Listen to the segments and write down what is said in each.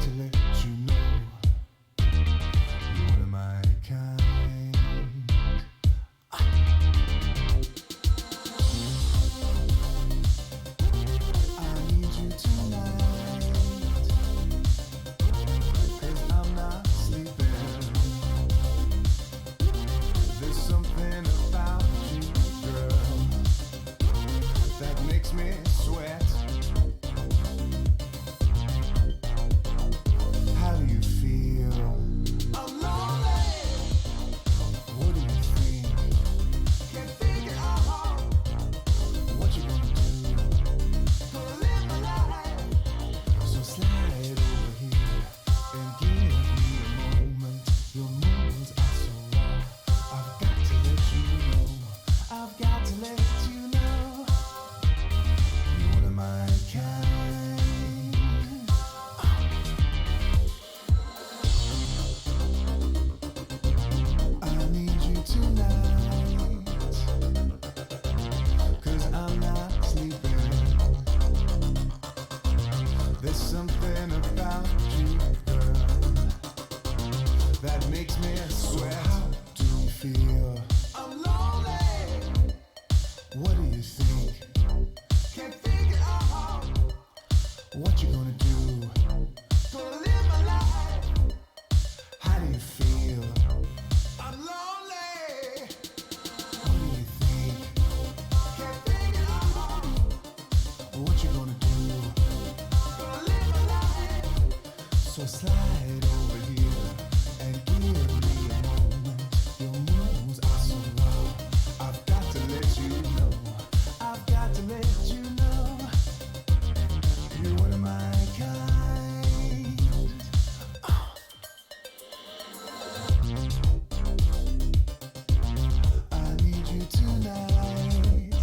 to let you know you're one of my kind. I need you tonight, 'cause I'm not sleeping. There's something about you, girl, that makes me sweat. How do you feel? I'm lonely. What do you think? Can't figure out what you gonna do. Gonna live my life. So slide over here and give me a moment. Your moves are so raw. I've got to let you know. I've got to let you know. You're one of my kind. I need you tonight, 'cause I'm not sleeping. There's something about you, girl, that makes me sweat. How do you feel? I'm lonely. What do you think? Can't figure out what you gonna do. Gonna live my life. How do you feel? I'm lonely. What do you think? Can't figure out what you gonna do. Gonna live my life. So slide over here and give me a moment. Your moves are so raw. I've got to let you know. I've got to let you know. You're one of my kind. I need you tonight,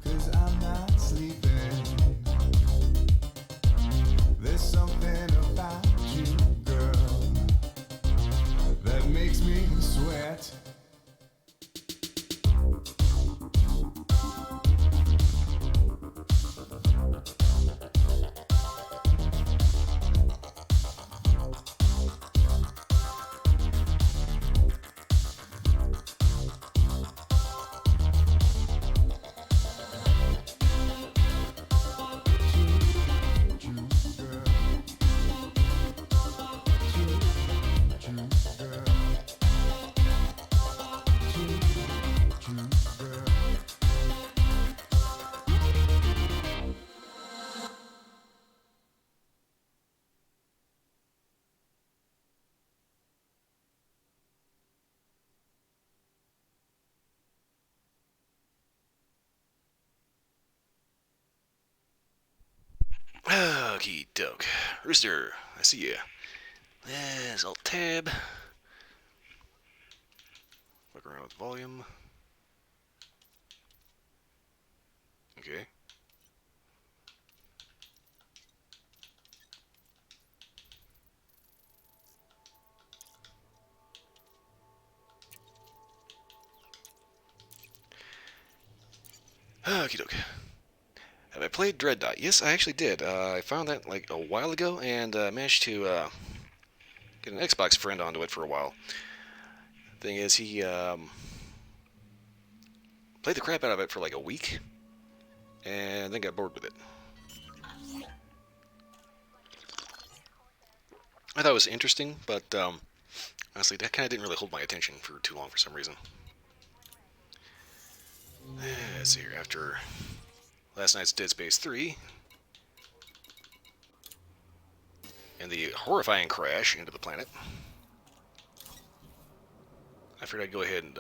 'cause I'm not sleeping. There's something about you, girl, that makes me sweat. Okie doke. Rooster, I see ya. There's Alt Tab. Look around with volume. Okay. Okie doke. Have I played Dread Dot? Yes, I actually did. I found that like a while ago and managed to get an Xbox friend onto it for a while. Thing is, he played the crap out of it for like a week and then got bored with it. I thought it was interesting, but honestly, that kind of didn't really hold my attention for too long for some reason. Let's see here. After last night's Dead Space 3 and the horrifying crash into the planet, I figured I'd go ahead and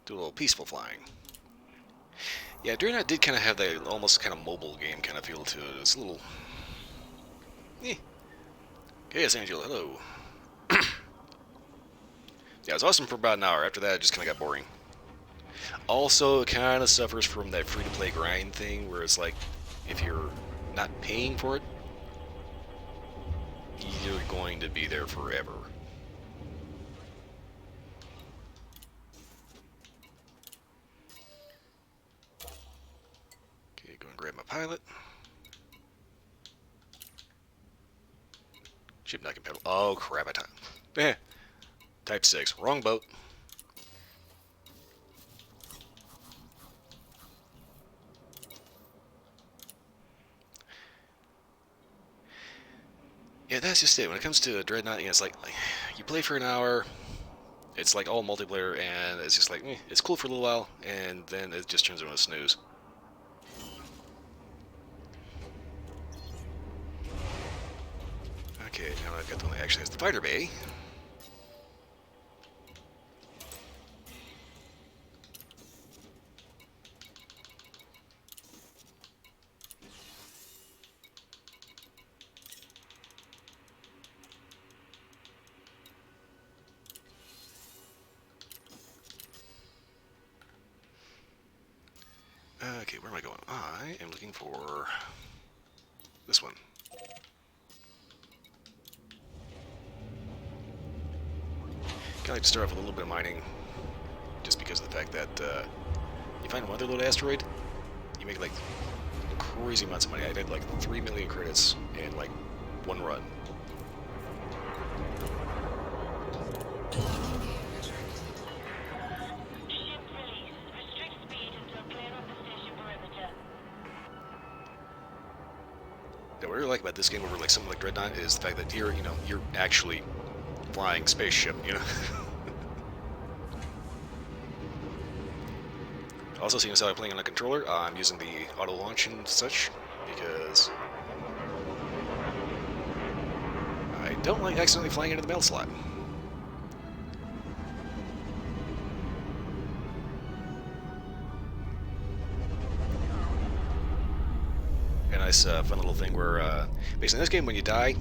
do a little peaceful flying. Yeah, Dreadnought did kind of have that almost kind of mobile game kind of feel to it. It's a little... Eh. Okay, yes, Angela, hello. Yeah, it was awesome for about an hour. After that, it just kind of got boring. Also, it kind of suffers from that free-to-play grind thing, where it's like, if you're not paying for it, you're going to be there forever. Okay, go and grab my pilot. Ship not compatible. Oh, crap. Eh. Type 6. Wrong boat. Yeah, that's just it. When it comes to Dreadnought, it's like you play for an hour, it's like all multiplayer, and it's just like, it's cool for a little while, and then it just turns into a snooze. Okay, now I've got the one that actually has the fighter bay. Okay, where am I going? I am looking for this one. Kind of like to start off with a little bit of mining, just because of the fact that you find a motherload asteroid, you make like crazy amounts of money. I did like 3 million credits in like one run. Now, what I really like about this game over like something like Dreadnought is the fact that you're actually flying spaceship, Also, seeing as how I'm playing on a controller, I'm using the auto launch and such because I don't like accidentally flying into the mail slot. A nice fun little thing where basically in this game when you die,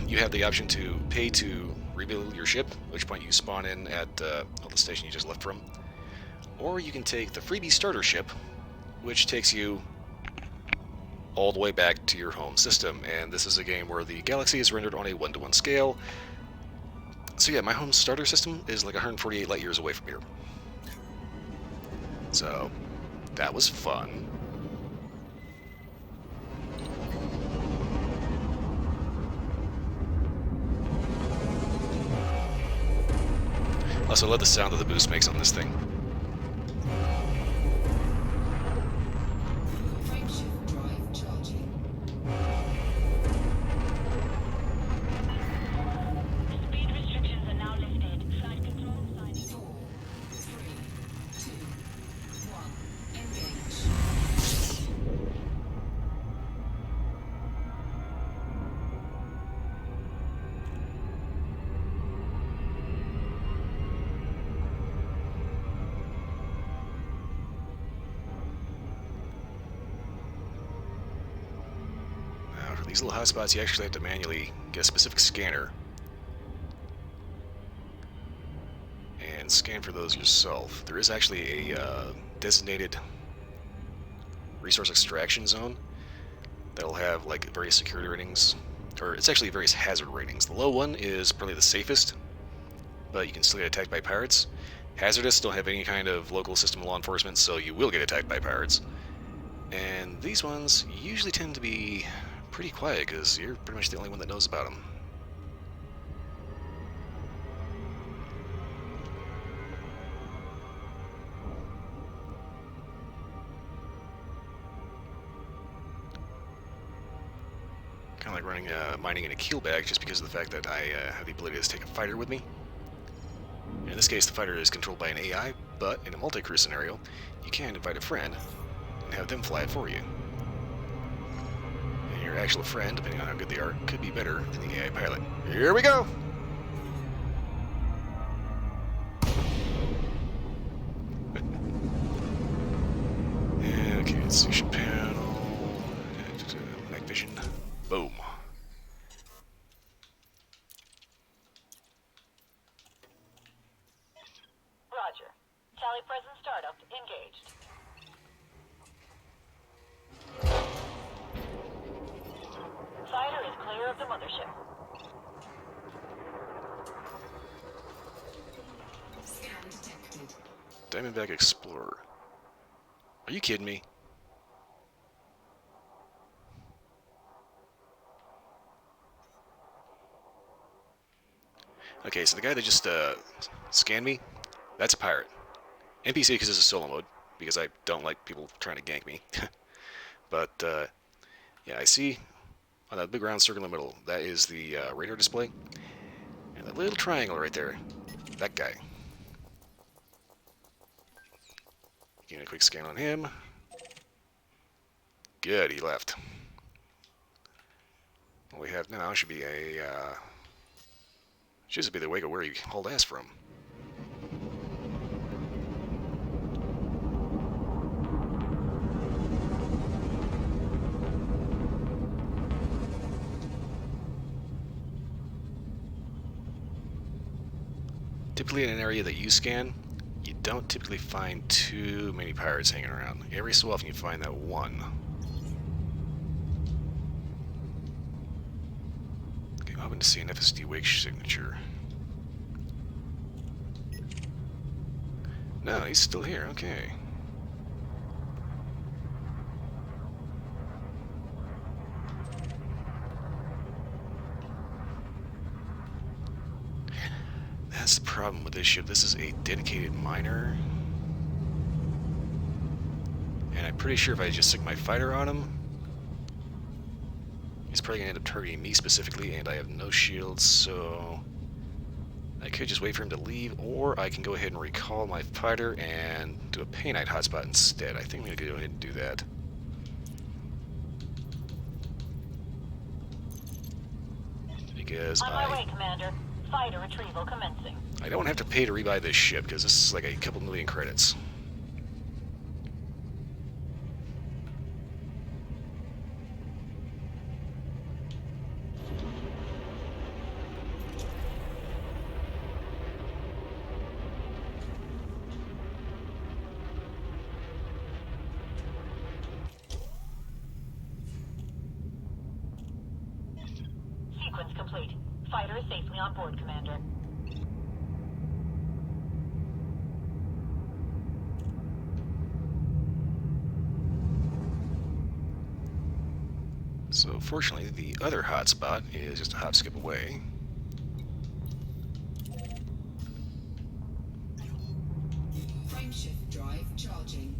you have the option to pay to rebuild your ship, at which point you spawn in at the station you just left from. Or you can take the freebie starter ship, which takes you all the way back to your home system. And this is a game where the galaxy is rendered on a 1-to-1 scale. So yeah, my home starter system is like 148 light years away from here. So that was fun. Also, I love the sound that the boost makes on this thing. These little hotspots, you actually have to manually get a specific scanner and scan for those yourself. There is actually a designated resource extraction zone that'll have like various security ratings, or it's actually various hazard ratings. The low one is probably the safest, but you can still get attacked by pirates. Hazardous don't have any kind of local system of law enforcement, so you will get attacked by pirates. And these ones usually tend to be pretty quiet because you're pretty much the only one that knows about them. Kind of like running mining in a keelbag, just because of the fact that I have the ability to take a fighter with me. In this case, the fighter is controlled by an AI, but in a multi-crew scenario, you can invite a friend and have them fly it for you. And your actual friend, depending on how good they are, could be better than the AI pilot. Here we go! Okay, let's see, ship panel, night vision, boom. Roger. Tally present startup engaged. Fighter is clear of the mothership. Scan detected. Diamondback Explorer. Are you kidding me? Okay, so the guy that just scanned me, that's a pirate. NPC because this is solo mode, because I don't like people trying to gank me. But, yeah, I see on that big round circle in the middle, that is the radar display. And that little triangle right there, that guy. Getting a quick scan on him. Good, he left. What we have now should be a, should just be the wake of where he hauled ass from. Typically in an area that you scan, you don't typically find too many pirates hanging around. Every so often you find that one. Okay, I'm hoping to see an FSD wake signature. No, he's still here, okay. That's the problem with this ship. This is a dedicated miner. And I'm pretty sure if I just stick my fighter on him, he's probably going to end up targeting me specifically, and I have no shields, so I could just wait for him to leave, or I can go ahead and recall my fighter and do a Painite hotspot instead. I think I'm going to go ahead and do that. Because On my way, Commander. Fighter retrieval commencing. I don't have to pay to rebuy this ship, because this is like a couple million credits. Sequence complete. Fighter is safely on board, Commander. So fortunately, the other hotspot is just a hop skip away. Frameshift drive charging.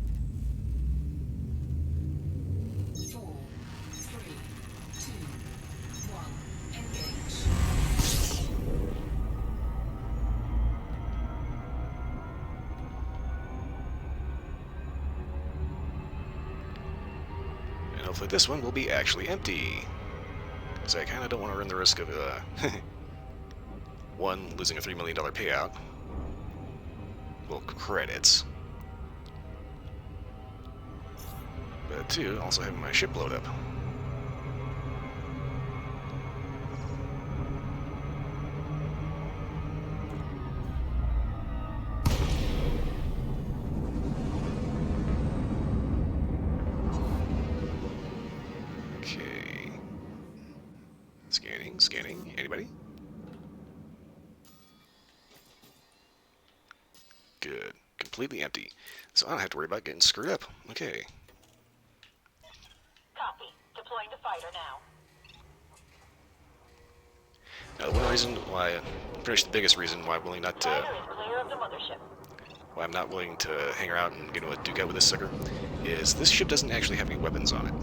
4, 3, 2, 1. Engage. And hopefully this one will be actually empty. Because I kind of don't want to run the risk of, one, losing a $3 million payout. Well, credits. But two, also having my ship blown up. Okay. Scanning, scanning. Anybody? Good. Completely empty. So I don't have to worry about getting screwed up. Okay. Copy. Deploying the fighter now. Now, one reason why, pretty much the biggest reason why I'm willing not to, Fighter is clear of the mothership. why I'm not willing to hang around and get into a duke out with this sucker, is this ship doesn't actually have any weapons on it.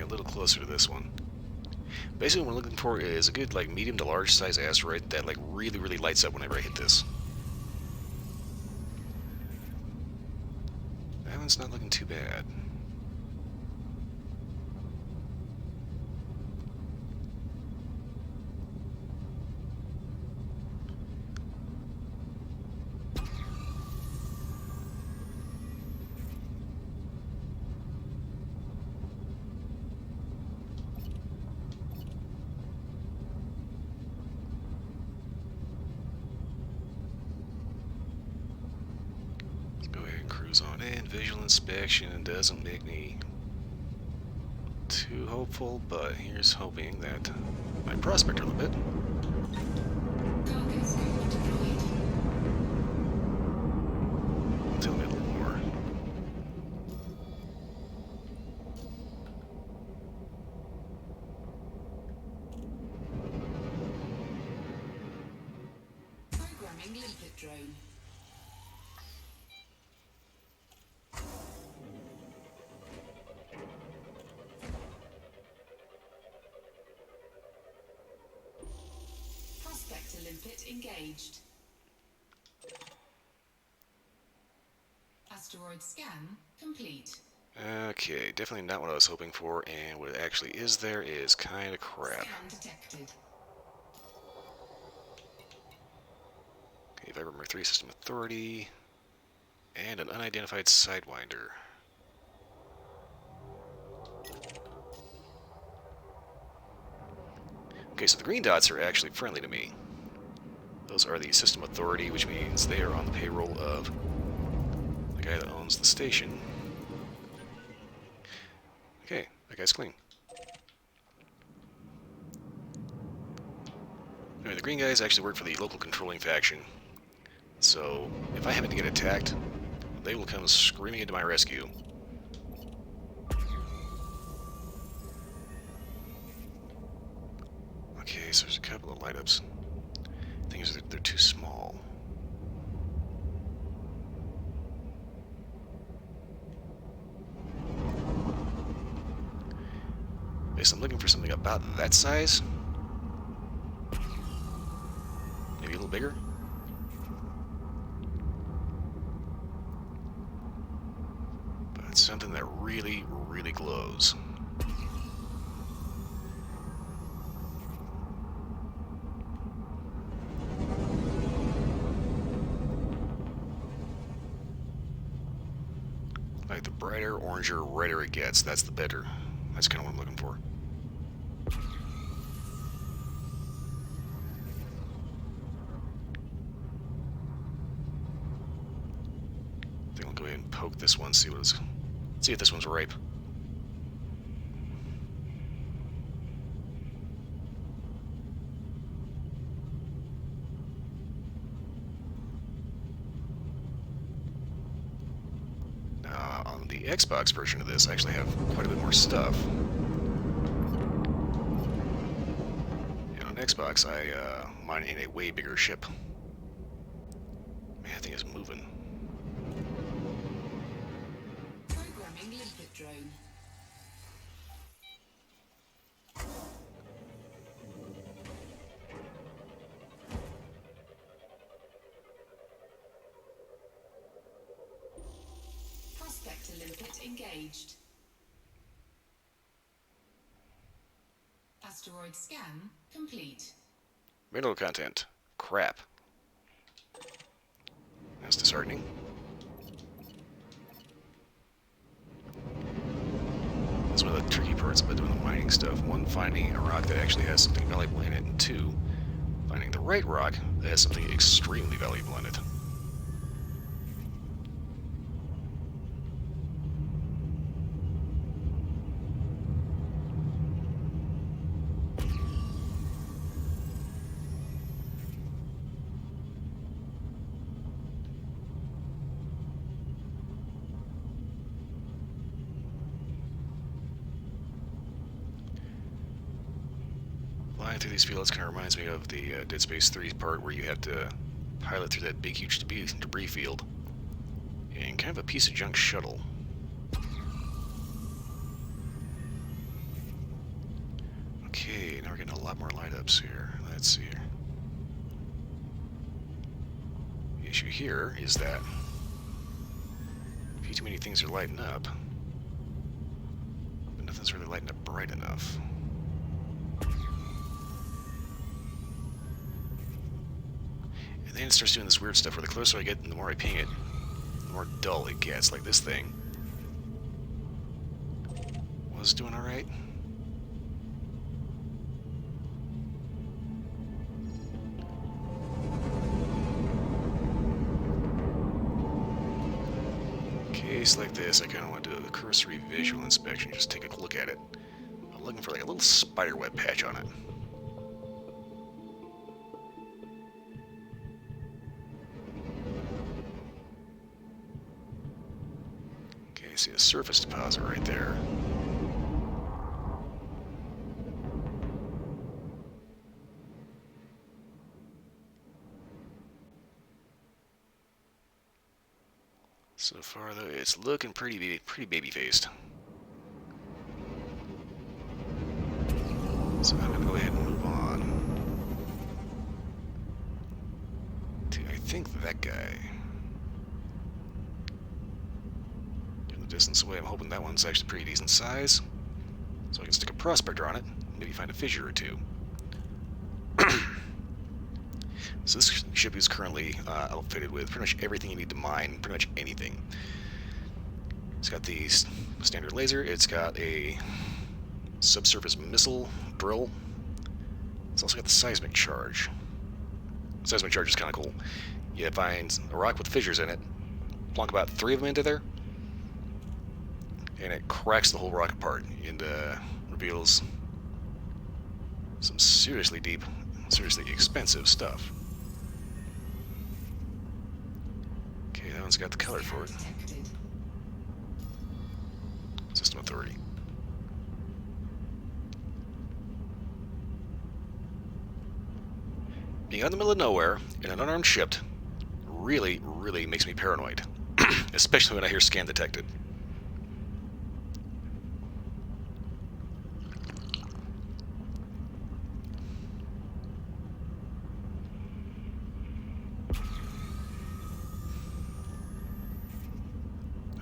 A little closer to this one. Basically what we're looking for is a good like medium to large size asteroid that like really lights up whenever I hit this. That one's not looking too bad. zone and visual inspection doesn't make me too hopeful, but here's hoping that my prospector a little bit. Cargo scope deployed. Tell me a little more. Programming limpet drone. Prospector limpet engaged. Asteroid scan complete. Okay, definitely not what I was hoping for, and what it actually is there is kind of crap. Scan detected. Okay, Viper 3 System Authority, and an unidentified Sidewinder. Okay, so the green dots are actually friendly to me. Those are the System Authority, which means they are on the payroll of the guy that owns the station. Okay, that guy's clean. Anyway, the green guys actually work for the local controlling faction. So, if I happen to get attacked, they will come screaming into my rescue. Okay, so there's a couple of light-ups. The thing is, they're too small. Okay, so I'm looking for something about that size. Maybe a little bigger. But something that really, really glows. Like the brighter, oranger, redder it gets, that's the better. That's kind of what I'm looking for. I think I'll go ahead and poke this one, see if this one's ripe. On the Xbox version of this, I actually have quite a bit more stuff. And on Xbox, I mine in a way bigger ship. Man, that thing is moving. Programming limpet drone. Prospector limpet engaged. Asteroid scan complete. Mineral content. Crap. That's disheartening. That's one of the tricky parts about doing the mining stuff. One, finding a rock that actually has something valuable in it, and two, finding the right rock that has something extremely valuable in it. Flying through these fields kind of reminds me of the Dead Space 3 part where you have to pilot through that big, huge debris field in kind of a piece of junk shuttle. Okay, now we're getting a lot more light-ups here. Let's see here. The issue here is that a few too many things are lighting up, but nothing's really lighting up bright enough. And then it starts doing this weird stuff where the closer I get and the more I ping it, the more dull it gets, like this thing. Was doing alright. case like this, I kind of want to do a cursory visual inspection, just take a look at it. I'm looking for like a little spider web patch on it. Okay, I see a surface deposit right there. So far, though, it's looking pretty baby-faced. So I'm gonna go ahead and move on to, I think, that guy. In the distance away, I'm hoping that one's actually pretty decent size, so I can stick a prospector on it, maybe find a fissure or two. So this ship is currently outfitted with pretty much everything you need to mine, pretty much anything. It's got the standard laser, it's got a subsurface missile drill, it's also got the seismic charge. The seismic charge is kind of cool. You find a rock with fissures in it, plonk about 3 of them into there, and it cracks the whole rock apart and reveals some seriously deep, seriously expensive stuff. Okay, that one's got the color for it. System authority. Being out in the middle of nowhere in an unarmed ship really makes me paranoid. Especially when I hear scan detected.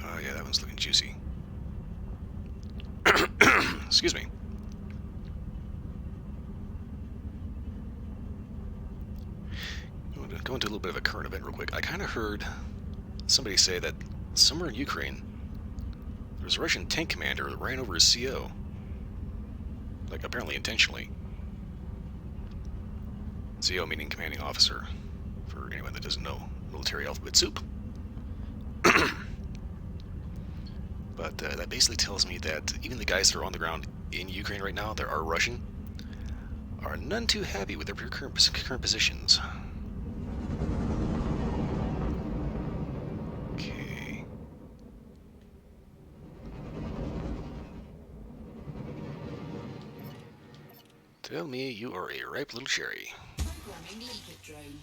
Oh yeah, that one's looking juicy. Excuse me. Go into a little bit of a current event real quick. I kind of heard somebody say that somewhere in Ukraine, there's a Russian tank commander that ran over his CO. Like, apparently intentionally. CO meaning commanding officer, for anyone that doesn't know military alphabet soup. But that basically tells me that even the guys that are on the ground in Ukraine right now that are Russian are none too happy with their current positions. Okay. Tell me you are a ripe little cherry. Programming limpet drone.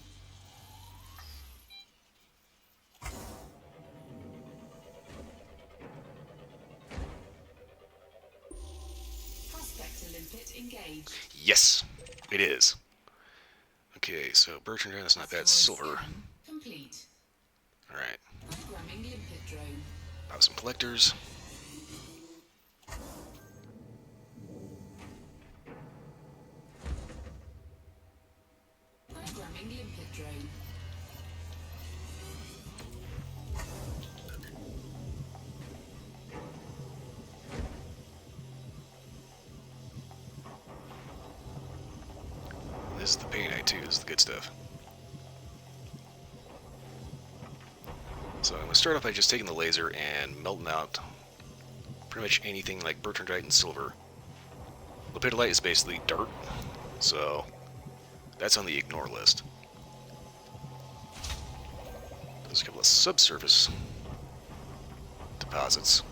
Prospector limpet engaged. Yes, it is. Okay, so Bertrand, that's not bad. Silver. Scan complete. Alright. Programming limpet drone. Pop some collectors. Programming limpet drone. This is the painite too, this is the good stuff. So I'm going to start off by just taking the laser and melting out pretty much anything like bertrandite and silver. Lepidolite is basically dirt, so that's on the ignore list. There's a couple of subsurface deposits.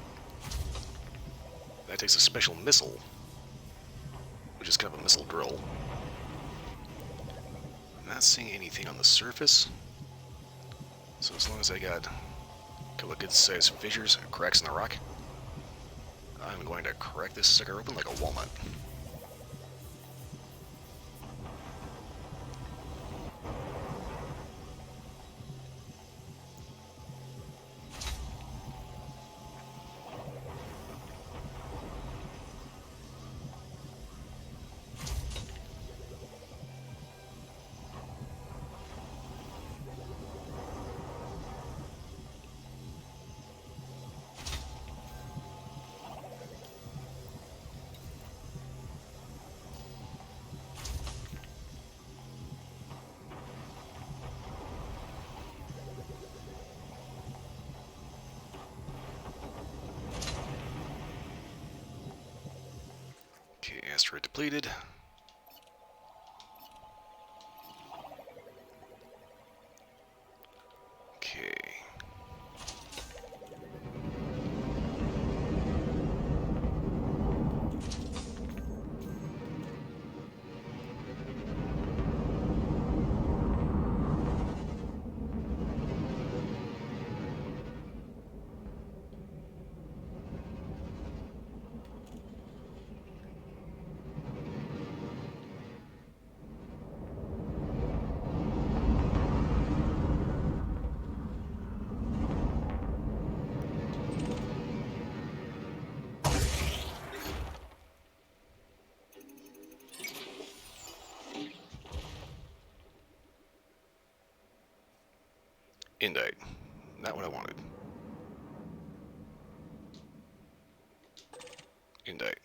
That takes a special missile, which is kind of a missile drill. I'm not seeing anything on the surface, so as long as I got a couple of good sized fissures and cracks in the rock, I'm going to crack this sucker open like a walnut. Asteroid depleted. Okay. Indite. Not what I wanted. Indite.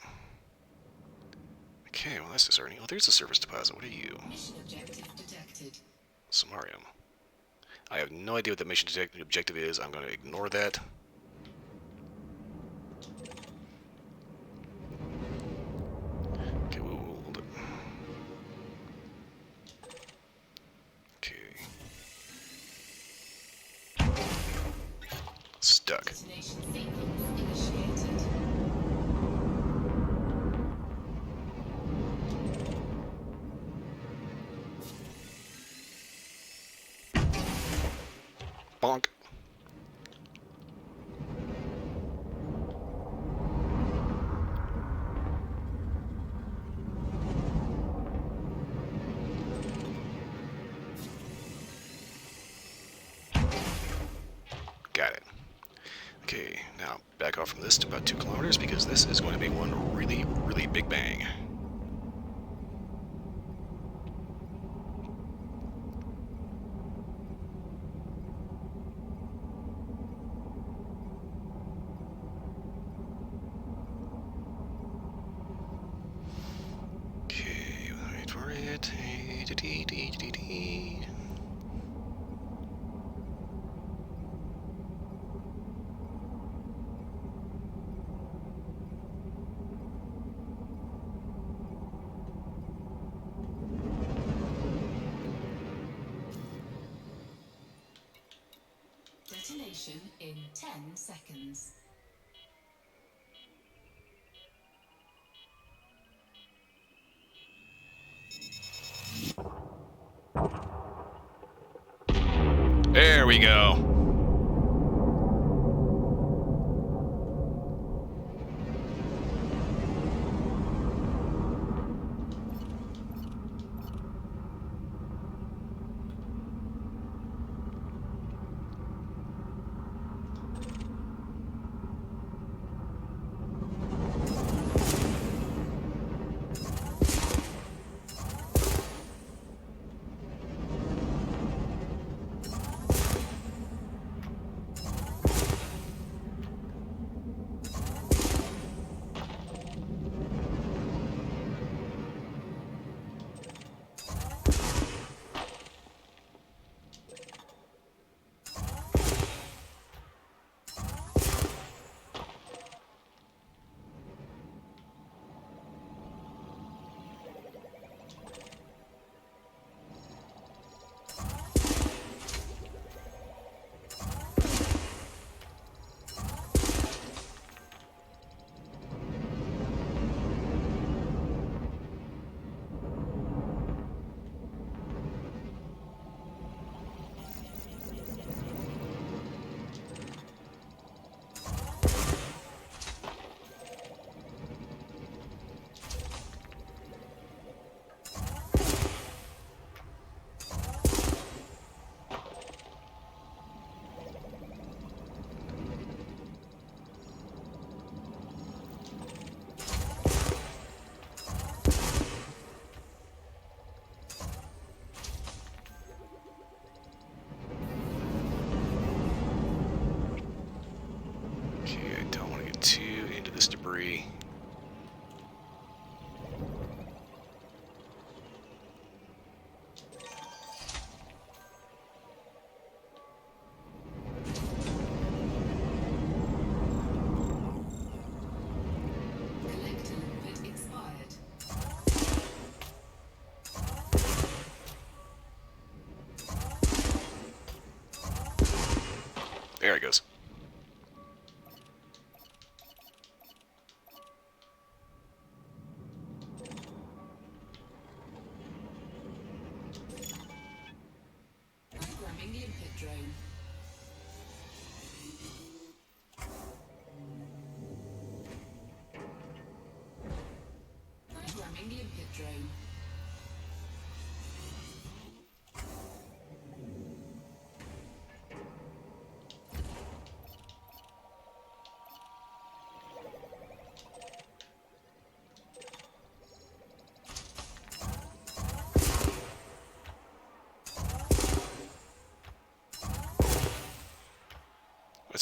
Okay, well that's discerning. Oh, there's a surface deposit. What are you? Mission objective detected. Samarium. I have no idea what the mission objective is. I'm going to ignore that. Okay, we'll hold it. Okay. Stuck. Detonation sequence initiated. Bonk. Got it. Okay, now back off from this to about 2 kilometers because this is going to be one really, really big bang. Okay, wait for it. Detonation in 10 seconds. There we go. Okay, I don't want to get too into this debris. Collector limit expired.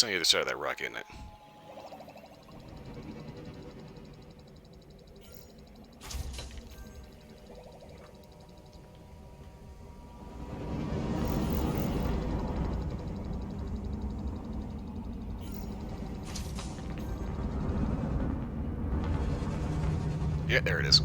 That's on the other side of that rock, isn't it? Yeah, there it is.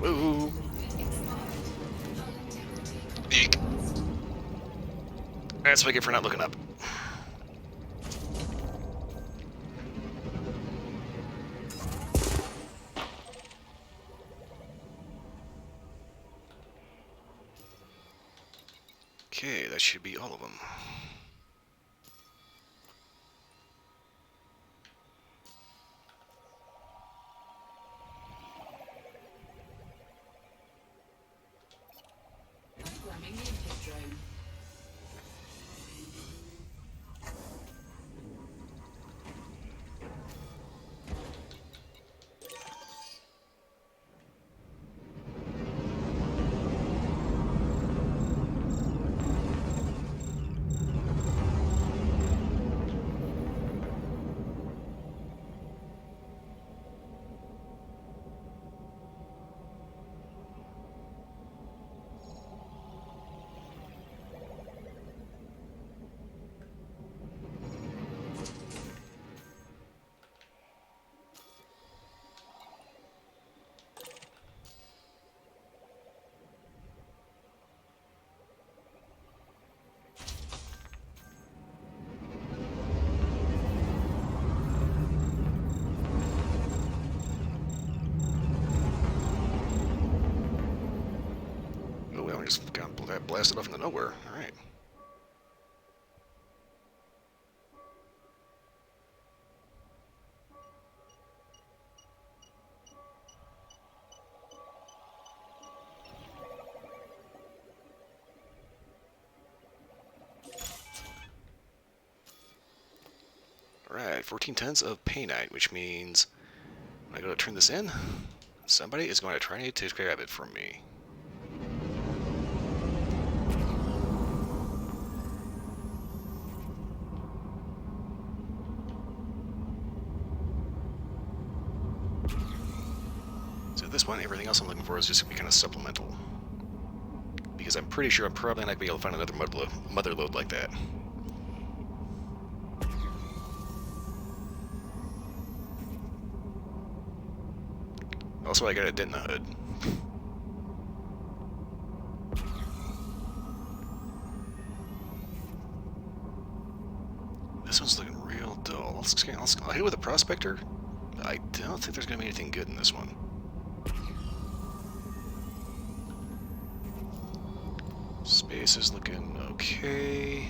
Ooh. Eek. That's what I get for not looking up. Okay, that should be all of them. Programming the input drone. Oh, well, I just got blasted off into nowhere. Alright. Alright, 14 tons of painite, which means when I go to turn this in, somebody is going to try to grab it from me. So at this point, everything else I'm looking for is just going to be kind of supplemental. Because I'm pretty sure I'm probably not going to be able to find another mother load like that. Also, I got a dent in the hood. This one's looking real dull. I'll hit it with a prospector. I don't think there's going to be anything good in this one. Space is looking okay.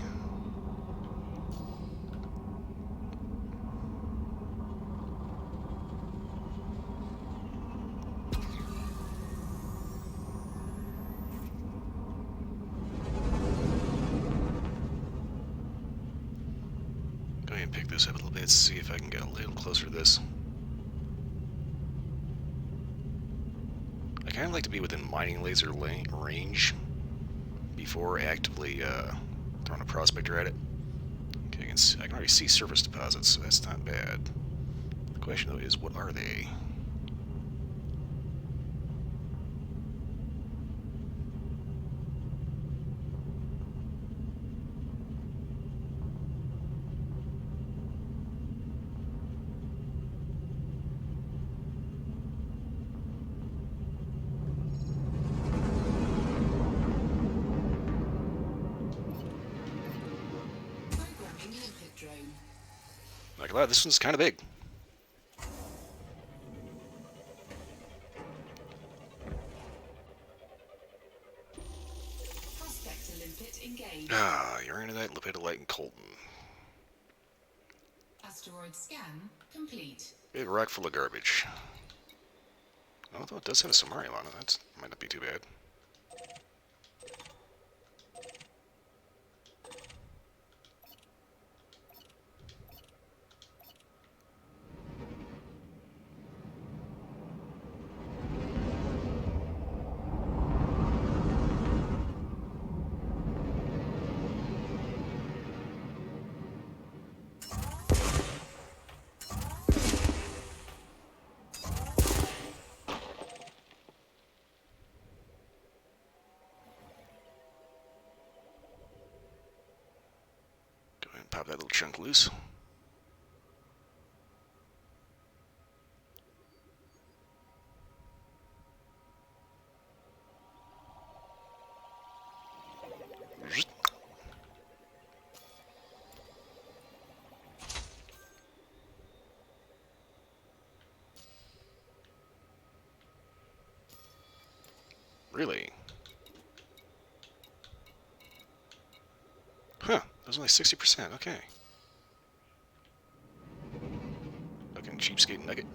Go ahead and pick this up a little bit, see if I can get a little closer to this. I kind of like to be within mining laser range before actively throwing a prospector at it. Okay, I can already see surface deposits, so that's not bad. The question though is, what are they? Programming the input drone. Not gonna lie, this one's kind of big. Prospector limpet engaged. Ah, Uranite, Lepidolite, and Colton. Asteroid Asteroid scan complete. Big rock full of garbage. Although it does have a Samarium on it, that might not be too bad. Pop that little chunk loose. Really? Huh, that was only 60%, okay. Fucking cheapskate nugget.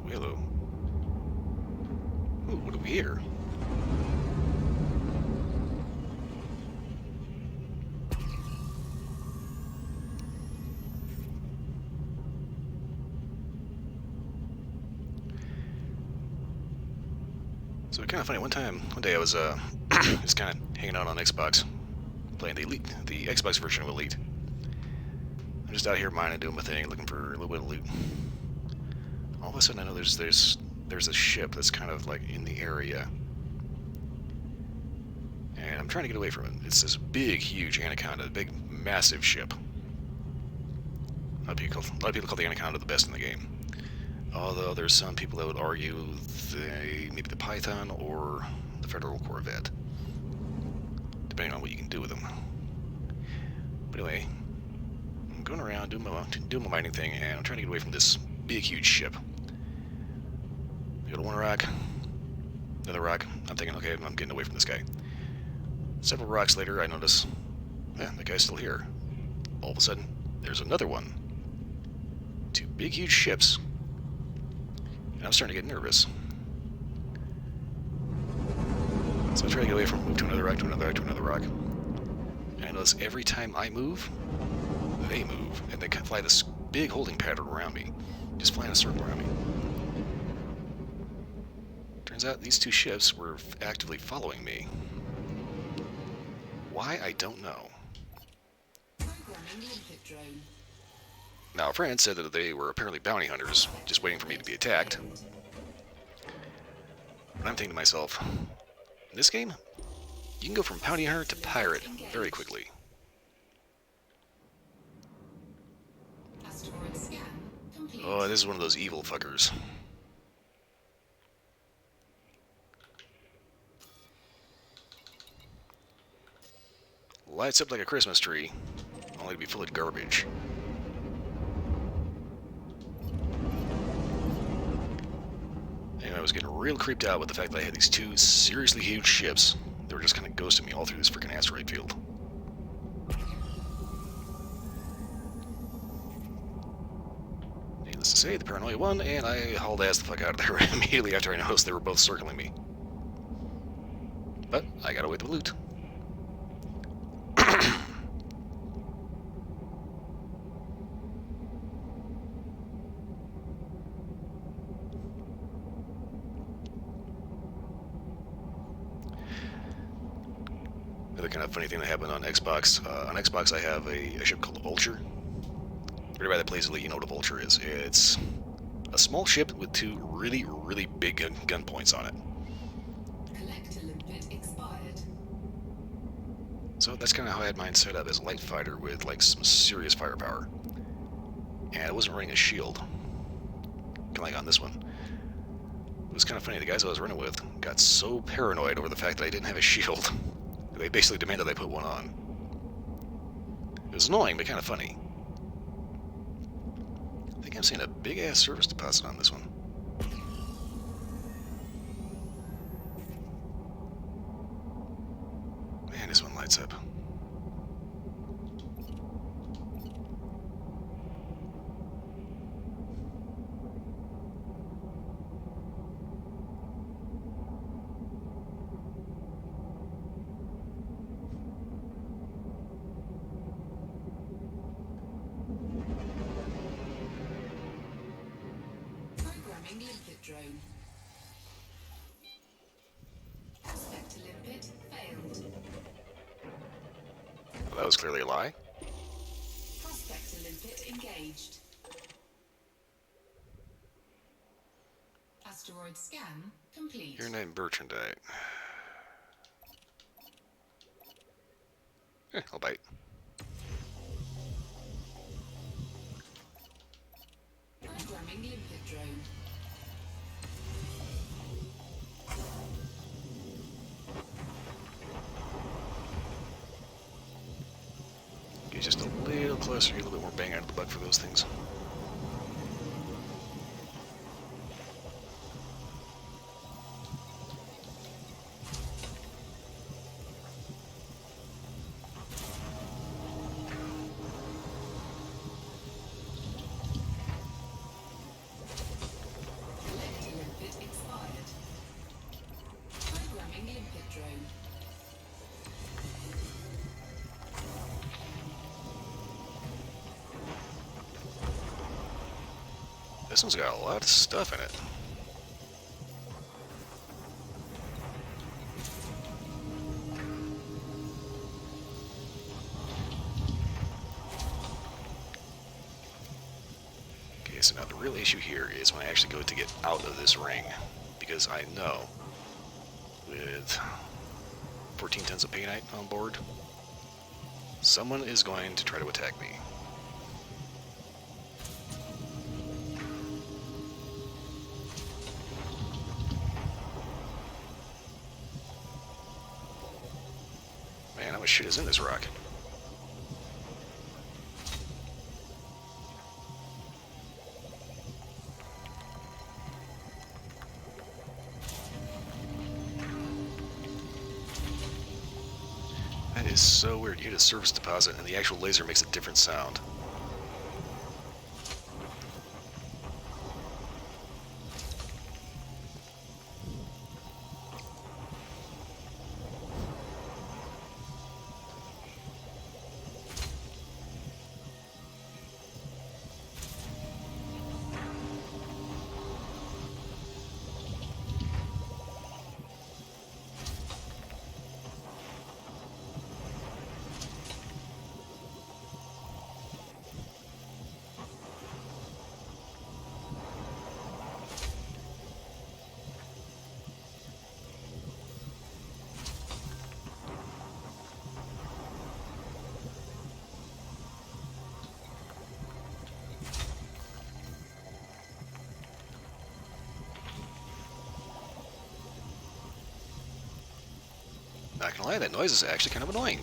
Hello. Ooh, what do we hear? So kind of funny. One day I was just kind of hanging out on Xbox, playing the Xbox version of Elite. I'm just out here mining, doing my thing, looking for a little bit of loot. All of a sudden, I know there's a ship that's kind of like in the area, and I'm trying to get away from it. It's this big, huge Anaconda, big, massive ship. A lot of people call the Anaconda the best in the game. Although there's some people that would argue maybe the Python or the Federal Corvette, depending on what you can do with them. But anyway, I'm going around doing my mining thing, and I'm trying to get away from this big, huge ship. I go to one rock, another rock. I'm thinking, okay, I'm getting away from this guy. Several rocks later, I notice, yeah, the guy's still here. All of a sudden, there's another one. Two big, huge ships. And I'm starting to get nervous. So I try to get away from move to another rock, to another rock, to another rock. And I notice every time I move, they move. And they fly this big holding pattern around me. Just flying a circle around me. Turns out these two ships were actively following me. Why, I don't know. Programming limpet drone. Now, a friend said that they were apparently bounty hunters, just waiting for me to be attacked. But I'm thinking to myself, in this game, you can go from bounty hunter to pirate very quickly. Asteroid scan complete. Oh, this is one of those evil fuckers. Lights up like a Christmas tree, only to be full of garbage. Anyway, I was getting real creeped out with the fact that I had these two seriously huge ships that were just kind of ghosting me all through this freaking asteroid field. Needless to say, the paranoia won, and I hauled ass the fuck out of there immediately after I noticed they were both circling me. But I got away with the loot. Another kind of funny thing that happened on Xbox. On Xbox, I have a ship called the Vulture. Everybody that plays Elite, you know what a Vulture is. It's a small ship with two really, really big gun points on it. Collector limpet expired. So that's kind of how I had mine set up, as a light fighter with like some serious firepower. And I wasn't running a shield, kind of like on this one. It was kind of funny, the guys I was running with got so paranoid over the fact that I didn't have a shield. They basically demanded I put one on. It was annoying, but kind of funny. I think I'm seeing a big-ass service deposit on this one. And this one lights up. Programming limpet drone. Aspect to limpet failed. Well, that was clearly a lie. Prospect to limpet engaged. Asteroid scan complete. Your name Bertrandite. I'll bite. Programming limpet drone. Get just a little closer, get a little bit more bang out of the butt for those things. Collector limpet expired. Programming limpet drone. This one's got a lot of stuff in it. Okay, so now the real issue here is when I actually go to get out of this ring. Because I know with 14 tons of painite on board, someone is going to try to attack me. Man, how much shit is in this rock? That is so weird. You get a surface deposit and the actual laser makes a different sound. Not gonna lie, that noise is actually kind of annoying.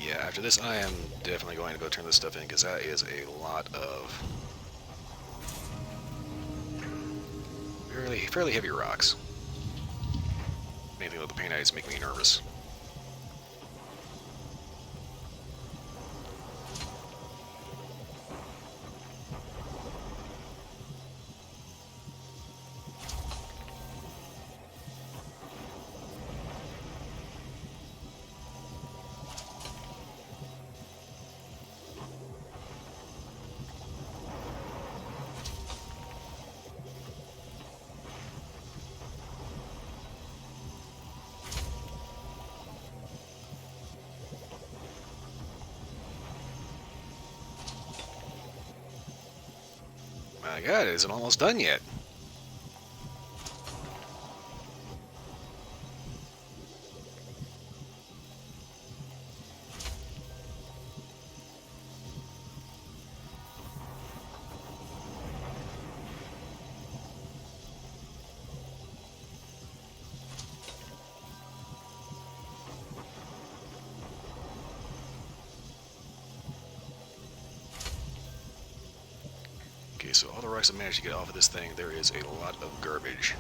Yeah, after this I am definitely going to go turn this stuff in because that is a lot of fairly heavy rocks. Anything with the paintites make me nervous. My god, is it almost done yet? Okay, so all the rocks I managed to get off of this thing, there is a lot of garbage.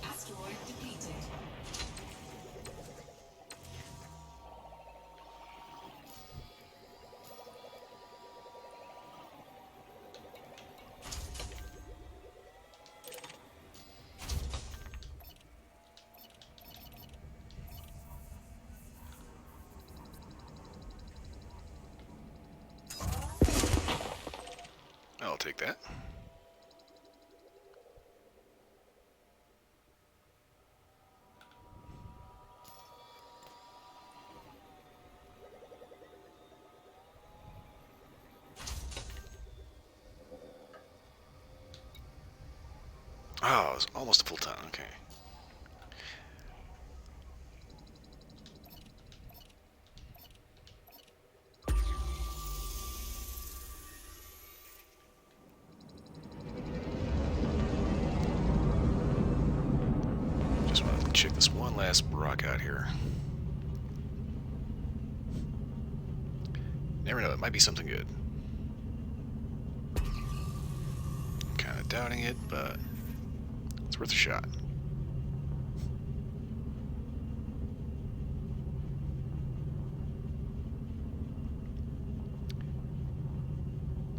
Asteroid depleted. I'll take that. Oh, it's almost a full ton. Okay. Just want to check this one last rock out here. Never know, it might be something good. I'm kind of doubting it, but it's worth a shot.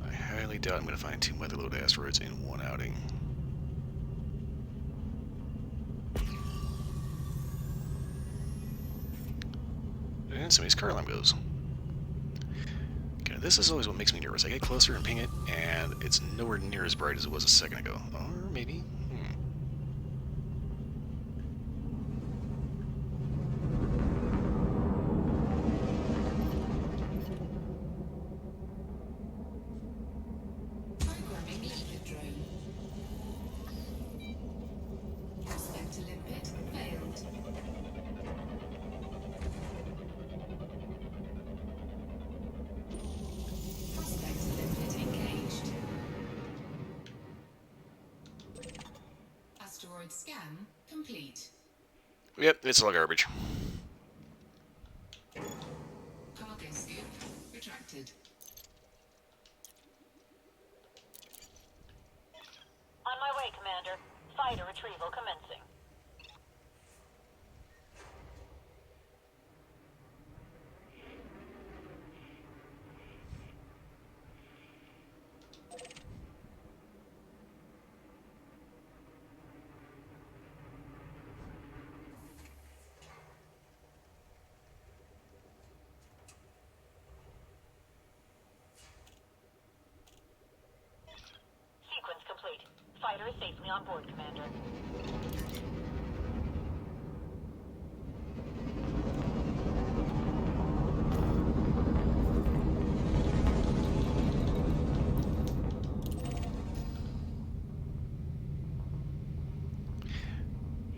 I highly doubt I'm going to find 2 motherlode asteroids in one outing. And somebody's car alarm goes. Okay, this is always what makes me nervous. I get closer and ping it, and it's nowhere near as bright as it was a second ago. Or maybe. Programming limpet drone. Prospect to limpet failed. Prospect to limpet engaged. Asteroid scan complete. Yep, it's all garbage. Cargo scoop retracted. On my way, Commander. Fighter retrieval commencing. Sequence complete. Fighter is safely on board, Commander.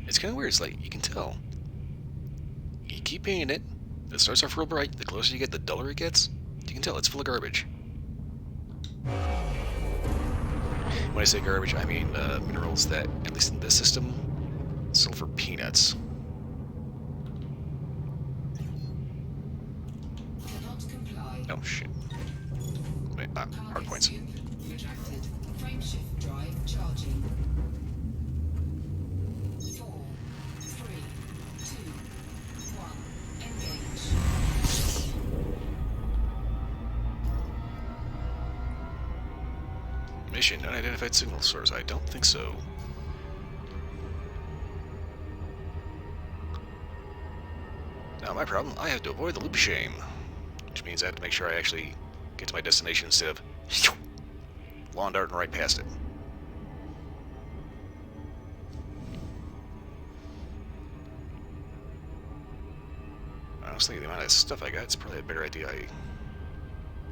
It's kind of weird. It's like, you can tell. You keep painting it. It starts off real bright. The closer you get, the duller it gets. You can tell it's full of garbage. When I say garbage, I mean minerals that, at least in this system, sell for peanuts. Cannot comply. Oh, shit. Wait, hard Cargo points. scoop retracted. Frame shift drive charging. 4, 3, 2, 1. Engage. Mission, unidentified signal source. I don't think so. Now, my problem, I have to avoid the loop of shame. Which means I have to make sure I actually get to my destination instead of lawn darting right past it. Honestly, the amount of stuff I got, it's probably a better idea I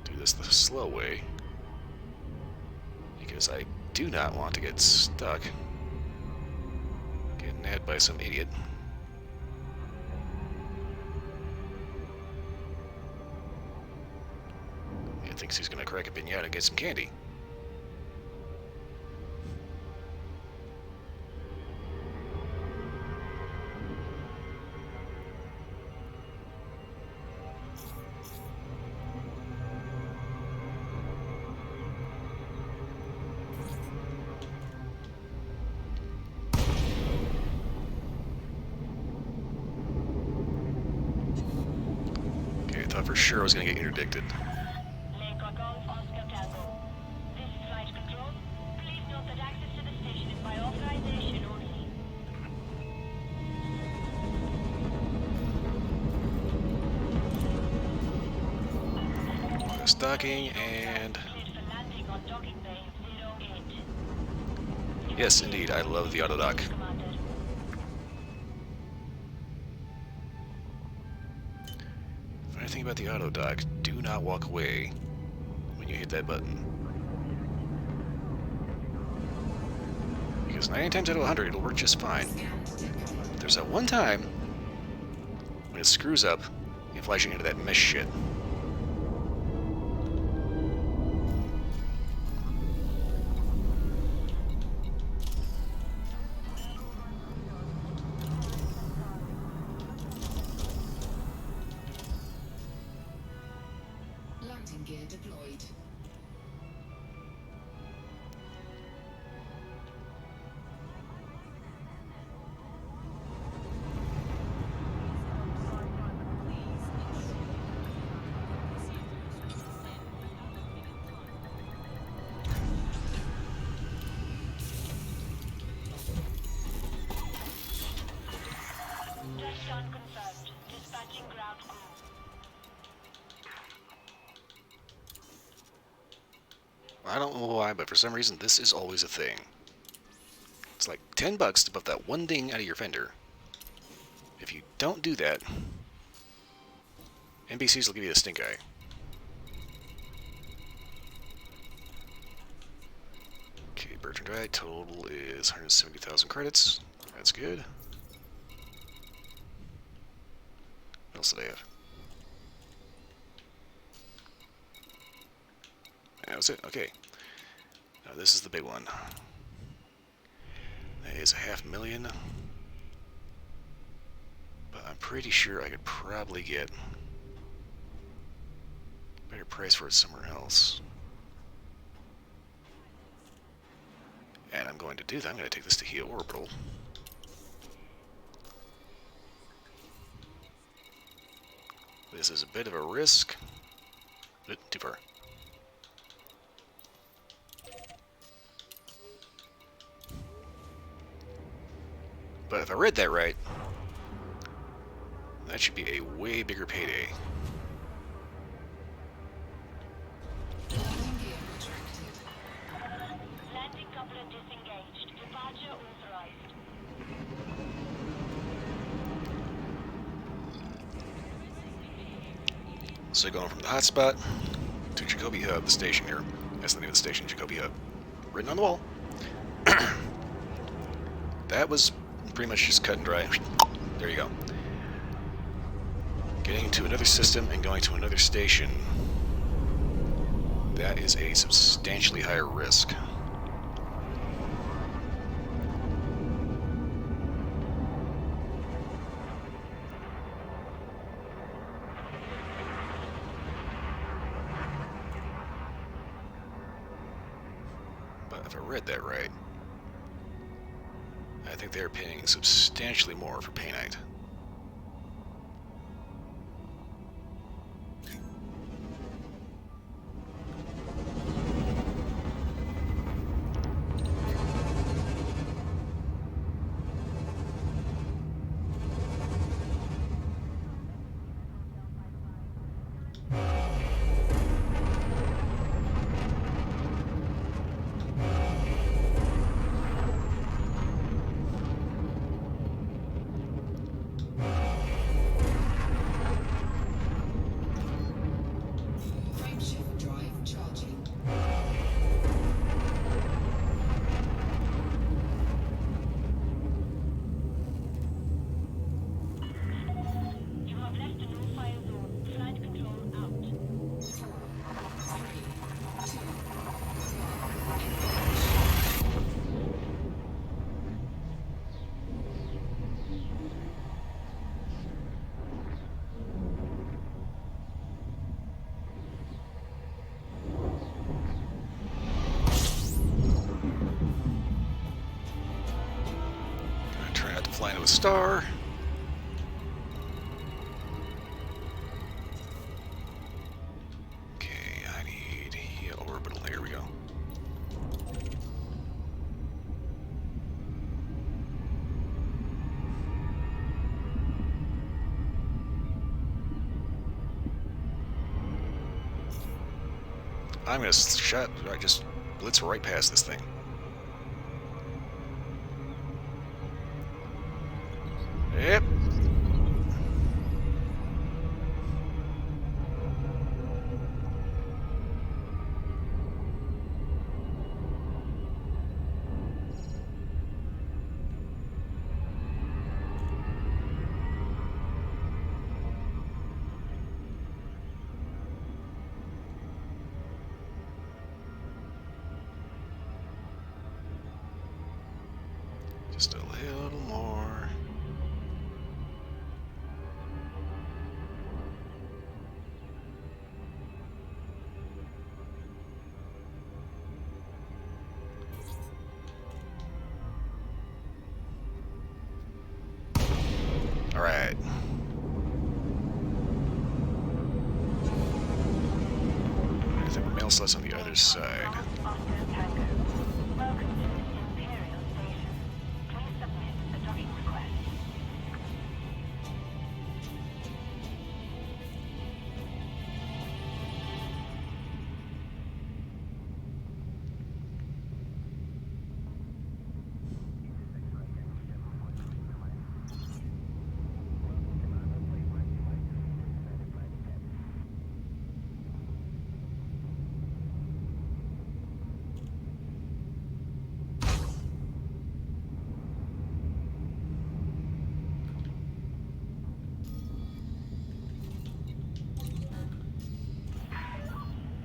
do this the slow way. Because I do not want to get stuck getting nabbed by some idiot. He thinks he's gonna crack a piñata and get some candy. for sure I was going to get interdicted. Lake Golf Oscar Tango. This is flight control. Please note that access to the station is by authorization only. Docking and... Cleared for landing on docking bay 08. Yes, indeed, I love the auto dock. Commander. Funny thing about the auto dock, do not walk away when you hit that button. Because 9 times out of 100, it'll work just fine. But there's that one time when it screws up and flies you into that mesh shit. Landing gear deployed. Touchdown confirmed. Dispatching ground crew. I don't know why, but for some reason this is always a thing. It's like $10 to buff that one ding out of your fender. If you don't do that, NPCs will give you a stink eye. Okay, Bertrand Wright, total is 170,000 credits. That's good. What else did I have? That was it. Okay. Now this is the big one. That is $500,000. But I'm pretty sure I could probably get a better price for it somewhere else. And I'm going to do that. I'm going to take this to Heo Orbital. This is a bit of a risk. Too far. But if I read that right, that should be a way bigger payday. Landing gear retracted. Landing coupler disengaged. Departure authorized. So going from the hotspot to Jacoby Hub, the station here. That's the name of the station, Jacoby Hub. Written on the wall. That was pretty much just cut and dry. There you go. Getting to another system and going to another station. That is a substantially higher risk. But if I read that right, I think they're paying substantially more for Painite. Frameshift drive charging. You have left the no-fire zone. Flight control out. 3, 2, Gonna try not to fly into a star. I'm gonna I just blitz right past this thing. Yep. Just a little more. All right. I think we're mail slots on the other side. Oscar Tango. Welcome to Imperial Station. Please submit a docking request.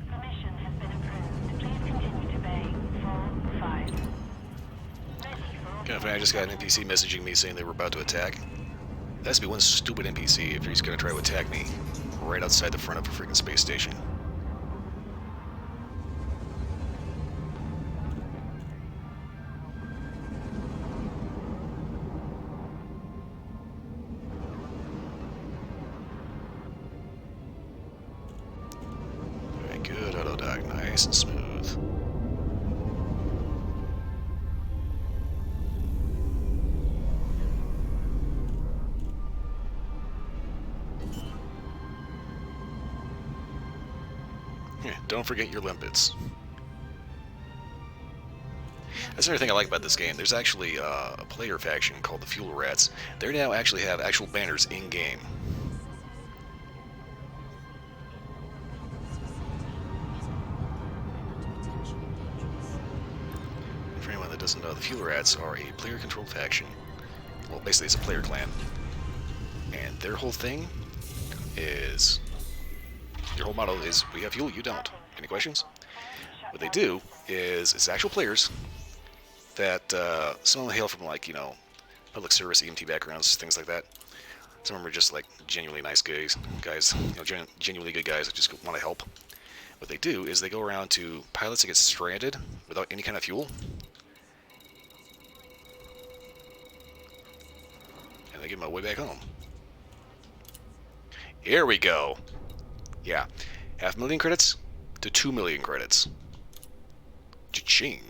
Permission has been approved. Please continue to Bay 4-5. Ready for Kind of funny, I just got an NPC messaging me saying they were about to attack. That has to be one stupid NPC if he's gonna try to attack me right outside the front of a freaking space station. Very good, auto dock, nice and smooth. Yeah, don't forget your limpets. That's another thing I like about this game. There's actually a player faction called the Fuel Rats. They now actually have actual banners in-game. For anyone that doesn't know, the Fuel Rats are a player-controlled faction. Well, basically it's a player clan. And their whole thing is... Their whole motto is, we have fuel, you don't. Any questions? What they do is, it's actual players that some of them hail from, like, you know, public service, EMT backgrounds, things like that. Some of them are just like genuinely nice guys, you know, genuinely good guys that just want to help. What they do is they go around to pilots that get stranded without any kind of fuel, and they give them a way back home. Here we go. Yeah, 500,000 credits to 2 million credits. Cha-ching.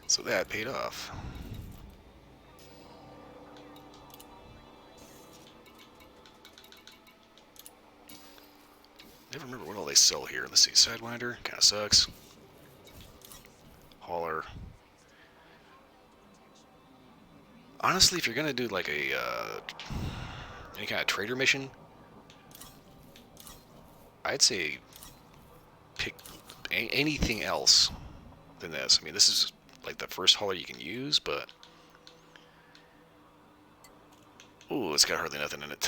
So that paid off. Never remember what all they sell here. Let's see, Sidewinder, kind of sucks. Hauler. Honestly, if you're gonna do like a any kind of trader mission, I'd say pick anything else than this. I mean, this is like the first hauler you can use, but ooh, it's got hardly nothing in it.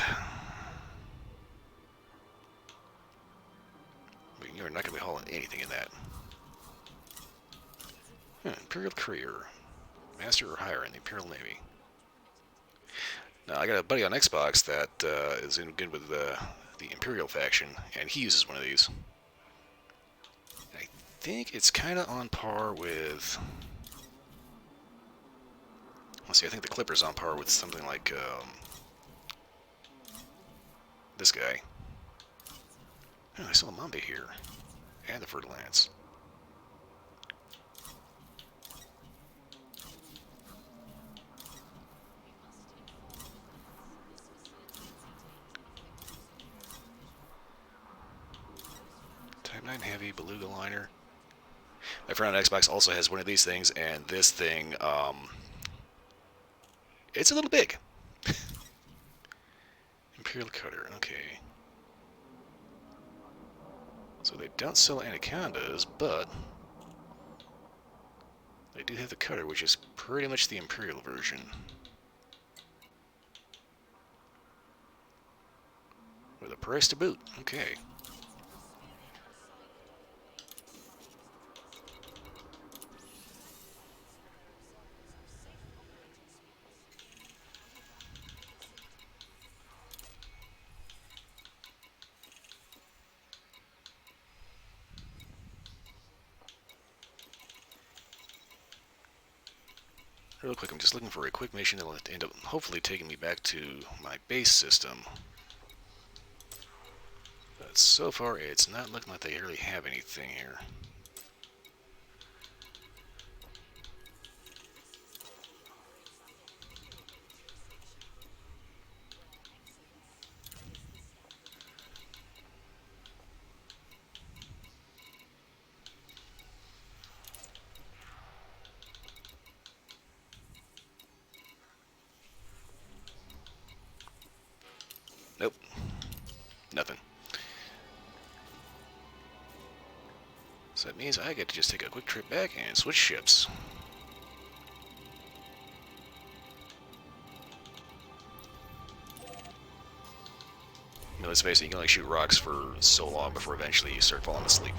I mean, you're not gonna be hauling anything in that. Imperial Courier, Master or higher in the Imperial Navy. Now, I got a buddy on Xbox that is in good with the Imperial faction, and he uses one of these. I think it's kind of on par with... Let's see, I think the Clipper's on par with something like this guy. Oh, I saw a Mamba here, and the Fer-de-Lance. 9 heavy beluga liner. My friend on Xbox also has one of these things, and this thing, it's a little big. Imperial cutter, okay. So they don't sell anacondas, but they do have the cutter, which is pretty much the Imperial version. With a price to boot, okay. Real quick, I'm just looking for a quick mission that'll end up hopefully taking me back to my base system. But so far, it's not looking like they really have anything here. Nope. Nothing. So that means I get to just take a quick trip back and switch ships. You know, let's face it, you can only shoot rocks for so long before eventually you start falling asleep.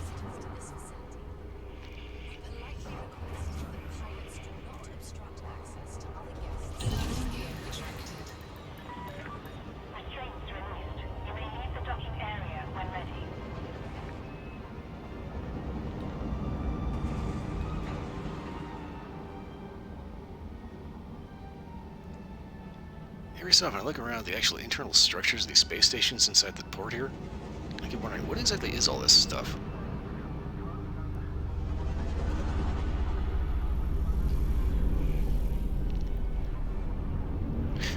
Restraints removed. You may leave the docking area when ready. Every so often I look around the actual internal structures of these space stations inside the port here. I keep wondering, what exactly is all this stuff?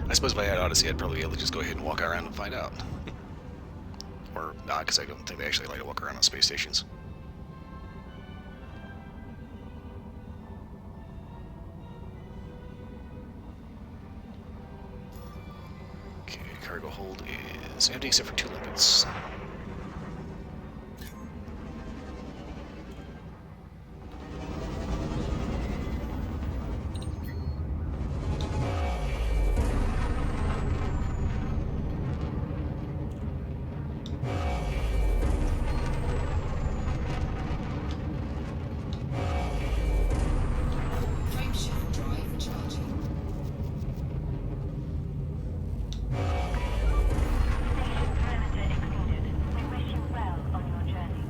I suppose if I had Odyssey, I'd probably be able to just go ahead and walk around and find out. Or not, because I don't think they actually like to walk around on space stations. Okay, cargo hold is empty except for 2 limpets. Frameshift drive charging. Station perimeter exceeded. We wish you well on your journey.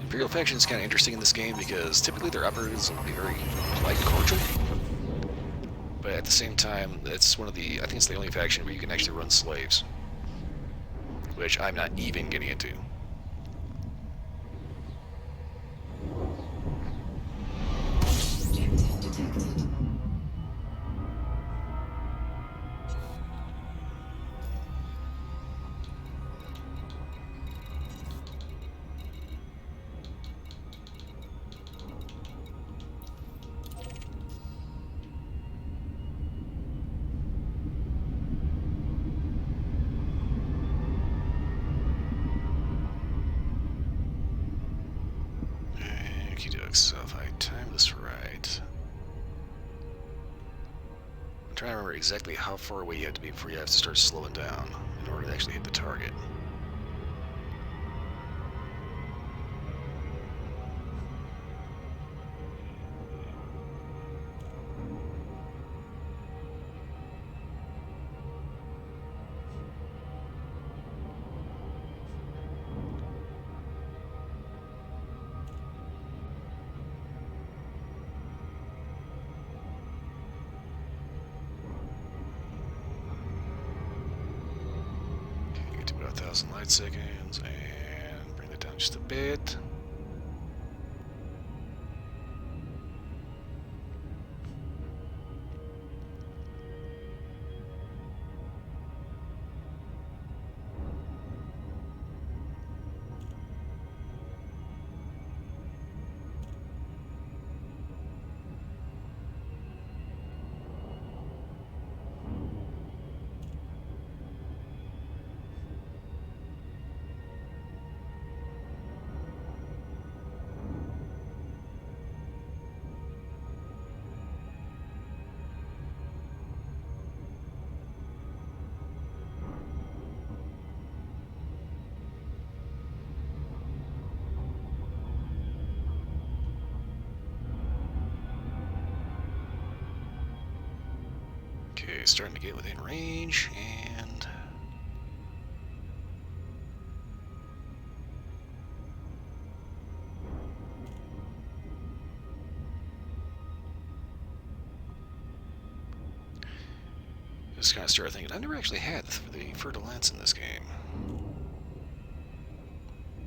Imperial faction is kind of interesting in this game because typically their operators will be very polite and cordial. But at the same time, it's one of the, I think it's the only faction where you can actually run slaves. Which I'm not even getting into. Objective detected. Okey-doke, so if I time this right... I'm trying to remember exactly how far away you have to be before you have to start slowing down in order to actually hit the target. Okay, get to about 1,000 light seconds and bring that down just a bit. Okay, starting to get within range, and... just kind of started thinking, I've never actually had the Fer-de-Lance in this game.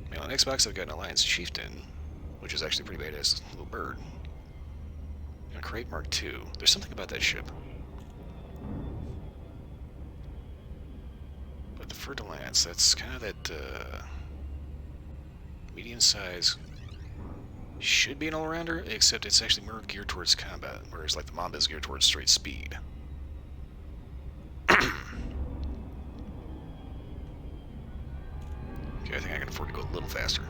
I mean, on Xbox I've got an Alliance Chieftain, which is actually a pretty badass little bird. And a Crate Mark II. There's something about that ship. But the Fer-de-Lance, that's kind of that medium size. Should be an all-rounder, except it's actually more geared towards combat, whereas like the Mamba is geared towards straight speed. Okay, I think I can afford to go a little faster.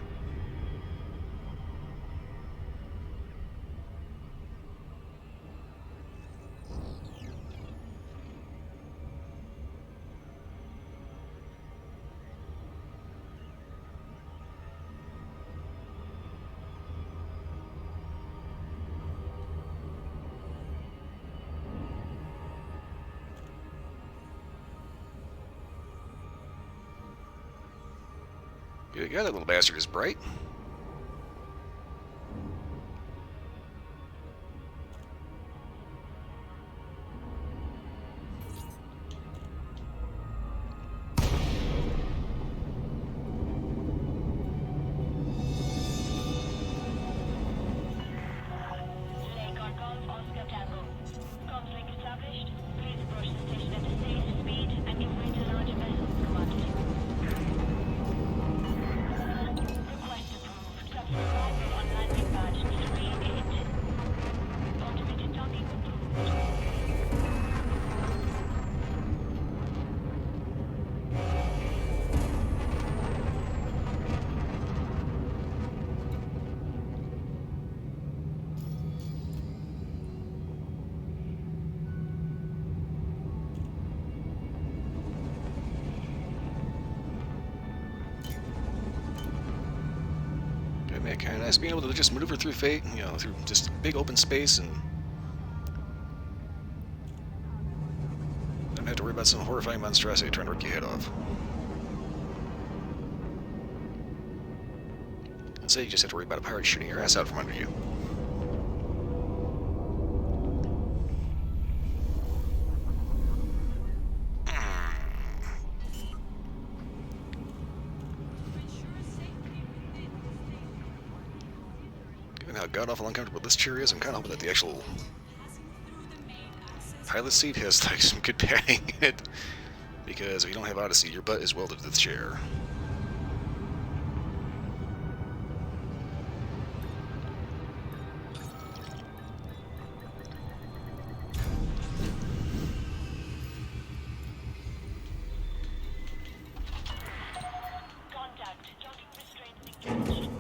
Yeah, that little bastard is bright. Lake or Golf Oscar Tango. Conflict established. Please approach the station at a safe speed and give way to larger vessels, Commander. Request approved. Customer arrival on landing badge 38. Automated docking approved. Good man, kind of nice being able to just maneuver through fate, you know, through just big open space and don't have to worry about some horrifying monstrosity trying to rip your head off. Instead, you just have to worry about a pirate shooting your ass out from under you. Given how god-awful uncomfortable this chair is, I'm kind of hoping that the actual pilot seat has like some good padding in it, because if you don't have Odyssey, your butt is welded to the chair. Contact. Docking restraints engaged.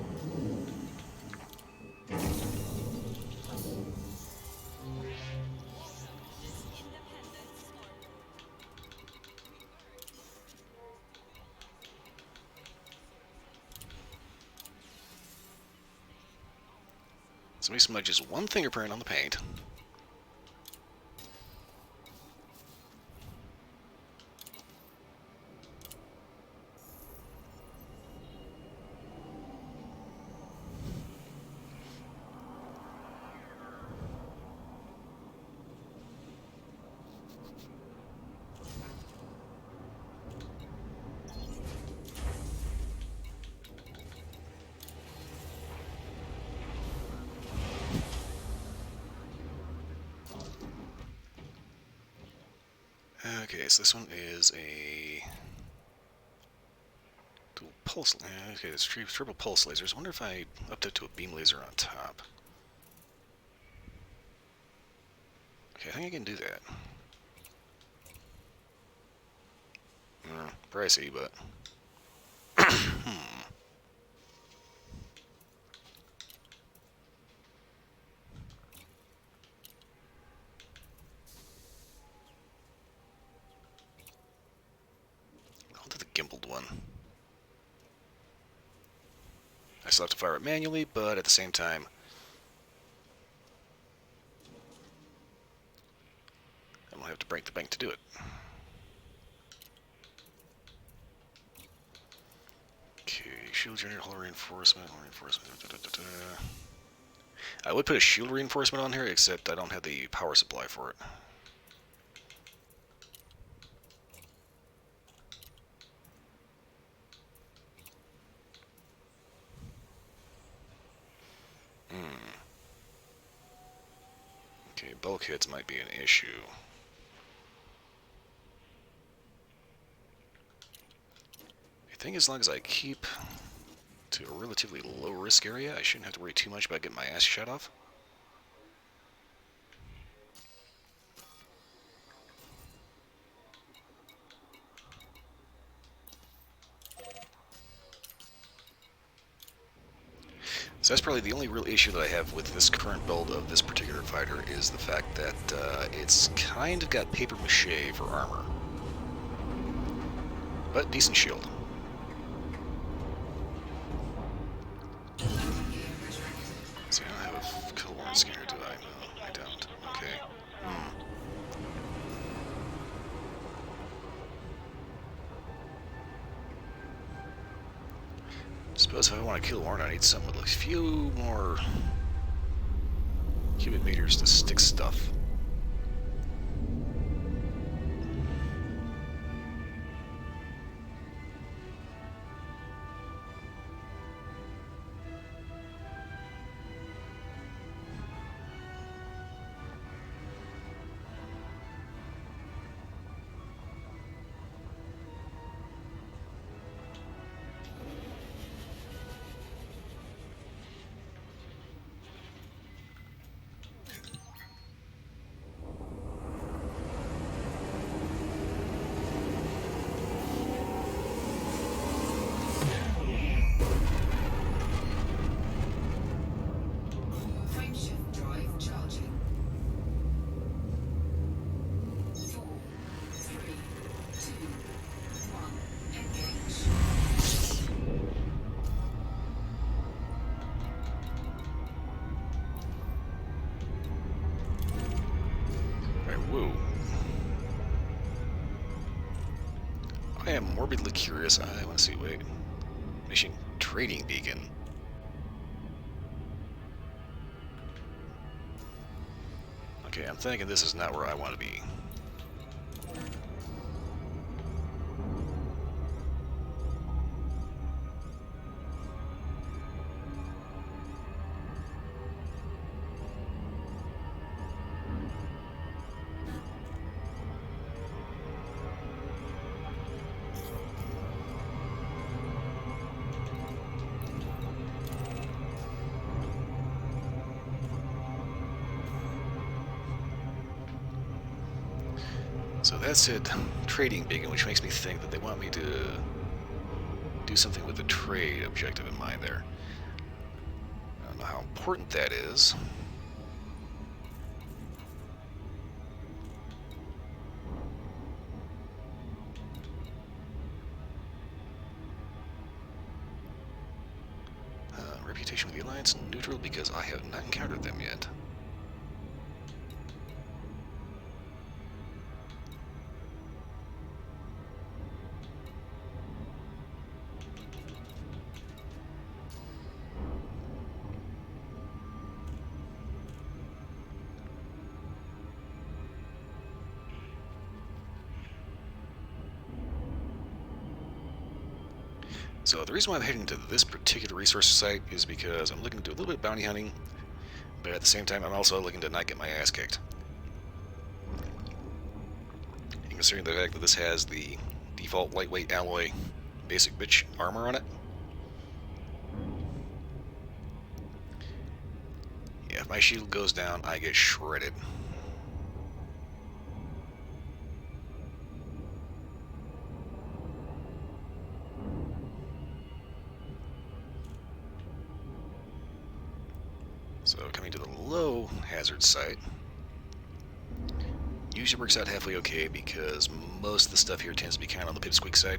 Somebody smudged just one fingerprint on the paint. Okay, so this one is a dual pulse. Okay, it's triple pulse lasers. I wonder if I upped it to a beam laser on top. Okay, I think I can do that. Pricey, but I'll do the gimbaled one. I still have to fire it manually, but at the same time, I don't don't have to break the bank to do it. Okay, shield generator, hull reinforcement, I would put a shield reinforcement on here, except I don't have the power supply for it. Okay, bulkheads might be an issue. I think as long as I keep to a relatively low risk area, I shouldn't have to worry too much about getting my ass shut off. So that's probably the only real issue that I have with this current build of this particular fighter is the fact that it's kind of got paper mache for armor. But decent shield. See, I don't have a kill warrant scanner, do I? No, I don't. Okay. Suppose if I want to kill warrant, I need something with a few more cubic meters to stick stuff. Frameshift drive charging. 4, 3, 2, 1. Engage. Alright, woo. I am morbidly curious. I want to see, wait. Mission trading beacon. Okay, I'm thinking this is not where I want to be. So that's it, trading beacon, which makes me think that they want me to do something with the trade objective in mind there. I don't know how important that is. Reputation with the Alliance neutral because I have not encountered them yet. So the reason why I'm heading to this particular resource site is because I'm looking to do a little bit of bounty hunting, but at the same time I'm also looking to not get my ass kicked. And considering the fact that this has the default lightweight alloy basic bitch armor on it, yeah, if my shield goes down, I get shredded. So coming to the low hazard site, usually works out halfway okay because most of the stuff here tends to be kind of on the pipsqueak side.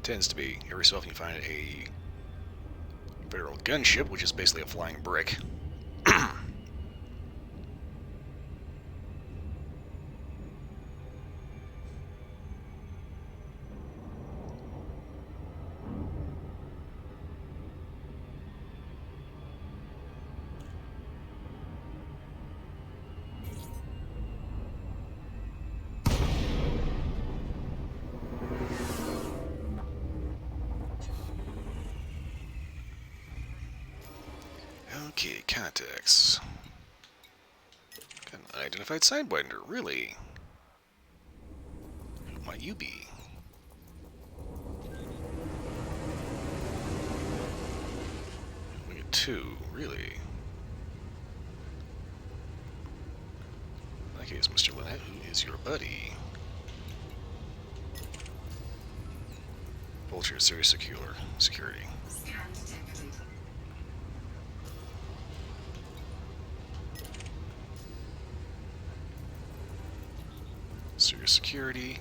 Tends to be. Every so often you find a federal gunship, which is basically a flying brick. Okay, contacts. Got an unidentified sidewinder, really? Who might you be? We get 2, really? In that case, Mr. Lynette, who is your buddy? Vulture, serious security. Scan detected. Serious security.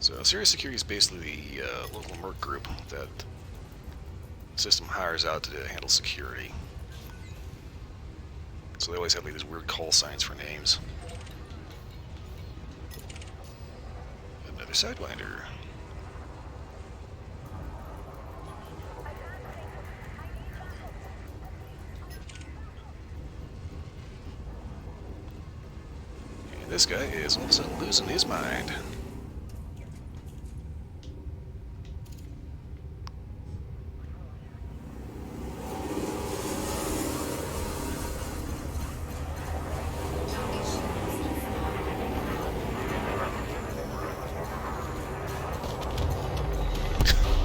So, serious security is basically the local merc group that the system hires out to handle security. So they always have like these weird call signs for names. Another sidewinder. And this guy is all of a sudden losing his mind.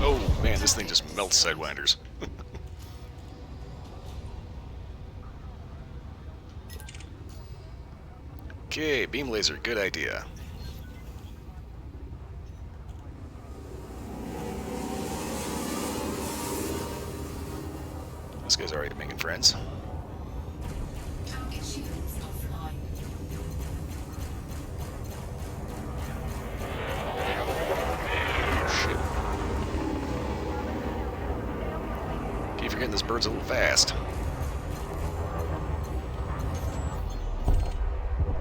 Oh man, this thing just melts sidewinders. Okay, beam laser, good idea. This guy's already making friends. Target shields offline. Shit. Keep forgetting this bird's a little fast.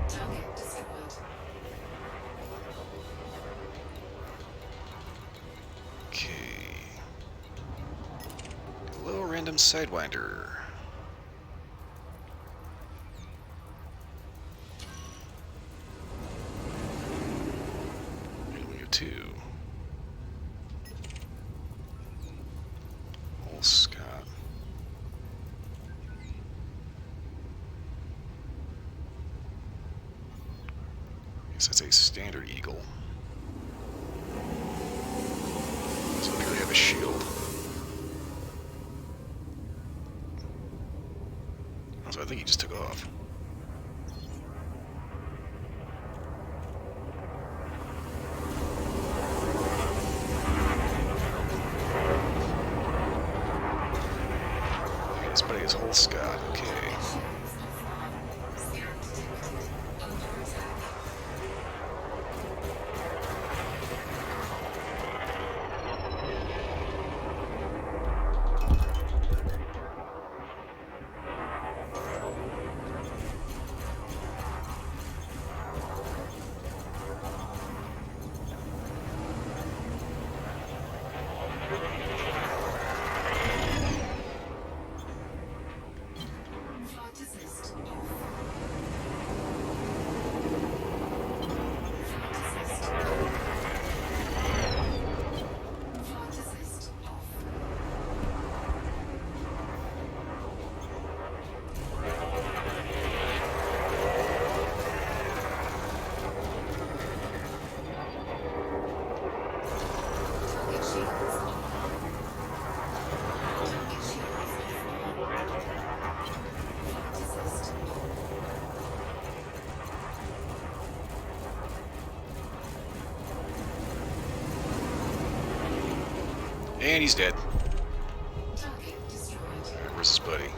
Target destroyed. Okay. Hello, random sidewinder. And we have 2. Old Scott. Guess that's a standard eagle. So here we have a shield. So I think he just took off. Okay, this buddy is Whole Scott. Okay. Shields offline. Scan detected. Under attack. Flight assist off. Flight assist. Flight assist off. Target shields offline. Target shields offline. Flight assist off. And he's dead. Target destroyed. Alright, where's his buddy?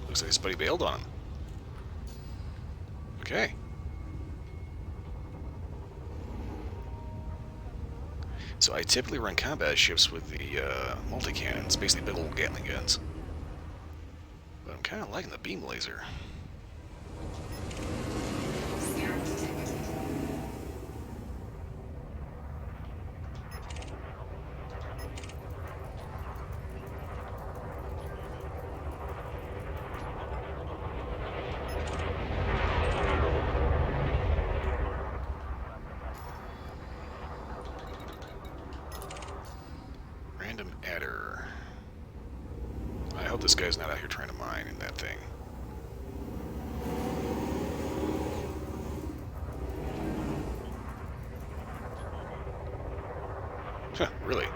Looks like his buddy bailed on him. Okay. So I typically run combat ships with the multi-cannons, basically big old Gatling guns. But I'm kind of liking the beam laser. Scan detected. better. I hope this guy's not out here trying to mine in that thing. Huh, really?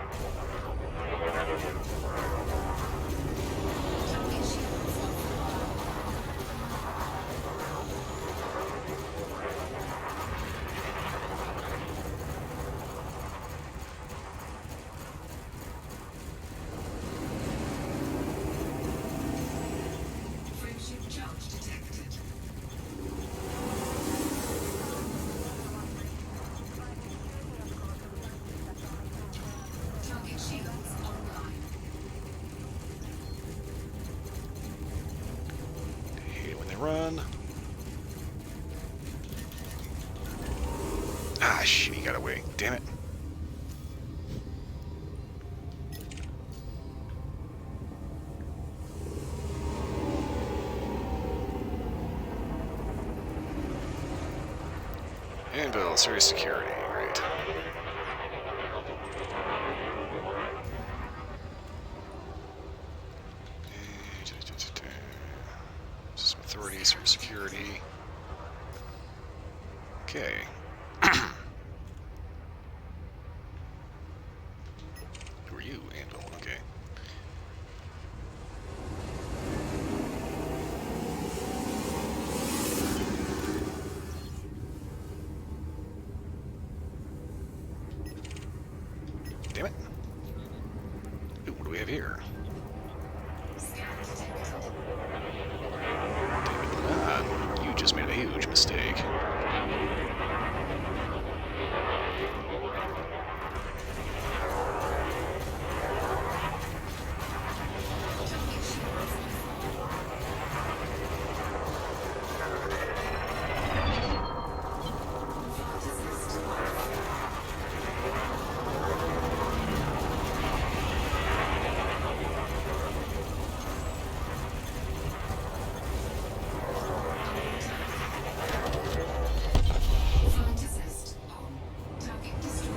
Frameshift charge detected. Target shields online. Hate it when they run. Ah, shit, he got away. Damn it. Anvil, serious security, right. System authority, serious security. Okay. Who are you, Anvil? Okay. Damn it. Ooh, what do we have here? Scan detected. Damn it, Lenon. You just made a huge mistake. Target shields flight assist. Flight assist on. Target destroyed.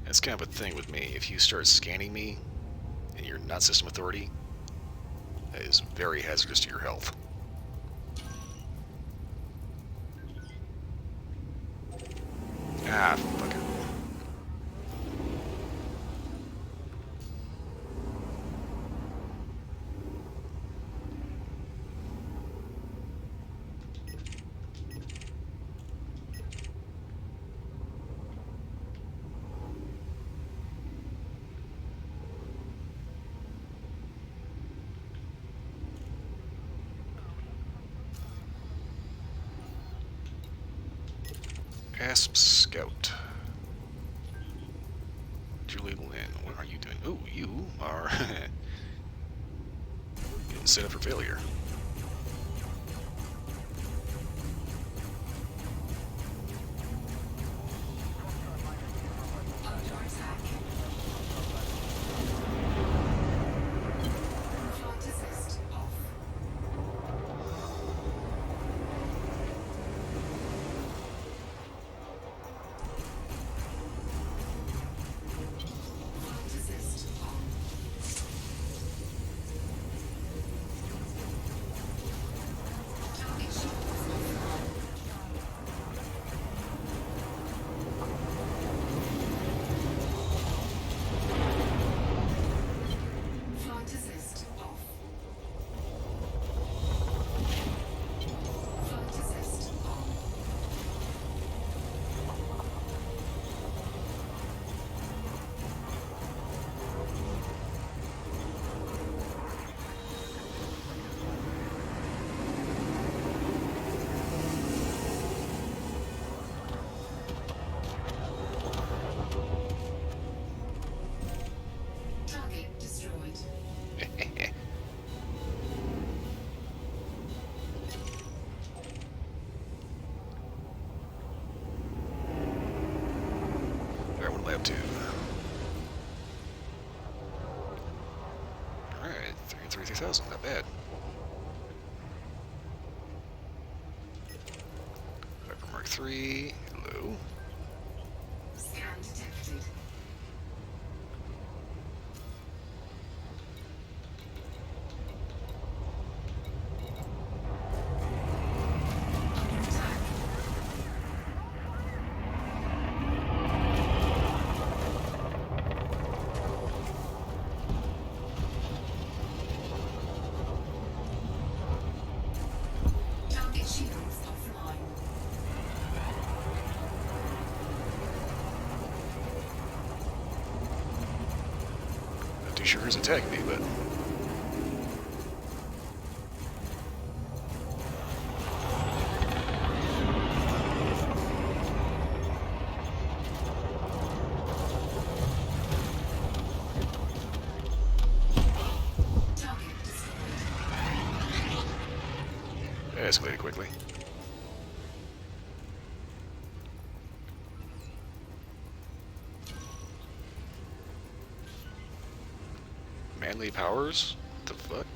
That's kind of a thing with me. If you start scanning me and you're not system authority, that is very hazardous to your health. Ah, fuck it. Asp Scout. Julie Lynn, what are you doing? Ooh, you are getting set up for failure. Under attack. Flight assist off. Flight assist on. Target shields offline. Flight assist off. Flight assist on. Target destroyed. Alright, what lab 2? Alright, 3,000, not bad. Viper Mark 3, hello. sure who's attacking me, but... Target destroyed. That escalated quickly. Manly powers? What the fuck?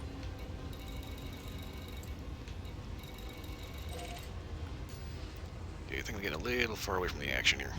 Yeah, I think I'm getting a little far away from the action here.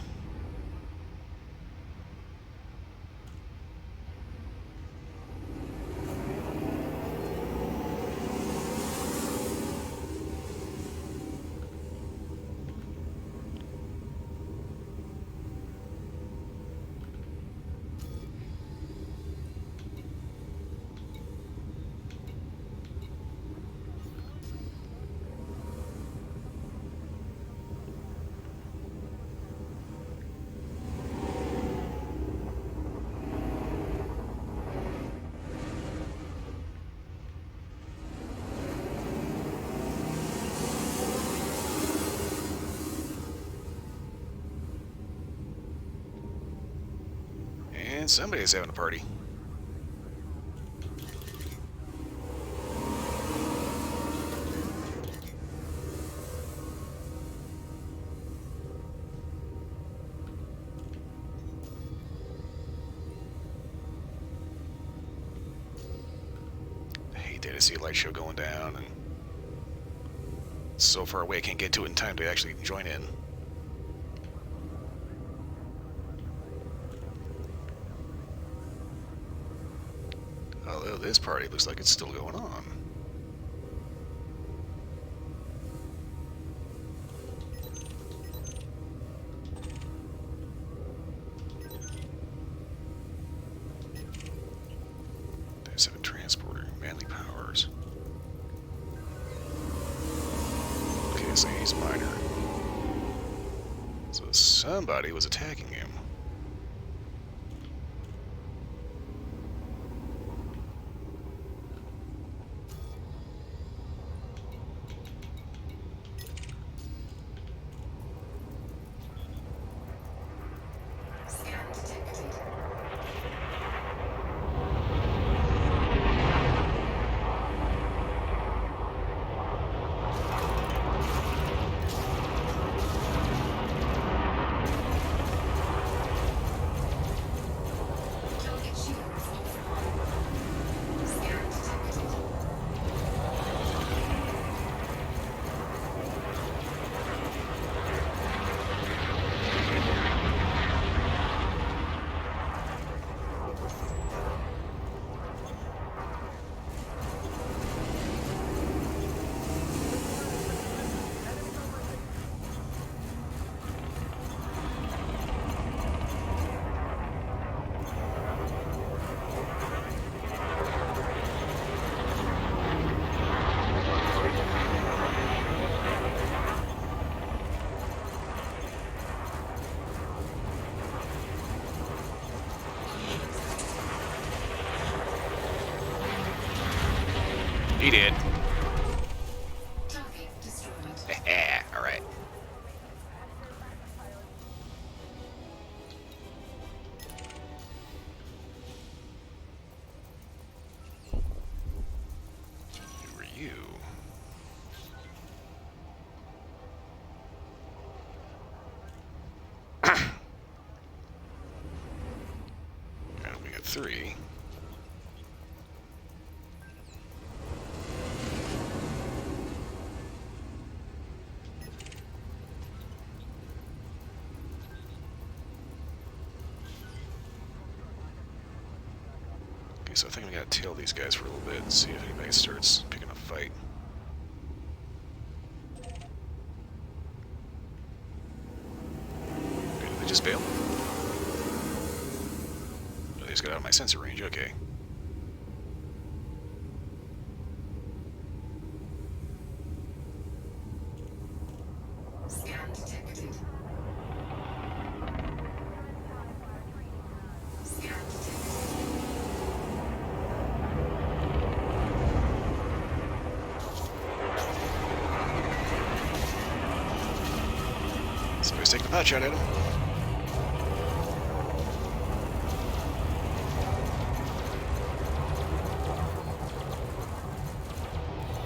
And somebody's having a party. I hate that. I see a light show going down and it's so far away I can't get to it in time to actually join in. Although this party looks like it's still going on. There's a transporter, manly powers. Okay, so he's minor. So somebody was attacking him. Scan detected. Target shields offline. Scan detected. He did. Target destroyed. Alright. Who are you? And we got 3. Okay, so I think we gotta tail these guys for a little bit and see if anybody starts picking a fight. Okay, did they just bail? Oh, they just got out of my sensor range, okay. Scan detected. Scan detected. Somebody's taking a pot shot at him.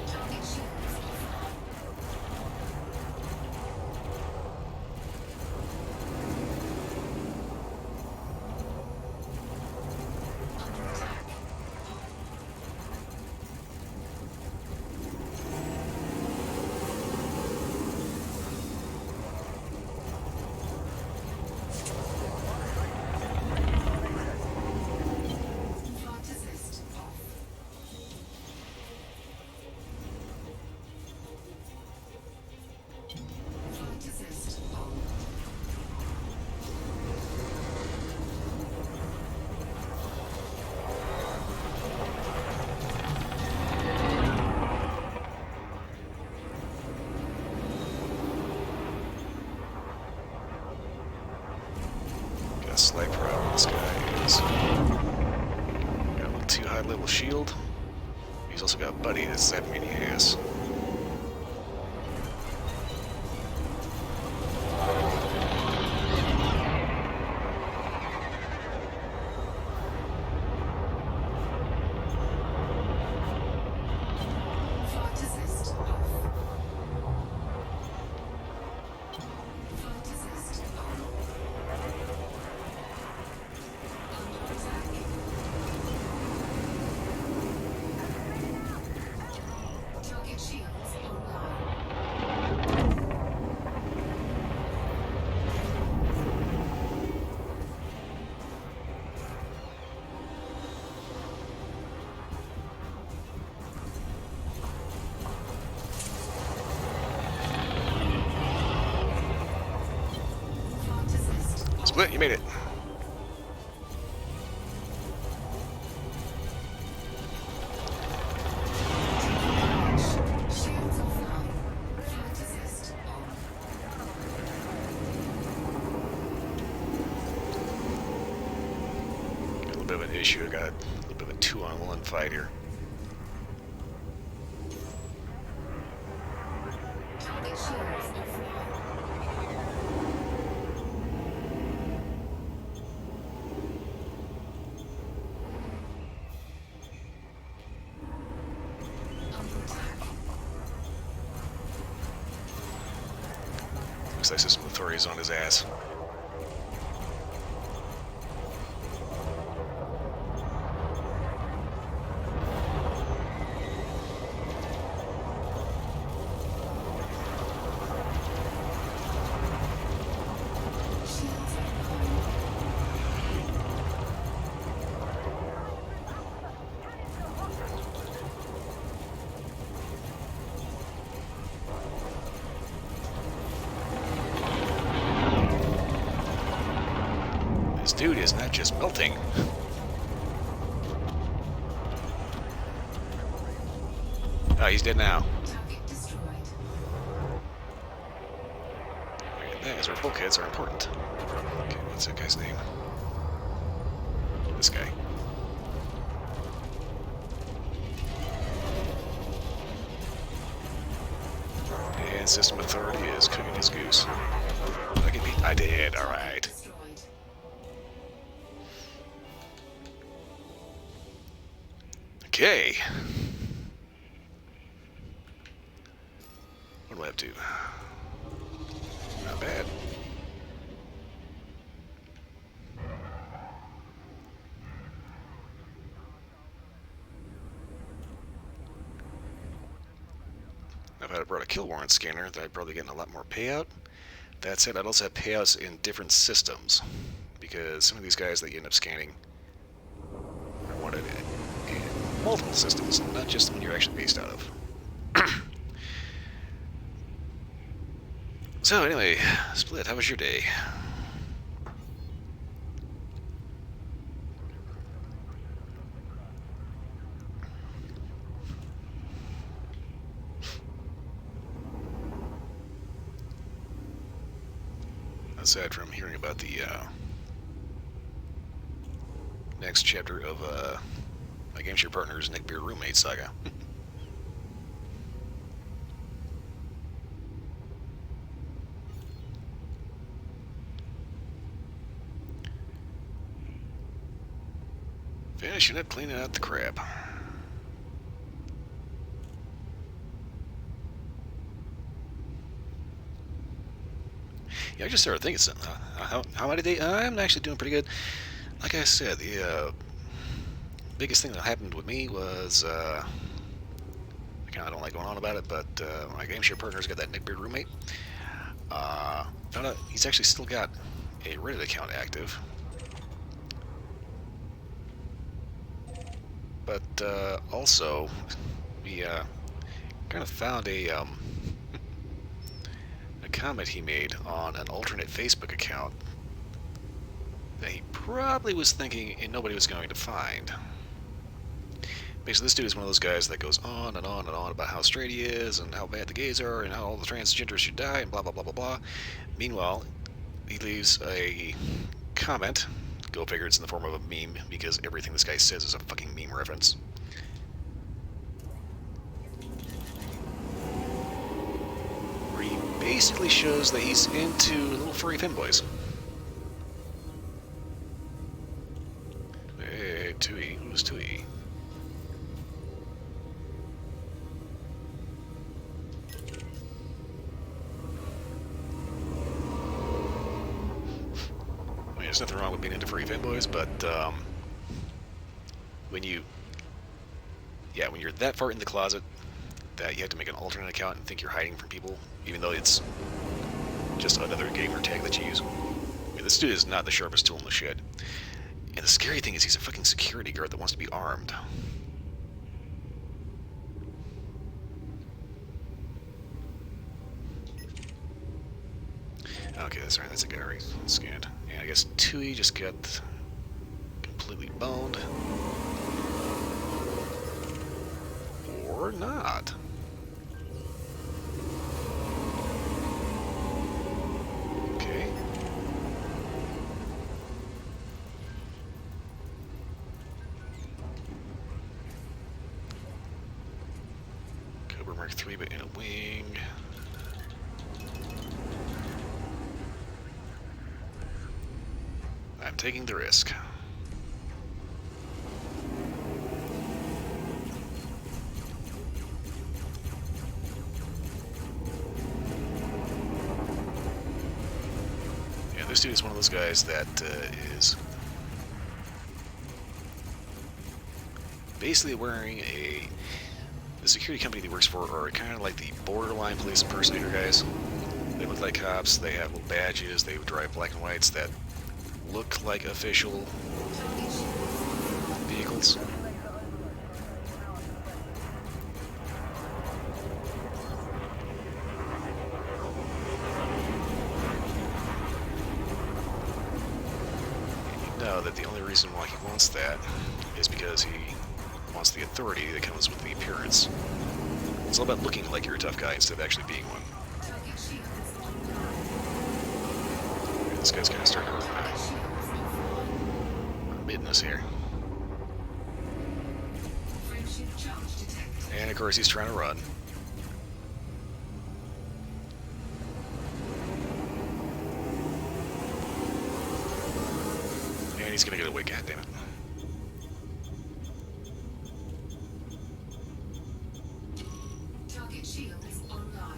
Target shields offline. Under attack. Flight assist off. Flight assist on. Got a slight problem. This guy is got a little too high level shield. He's also got a buddy that's that many ass. Flight assist off. Flight assist on. Under attack. Target shields online. Flight assist off. Split, you made it. Shields offline. Flight assist on. Got a little bit of an issue. I got a little bit of a 2-on-1 fight here. Target shields offline. Under attack. Looks like System Authority's on his ass. Shields online. This dude is not just melting. Oh, he's dead now. Target destroyed. And that is where bulkheads are important. Okay, what's that guy's name? This guy. And System Authority is cooking his goose. I get beat. I did. All right. Destroyed. Okay. What do I have to? Not bad. If I brought a kill warrant scanner, then I'd probably get a lot more payout. That said, I'd also have payouts in different systems, because some of these guys that you end up scanning are wanted in multiple systems, not just the one you're actually based out of. So anyway, Split, how was your day? Aside from hearing about the next chapter of my Game Share Partner's Nick Beer Roommate saga. Finishing up cleaning out the crap. Yeah, I just started thinking something. How am I today? I'm actually doing pretty good. Like I said, the biggest thing that happened with me was I kind of don't like going on about it, but my game share partner's got that neckbeard roommate. Found out he's actually still got a Reddit account active. But also, we kind of found a comment he made on an alternate Facebook account that he probably was thinking and nobody was going to find. Basically, this dude is one of those guys that goes on and on and on about how straight he is and how bad the gays are and how all the transgenders should die and blah blah blah blah blah. Meanwhile, he leaves a comment. Go figure, it's in the form of a meme, because everything this guy says is a fucking meme reference. Where he basically shows that he's into little furry femboys. Hey, Tui. Who's Tui? There's nothing wrong with being into furry fanboys, but when you're that far in the closet that you have to make an alternate account and think you're hiding from people, even though it's just another gamer tag that you use. I mean, this dude is not the sharpest tool in the shed. And the scary thing is he's a fucking security guard that wants to be armed. Okay, that's right, that's a guy already scanned. And I guess Tui just got completely boned. Or not. Okay. Cobra Mark III, but in a wing. I'm taking the risk. Yeah, this dude is one of those guys that is basically wearing the security company that he works for are kind of like the borderline police impersonator guys. They look like cops, they have little badges, they drive black and whites that look like official vehicles. And you know that the only reason why he wants that is because he wants the authority that comes with the appearance. It's all about looking like you're a tough guy instead of actually being one. Okay, this guy's kind of starting to business here. And of course he's trying to run. And he's gonna get away, goddammit. Target shields online.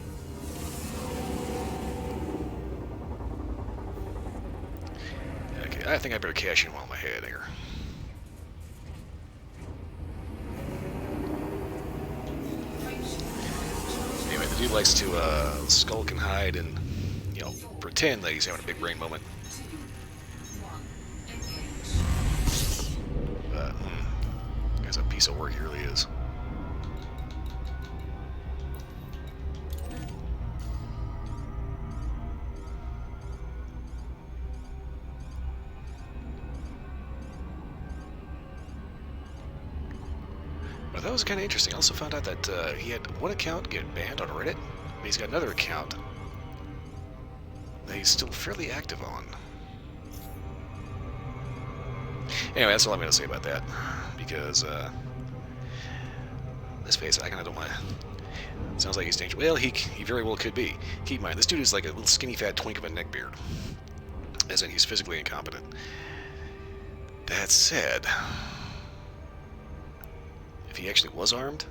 Okay, I think I better cash in while I'm ahead here. Anyway, the dude likes to skulk and hide and, you know, pretend that he's having a big brain moment. But, guy's a piece of work, he really is. But that was kind of interesting. I also found out that he had one account get banned on Reddit, but he's got another account that he's still fairly active on. Anyway, that's all I'm going to say about that, because, let's face it, I kind of don't want to... Sounds like he's dangerous. Well, he very well could be. Keep in mind, this dude is like a little skinny fat twink of a neckbeard, as in he's physically incompetent. That said, if he actually was armed,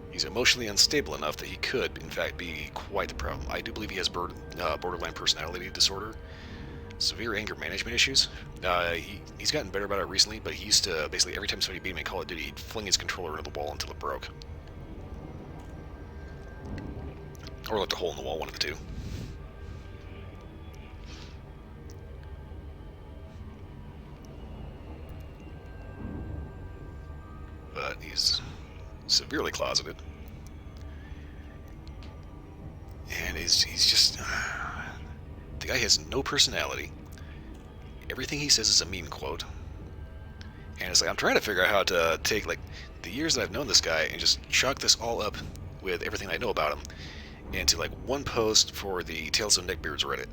he's emotionally unstable enough that he could, in fact, be quite the problem. I do believe he has borderline personality disorder, severe anger management issues. He's gotten better about it recently, but he used to, basically, every time somebody beat him in Call of Duty, he'd fling his controller into the wall until it broke. Or left a hole in the wall, one of the two. But he's severely closeted. And he's just... the guy has no personality. Everything he says is a meme quote. And it's like, I'm trying to figure out how to take, like, the years that I've known this guy and just chalk this all up with everything I know about him into, like, one post for the Tales of Neckbeards Reddit.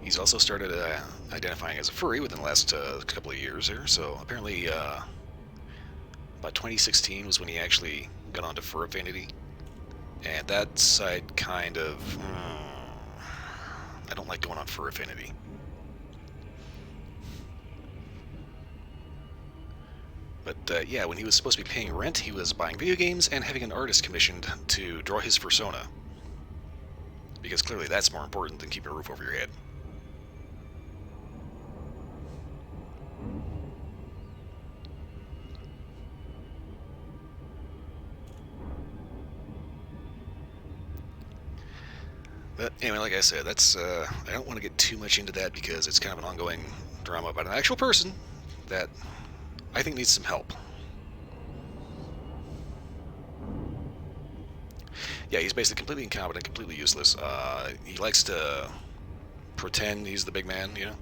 He's also started identifying as a furry within the last couple of years here, so apparently about 2016 was when he actually got onto Fur Affinity, and that site kind of... I don't like going on Fur Affinity. But yeah, when he was supposed to be paying rent, he was buying video games and having an artist commissioned to draw his persona. Because clearly that's more important than keeping a roof over your head. But anyway, like I said, that's I don't want to get too much into that because it's kind of an ongoing drama about an actual person that I think needs some help. Yeah, he's basically completely incompetent, completely useless. He likes to pretend he's the big man, you know?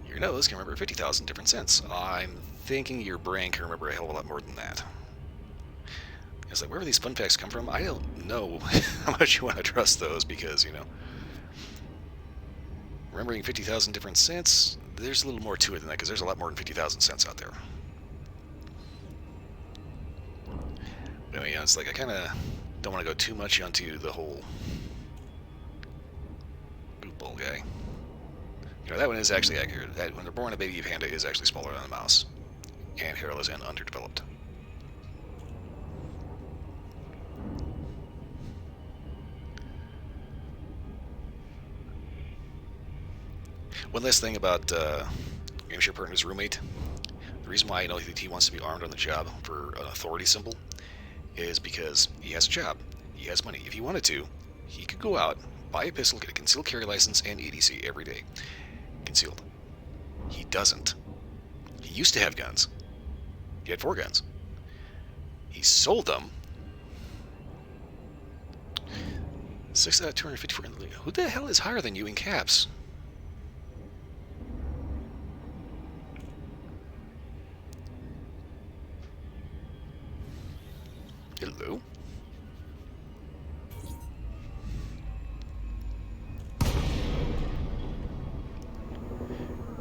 Your nose can remember 50,000 different scents. I'm thinking your brain can remember a hell of a lot more than that. It's like, wherever these fun facts come from, I don't know how much you want to trust those because, you know, remembering 50,000 different scents, there's a little more to it than that because there's a lot more than 50,000 scents out there. But anyway, it's like I kind of don't want to go too much onto the whole bootball guy. You know, that one is actually accurate. That when they're born, a baby panda is actually smaller than a mouse, and hairless and underdeveloped. One last thing about Gameshare Partner's roommate. The reason why I know that he wants to be armed on the job for an authority symbol is because he has a job. He has money. If he wanted to, he could go out, buy a pistol, get a concealed carry license, and EDC every day. Concealed. He doesn't. He used to have guns. He had 4 guns. He sold them. 6 out of 254. Who the hell is higher than you in caps? Hello?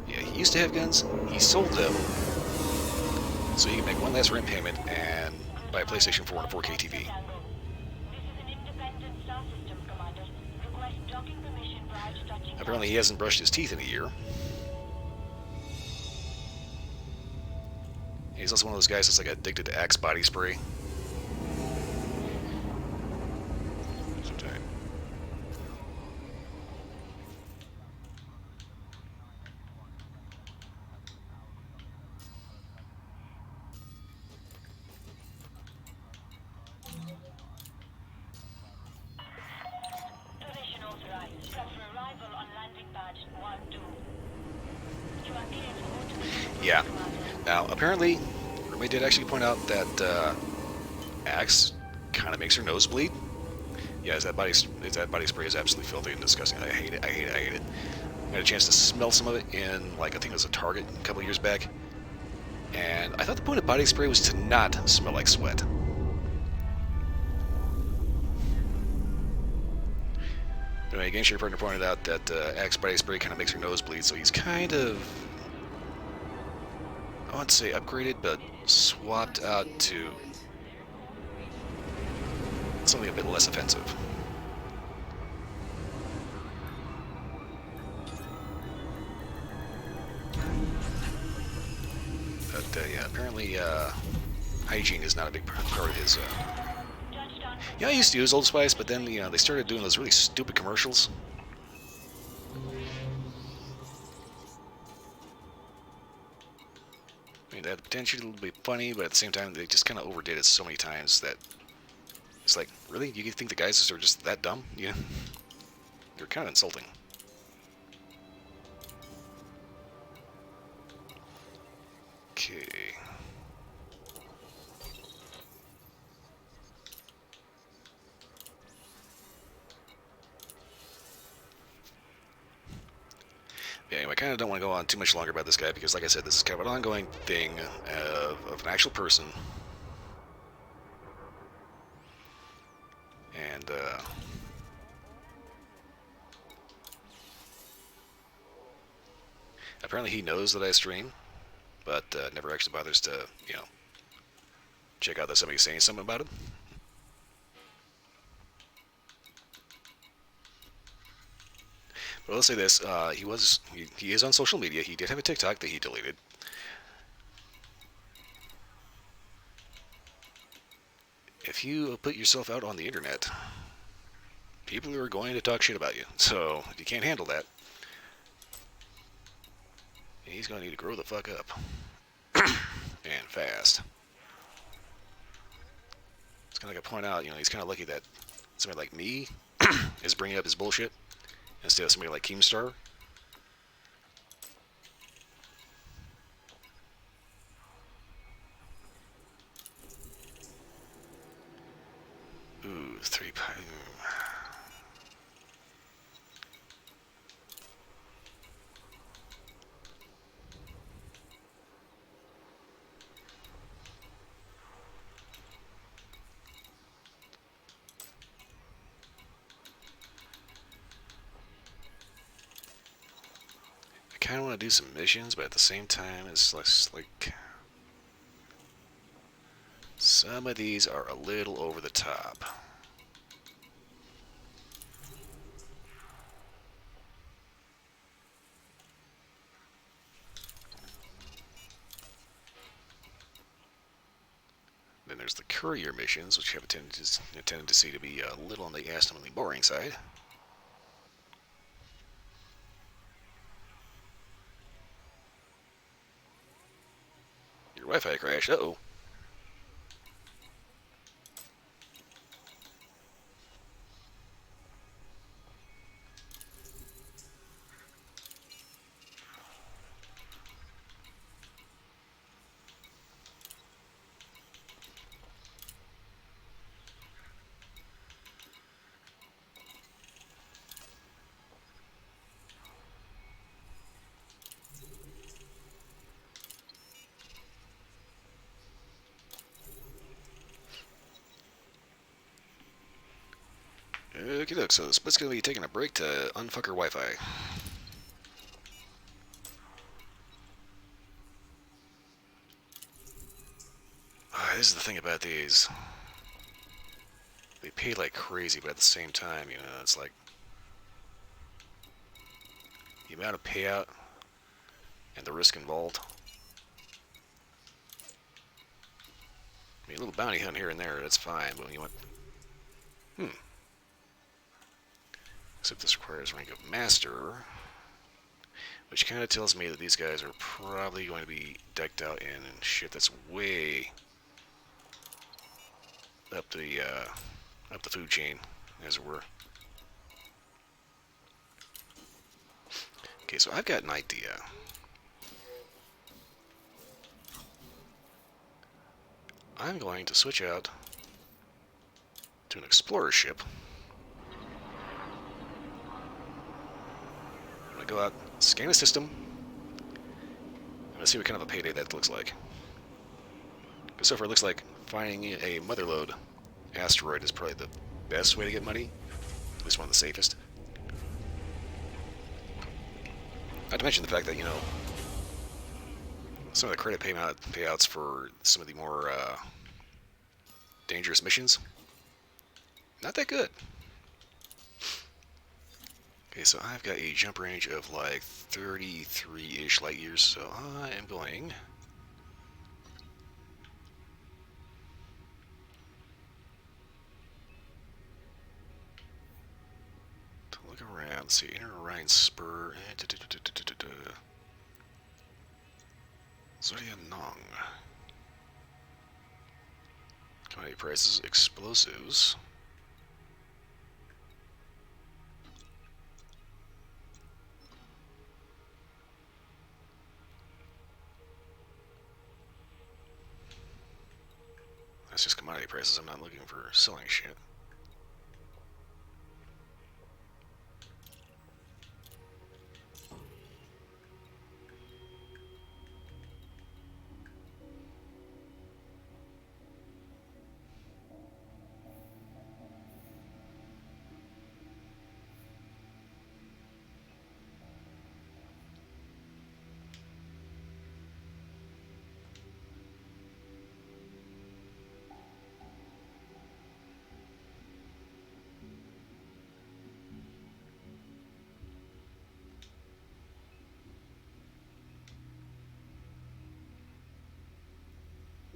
Yeah, he used to have guns. He sold them so he can make one last rent payment and buy a PlayStation 4 and a 4K TV. This is an independent star systems commander. Request docking permission prior to touching. Apparently he hasn't brushed his teeth in a year. He's also one of those guys that's like addicted to Axe body spray. Position authorized. Prep for arrival on landing pad 1-2. You are clear for automated. Yeah. Now, apparently, roommate did actually point out that Axe kind of makes her nose bleed. Yeah, that body spray is absolutely filthy and disgusting. I hate it. I hate it. I hate it. I had a chance to smell some of it in, like, I think it was a Target a couple years back. And I thought the point of body spray was to not smell like sweat. Anyway, Gameshare Partner pointed out that Axe body spray kind of makes her nose bleed, so he's kind of, I wouldn't say upgraded, but swapped out to something a bit less offensive. yeah, apparently hygiene is not a big part of his. Touchdown. Yeah, I used to use Old Spice, but then they started doing those really stupid commercials. I mean, they had the potential to be funny, but at the same time, they just kind of overdid it so many times that it's like, really? You think the guys are just that dumb? Yeah. They're kind of insulting. Okay. Yeah, anyway, I kind of don't want to go on too much longer about this guy because, like I said, this is kind of an ongoing thing of an actual person. And, apparently he knows that I stream, but never actually bothers to, check out that somebody's saying something about him. But let's say this: he is on social media. He did have a TikTok that he deleted. If you put yourself out on the internet, people are going to talk shit about you. So if you can't handle that, he's going to need to grow the fuck up and fast. It's kind of like I point out, he's kind of lucky that somebody like me is bringing up his bullshit instead of somebody like Keemstar. Ooh, 3 pi. I kind of want to do some missions, but at the same time, it's less like some of these are a little over the top. Then there's the courier missions, which have a tendency to be a little on the astonishingly boring side. Your Wi-Fi crashed. Uh-oh. Okay, look, so Split's gonna be taking a break to unfuck her Wi-Fi. This is the thing about these. They pay like crazy, but at the same time, it's like the amount of payout and the risk involved. I mean, a little bounty hunt here and there, that's fine, but you want... Except this requires rank of Master, which kind of tells me that these guys are probably going to be decked out in shit that's way up the food chain, as it were. Okay, so I've got an idea. I'm going to switch out to an explorer ship. I'm going to go out, scan the system. I'm going to see what kind of a payday that looks like. Because so far it looks like finding a motherlode asteroid is probably the best way to get money. At least one of the safest. Not to mention the fact that, some of the credit payouts for some of the more dangerous missions, not that good. Okay, so I've got a jump range of like 33-ish light years, so I am going let's see, Inner Orion Spur. Zodia Nong. Commodity prices, explosives. That's just commodity prices. I'm not looking for selling shit.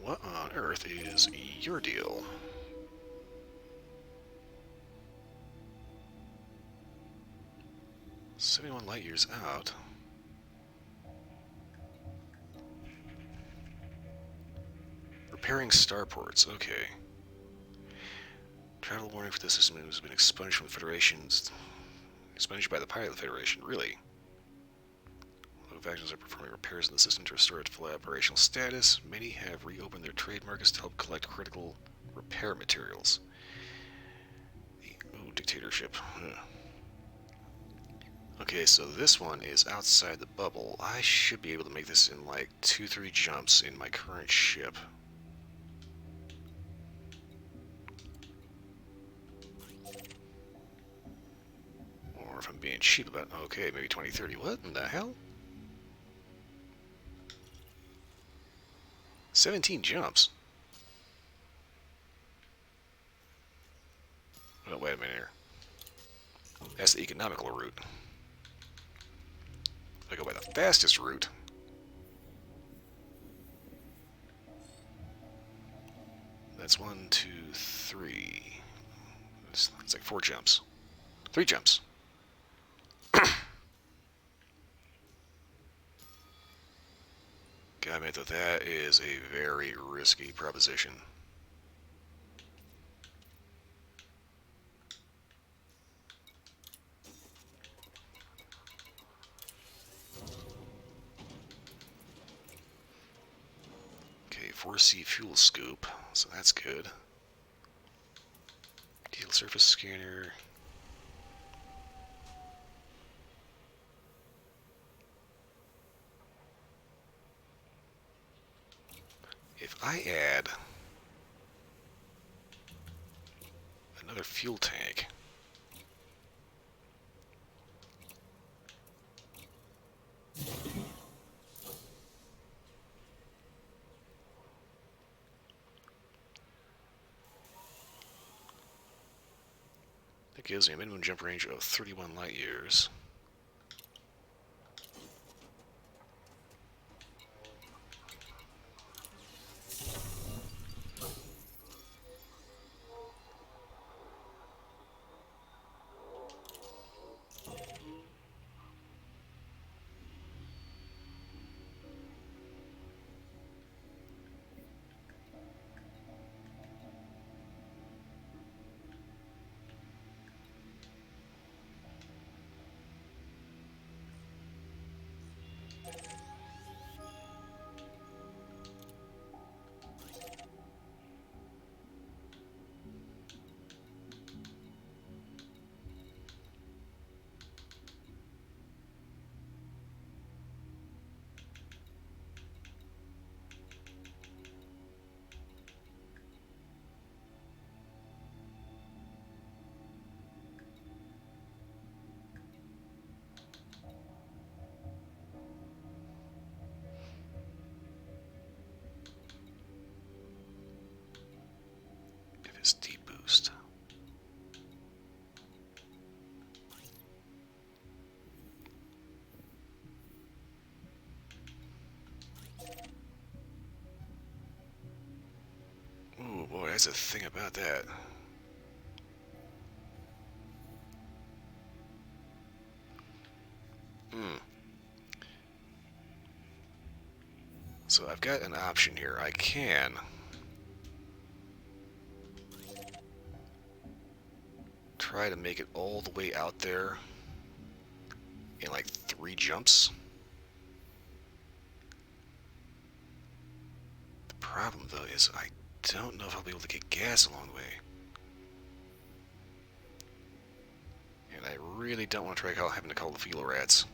What on earth is your deal? "71 light years out." Repairing starports, okay. Travel warning for the system has been expunged from the Federation's... Expunged by the Pilot Federation, really? Local factions are performing repairs in the system to restore its full operational status. Many have reopened their trade markets to help collect critical repair materials. Ooh, dictatorship. Ugh. Okay, so this one is outside the bubble. I should be able to make this in like 2-3 jumps in my current ship. Or if I'm being cheap about, okay, maybe 20-30. What in the hell? 17 jumps. Oh, wait a minute here. That's the economical route. If I go by the fastest route, that's 1, 2, 3. It's like 4 jumps. 3 jumps. Gotta admit that is a very risky proposition. Okay, 4C fuel scoop, so that's good. Deal surface scanner. If I add another fuel tank, that gives me a minimum jump range of 31 light years. If it's deep boost. Ooh, boy, that's a thing about that. I've got an option here. I can try to make it all the way out there in like 3 jumps. The problem, though, is I don't know if I'll be able to get gas along the way. And I really don't want to try having to call the fuel rats.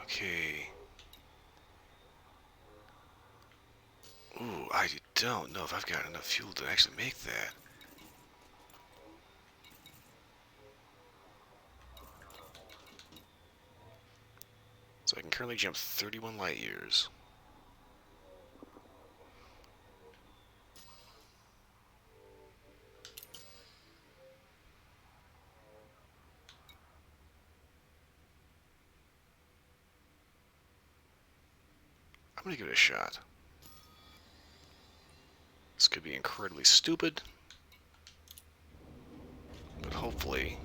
Okay. Ooh, I don't know if I've got enough fuel to actually make that. So I can currently jump 31 light years. I'm gonna give it a shot. This could be incredibly stupid, but hopefully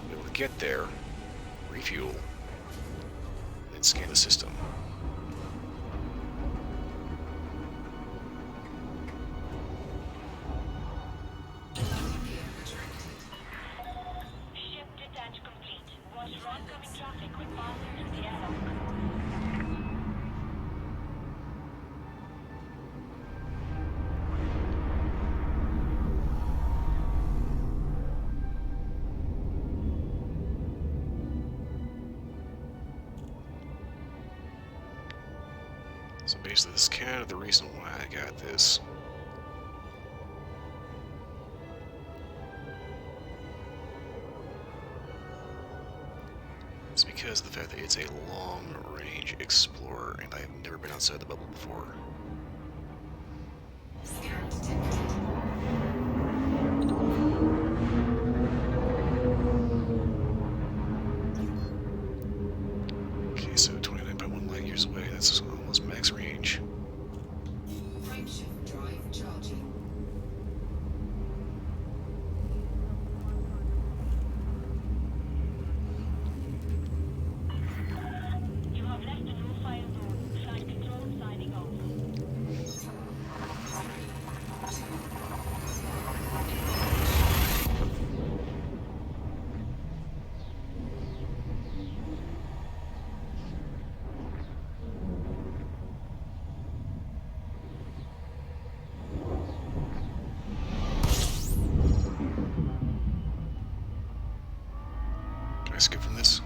I'll be able to get there, refuel, and scan the system. Ship detach complete. Watch for oncoming traffic when passing through the airlock. So basically, this is kind of the reason why I got this. It's because of the fact that it's a long-range explorer, and I have never been outside the bubble before. Scan detected. Okay, so 29.1 light years away, that's almost max range. Frameshift drive charging. You have left the no-fire zone. Flight control signing off. Can I skip from this?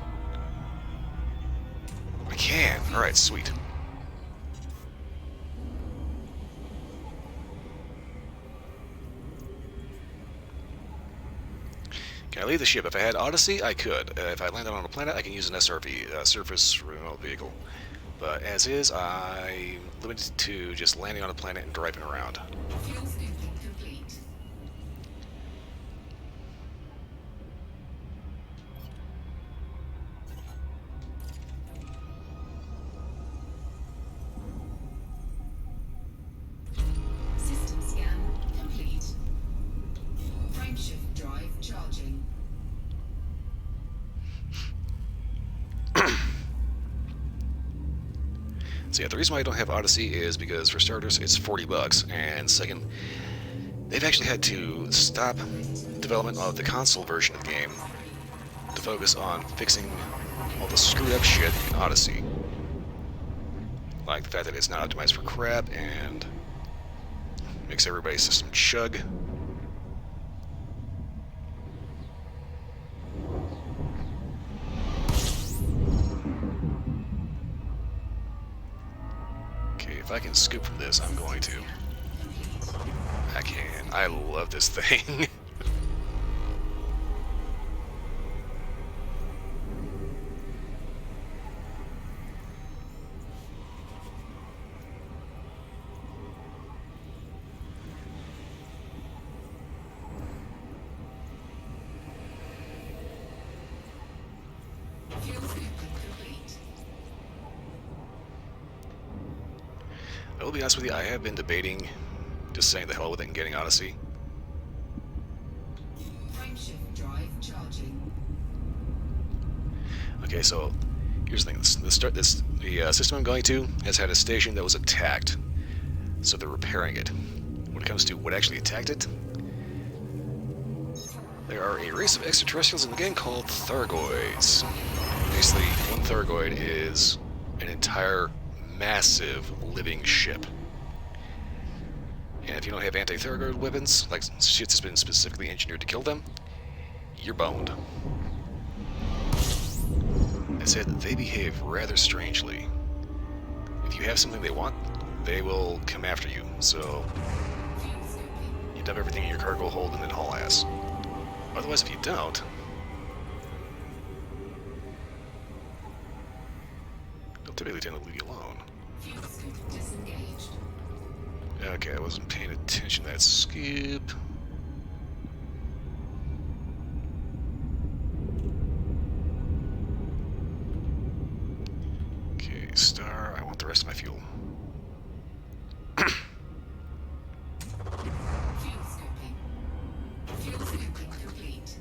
I can! Alright, sweet. Can I leave the ship? If I had Odyssey, I could. If I landed on a planet, I can use an SRV, Surface Remote Vehicle. But as is, I'm limited to just landing on a planet and driving around. Fuel sniffing complete. System scan complete. Frameshift drive charging. So yeah, the reason why I don't have Odyssey is because, for starters, it's $40, and second, they've actually had to stop development of the console version of the game to focus on fixing all the screwed up shit in Odyssey. Like the fact that it's not optimized for crap and makes everybody's system chug. Okay, if I can scoop from this, I'm going to. I can. I love this thing. I will be honest with you, I have been debating just saying the hell with it and getting Odyssey. Frameshift drive charging. Okay, so here's the thing. The system I'm going to has had a station that was attacked, so they're repairing it. When it comes to what actually attacked it, there are a race of extraterrestrials in the game called Thargoids. Basically, one Thargoid is an entire massive living ship. And if you don't have anti-Thargoid weapons, like shit that's been specifically engineered to kill them, you're boned. That said, they behave rather strangely. If you have something they want, they will come after you, so you dump everything in your cargo hold and then haul ass. Otherwise, if you don't, they'll typically tend to leave you alone. Fuel scoop disengaged. Okay, I wasn't paying attention to that scoop. Okay, star, I want the rest of my fuel. Fuel scooping. Fuel scooping complete.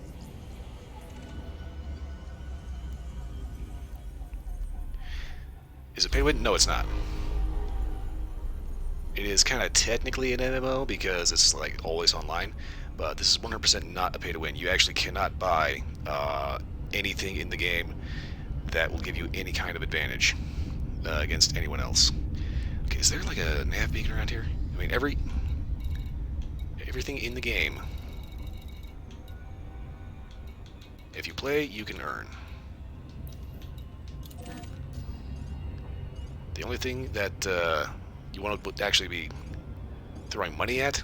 Is it pay to win? No, it's not. It is kind of technically an MMO because it's like always online, but this is 100% not a pay to win. You actually cannot buy anything in the game that will give you any kind of advantage against anyone else. Okay, is there like a nav beacon around here? I mean, everything in the game, if you play, you can earn. The only thing that you want to actually be throwing money at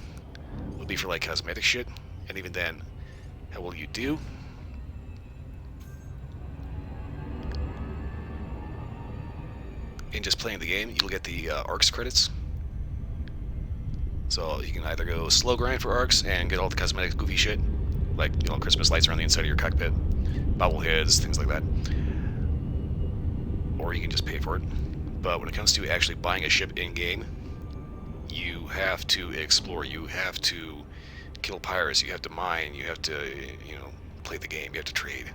would be for like cosmetic shit, and even then, how will you do? In just playing the game, you'll get the ARCs credits. So you can either go slow grind for ARCs and get all the cosmetic goofy shit, like, you know, Christmas lights around the inside of your cockpit, bobbleheads, things like that. Or you can just pay for it. But when it comes to actually buying a ship in-game, you have to explore, you have to kill pirates, you have to mine, you have to, you know, play the game, you have to trade,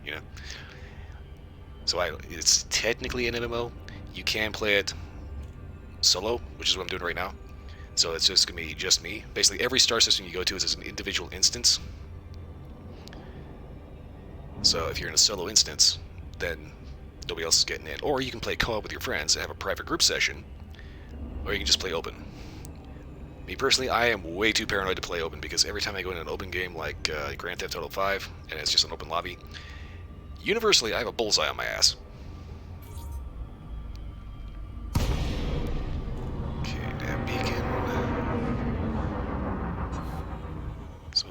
you know? So it's technically an MMO. You can play it solo, which is what I'm doing right now. So it's just going to be just me. Basically, every star system you go to is an individual instance. So if you're in a solo instance, then nobody else is getting in. Or you can play co-op with your friends and have a private group session, or you can just play open. Me personally, I am way too paranoid to play open because every time I go into an open game like Grand Theft Auto 5, and it's just an open lobby, universally I have a bullseye on my ass. Okay, nav beacon. So,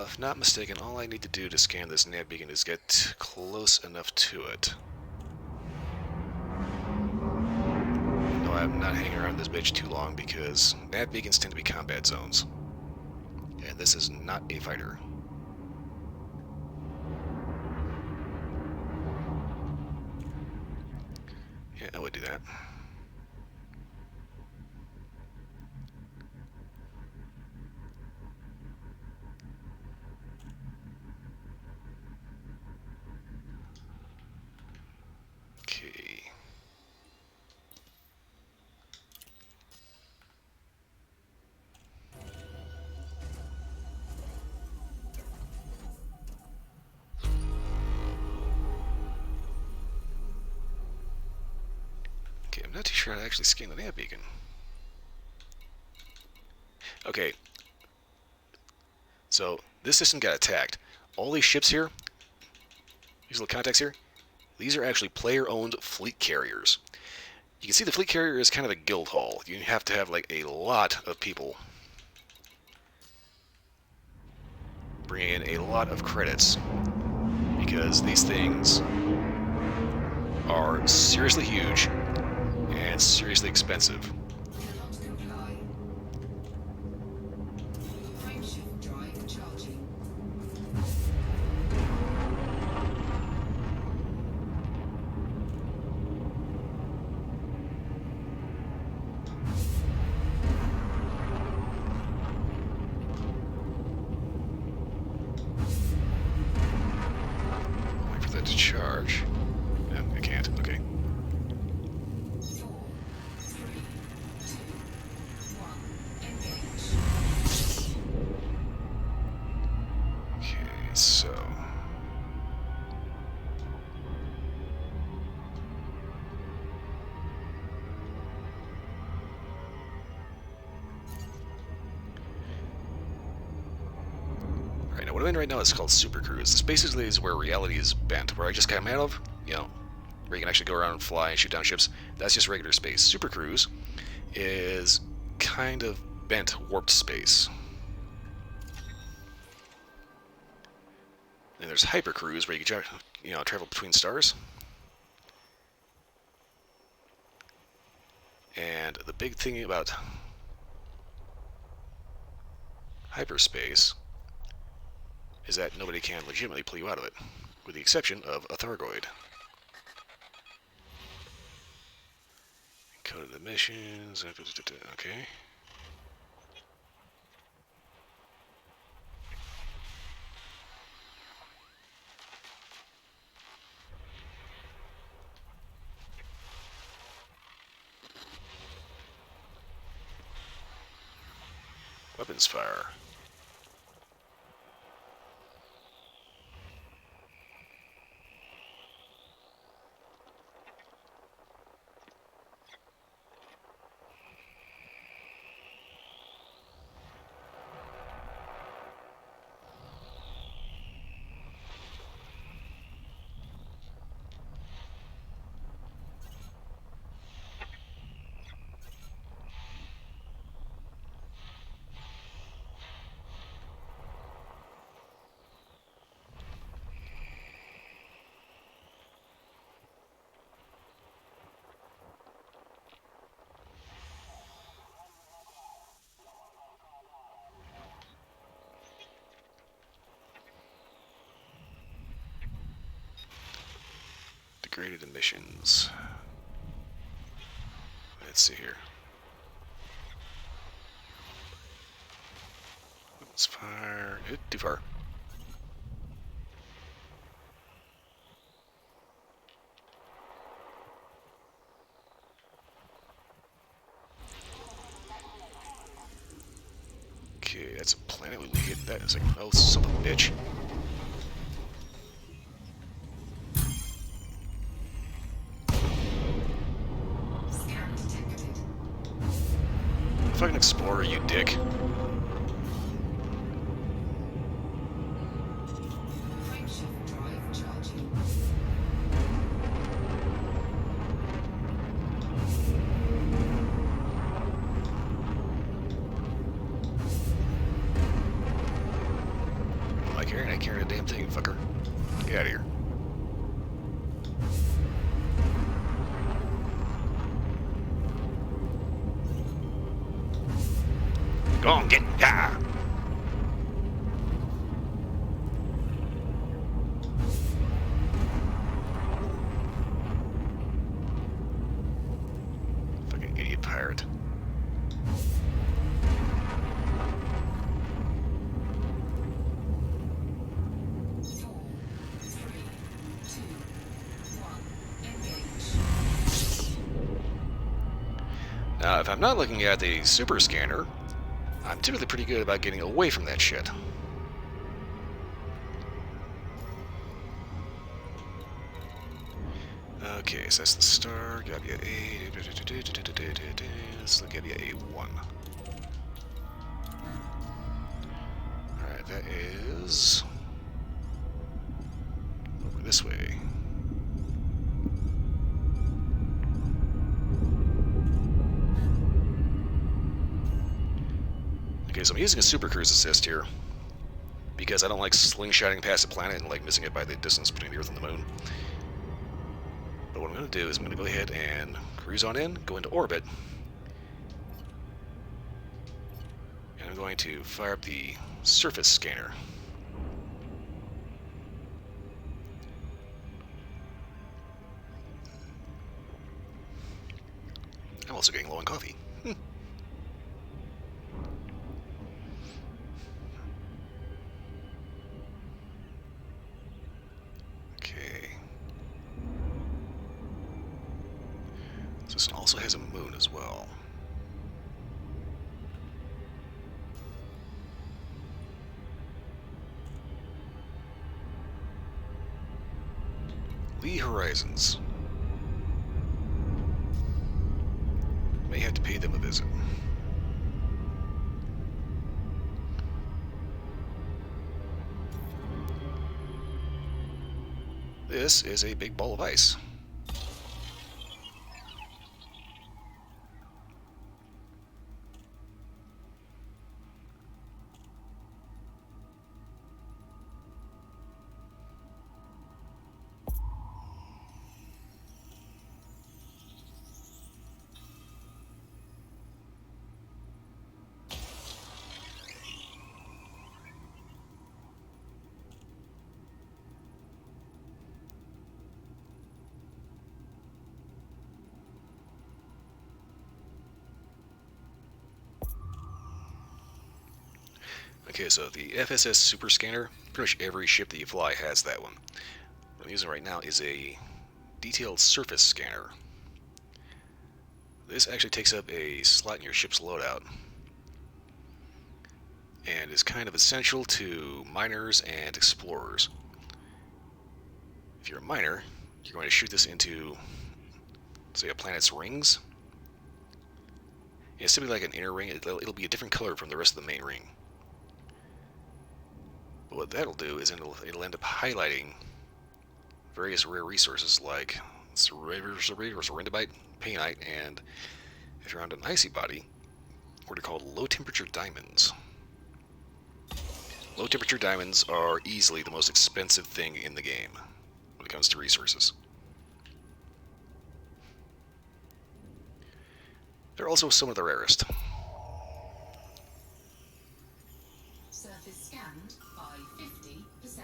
if not mistaken, all I need to do to scan this nav beacon is get close enough to it. I'm not hanging around this bitch too long because nav beacons tend to be combat zones. And this is not a fighter. Yeah, I would do that. Okay. Okay, I'm not too sure how to actually scan the nav beacon. Okay. So, this system got attacked. All these ships here, these little contacts here, these are actually player-owned fleet carriers. You can see the fleet carrier is kind of a guild hall. You have to have like a lot of people bringing in a lot of credits because these things are seriously huge and seriously expensive. Cannot comply. Frameshift drive charging. what I'm in right now is called Super Cruise. This basically is where reality is bent. Where I just came out of, you know, where you can actually go around and fly and shoot down ships. That's just regular space. Super Cruise is kind of bent, warped space. And there's Hyper Cruise, where you can, travel between stars. And the big thing about hyperspace is that nobody can legitimately pull you out of it, with the exception of a Thargoid. Code of the missions. Okay. Weapons fire. Degraded emissions. Let's see here. Let's fire. Too far. Okay, that's a planet. We hit that. It's like, oh, son of a bitch. Scan detected. Fucking explorer, you dick. Frameshift drive charging. Like, I ain't carrying a damn thing, fucker. Get out of here. Go on, get. Ah! Fucking idiot pirate. Now, if I'm not looking at the super scanner, I'm typically pretty good about getting away from that shit. Okay, so that's the star. Gabia A. This is the Gabia A1. Alright, that is over this way. Okay, so I'm using a super cruise assist here because I don't like slingshotting past a planet and like missing it by the distance between the Earth and the Moon. But what I'm going to do is I'm going to go ahead and cruise on in, go into orbit, and I'm going to fire up the surface scanner. I'm also getting low on coffee. Okay. So this one also has a moon as well. Lee Horizons. May have to pay them a visit. This is a big ball of ice. Okay, so the FSS Super Scanner, pretty much every ship that you fly has that one. What I'm using right now is a detailed surface scanner. This actually takes up a slot in your ship's loadout and is kind of essential to miners and explorers. If you're a miner, you're going to shoot this into, say, a planet's rings. It's simply like an inner ring. It'll be a different color from the rest of the main ring. But what that'll do is it'll end up highlighting various rare resources like serendibite, painite, and if you're on an icy body, what are called low temperature diamonds. Low temperature diamonds are easily the most expensive thing in the game when it comes to resources. They're also some of the rarest. Surface scanned by 50%.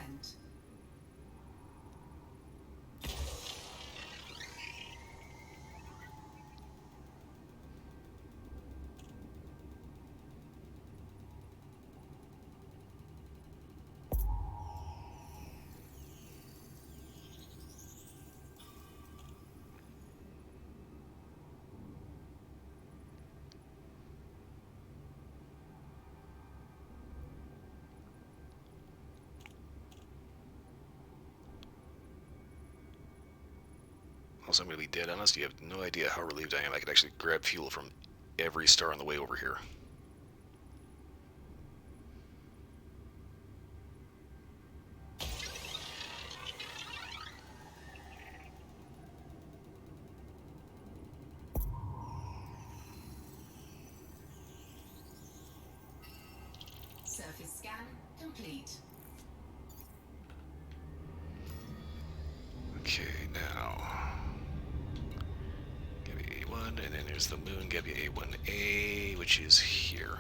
Also, I'm going to be dead honest, you have no idea how relieved I am. I could actually grab fuel from every star on the way over here. Surface scan complete. Okay, now Gabby A1, and then there's the moon Gabby A1A, which is here.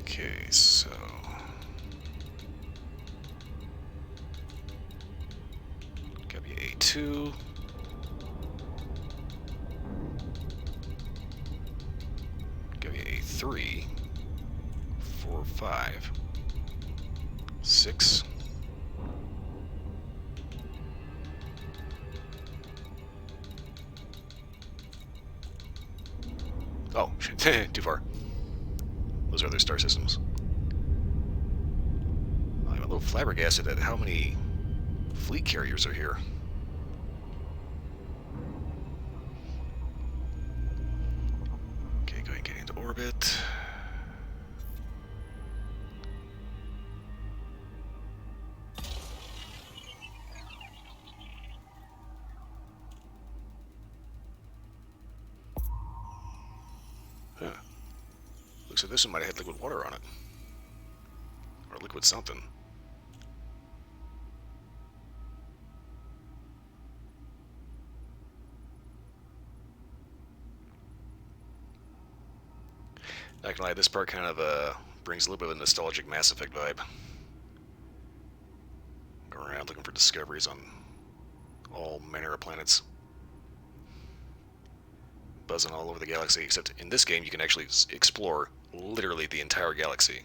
Okay, so Gabby A2. Give you a 3, 4, 5, 6. Oh, shit, too far. Those are other star systems. I'm a little flabbergasted at how many fleet carriers are here. Okay, go ahead and get into orbit. Huh. Looks like this one might have had liquid water on it. Or liquid something. Not gonna lie, this part kind of brings a little bit of a nostalgic Mass Effect vibe. Go around looking for discoveries on all manner of planets. Buzzing all over the galaxy, except in this game you can actually explore literally the entire galaxy.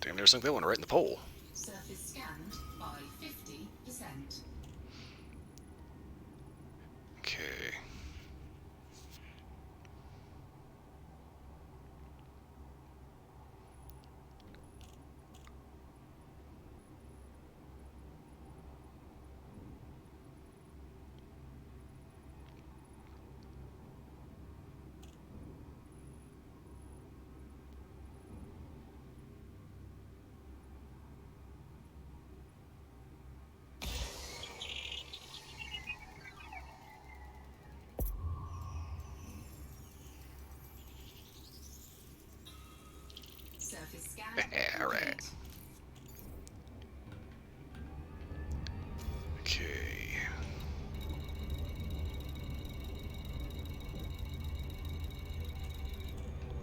Damn, there's like that one right in the pole. Surface scanned by 50%. Scan Alright. complete. Okay.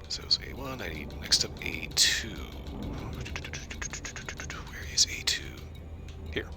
So it's A1, I need next up A2. Where is A2? Here.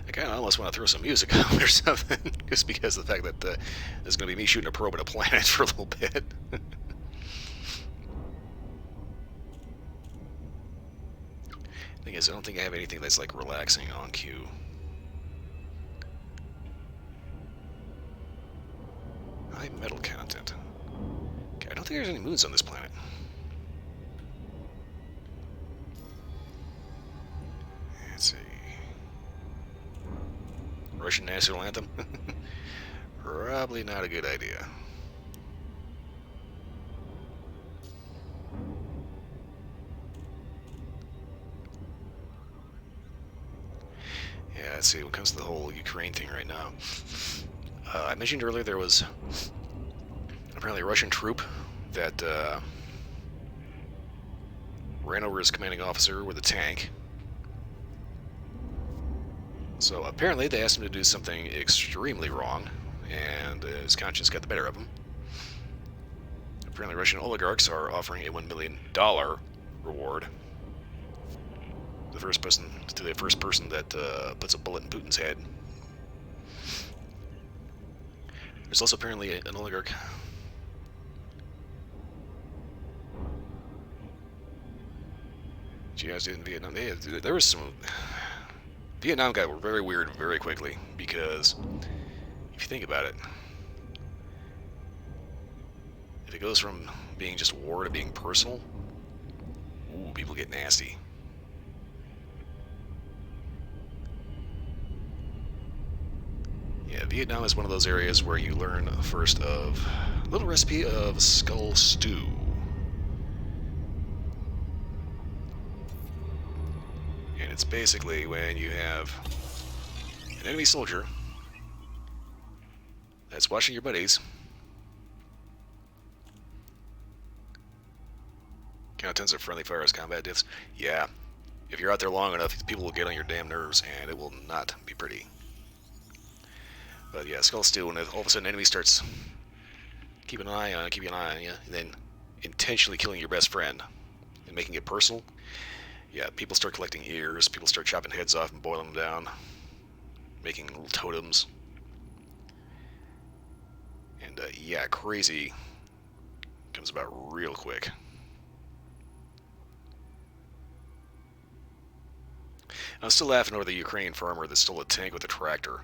I kind of almost want to throw some music on or something, just because of the fact that there's going to be me shooting a probe at a planet for a little bit. Thing is, I don't think I have anything that's like relaxing on cue. High metal content. Okay, I don't think there's any moons on this planet. Let's see. Russian national anthem? Probably not a good idea. Yeah, let's see. When it comes to the whole Ukraine thing right now, I mentioned earlier there was apparently a Russian troop that ran over his commanding officer with a tank. So apparently they asked him to do something extremely wrong, and his conscience got the better of him. Apparently Russian oligarchs are offering a $1 million reward to the first person that puts a bullet in Putin's head. There's also apparently an oligarch. You guys did in Vietnam. There was some. Vietnam got very weird very quickly, because if you think about it, if it goes from being just war to being personal, ooh, people get nasty. Yeah, Vietnam is one of those areas where you learn first of a little recipe of skull stew. And it's basically when you have an enemy soldier that's watching your buddies. Count tens of friendly fire as combat diffs. Yeah, if you're out there long enough, people will get on your damn nerves, and it will not be pretty. But yeah, skull stew, when all of a sudden an enemy starts keeping an eye on you, and then intentionally killing your best friend and making it personal. Yeah, people start collecting ears, people start chopping heads off and boiling them down, making little totems. And yeah, crazy comes about real quick. I'm still laughing over the Ukrainian farmer that stole a tank with a tractor.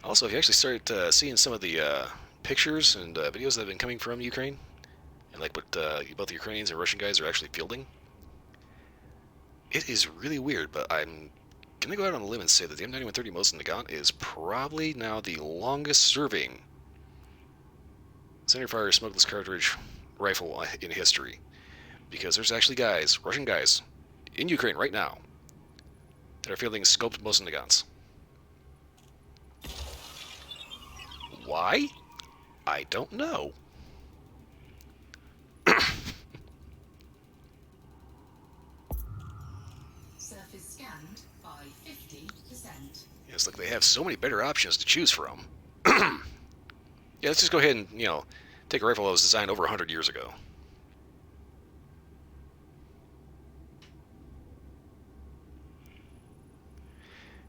Also, if you actually start seeing some of the pictures and videos that have been coming from Ukraine, and like what both the Ukrainians and Russian guys are actually fielding, it is really weird, but I'm going to go out on a limb and say that the M9130 Mosin is probably now the longest serving centerfire smokeless cartridge rifle in history. Because there's actually guys, Russian guys, in Ukraine right now that are fielding scoped Mosin. Why? I don't know. Surface scanned by 50%. It's like they have so many better options to choose from. Yeah, let's just go ahead and, take a rifle that was designed over 100 years ago.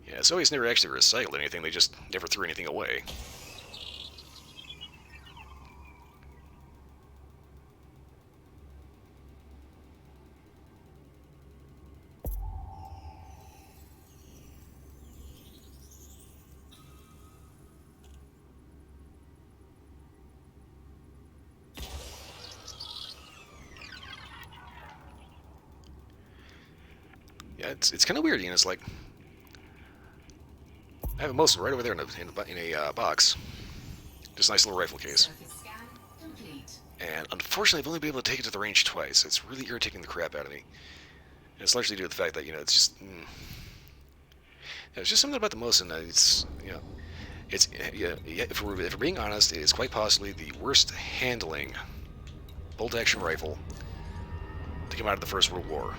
Yeah, Soviets never actually recycled anything, they just never threw anything away. Yeah, it's kind of weird. It's like I have a Mosin right over there in a box. Just a nice little rifle case. Surface scan complete. And unfortunately, I've only been able to take it to the range twice. It's really irritating the crap out of me. And it's largely due to the fact that it's just it's just something about the Mosin that it's if we're being honest, it is quite possibly the worst handling bolt-action rifle to come out of the First World War.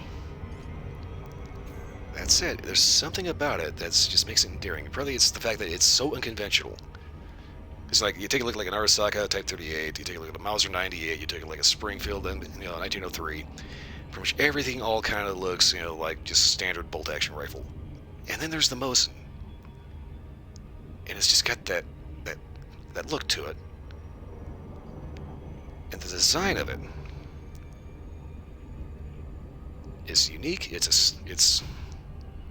That said, there's something about it that just makes it endearing. Probably it's the fact that it's so unconventional. It's like you take a look like an Arisaka Type 38, you take a look at a Mauser 98, you take a look like a Springfield, 1903. Pretty much everything all kind of looks, like just standard bolt-action rifle. And then there's the Mosin, and it's just got that look to it, and the design of it is unique. It's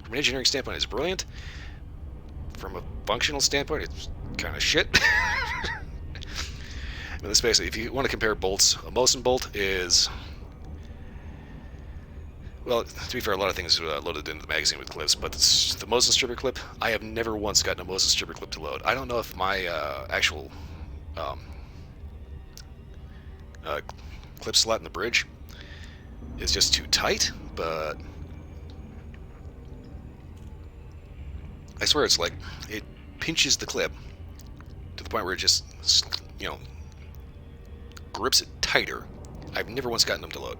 from an engineering standpoint, it's brilliant. From a functional standpoint, it's kind of shit. I mean, let's face it, if you want to compare bolts, a Mosin bolt is, well, to be fair, a lot of things are loaded into the magazine with clips, but the Mosin stripper clip, I have never once gotten a Mosin stripper clip to load. I don't know if my actual clip slot in the bridge is just too tight, but I swear it's like it pinches the clip to the point where it just, grips it tighter. I've never once gotten them to load,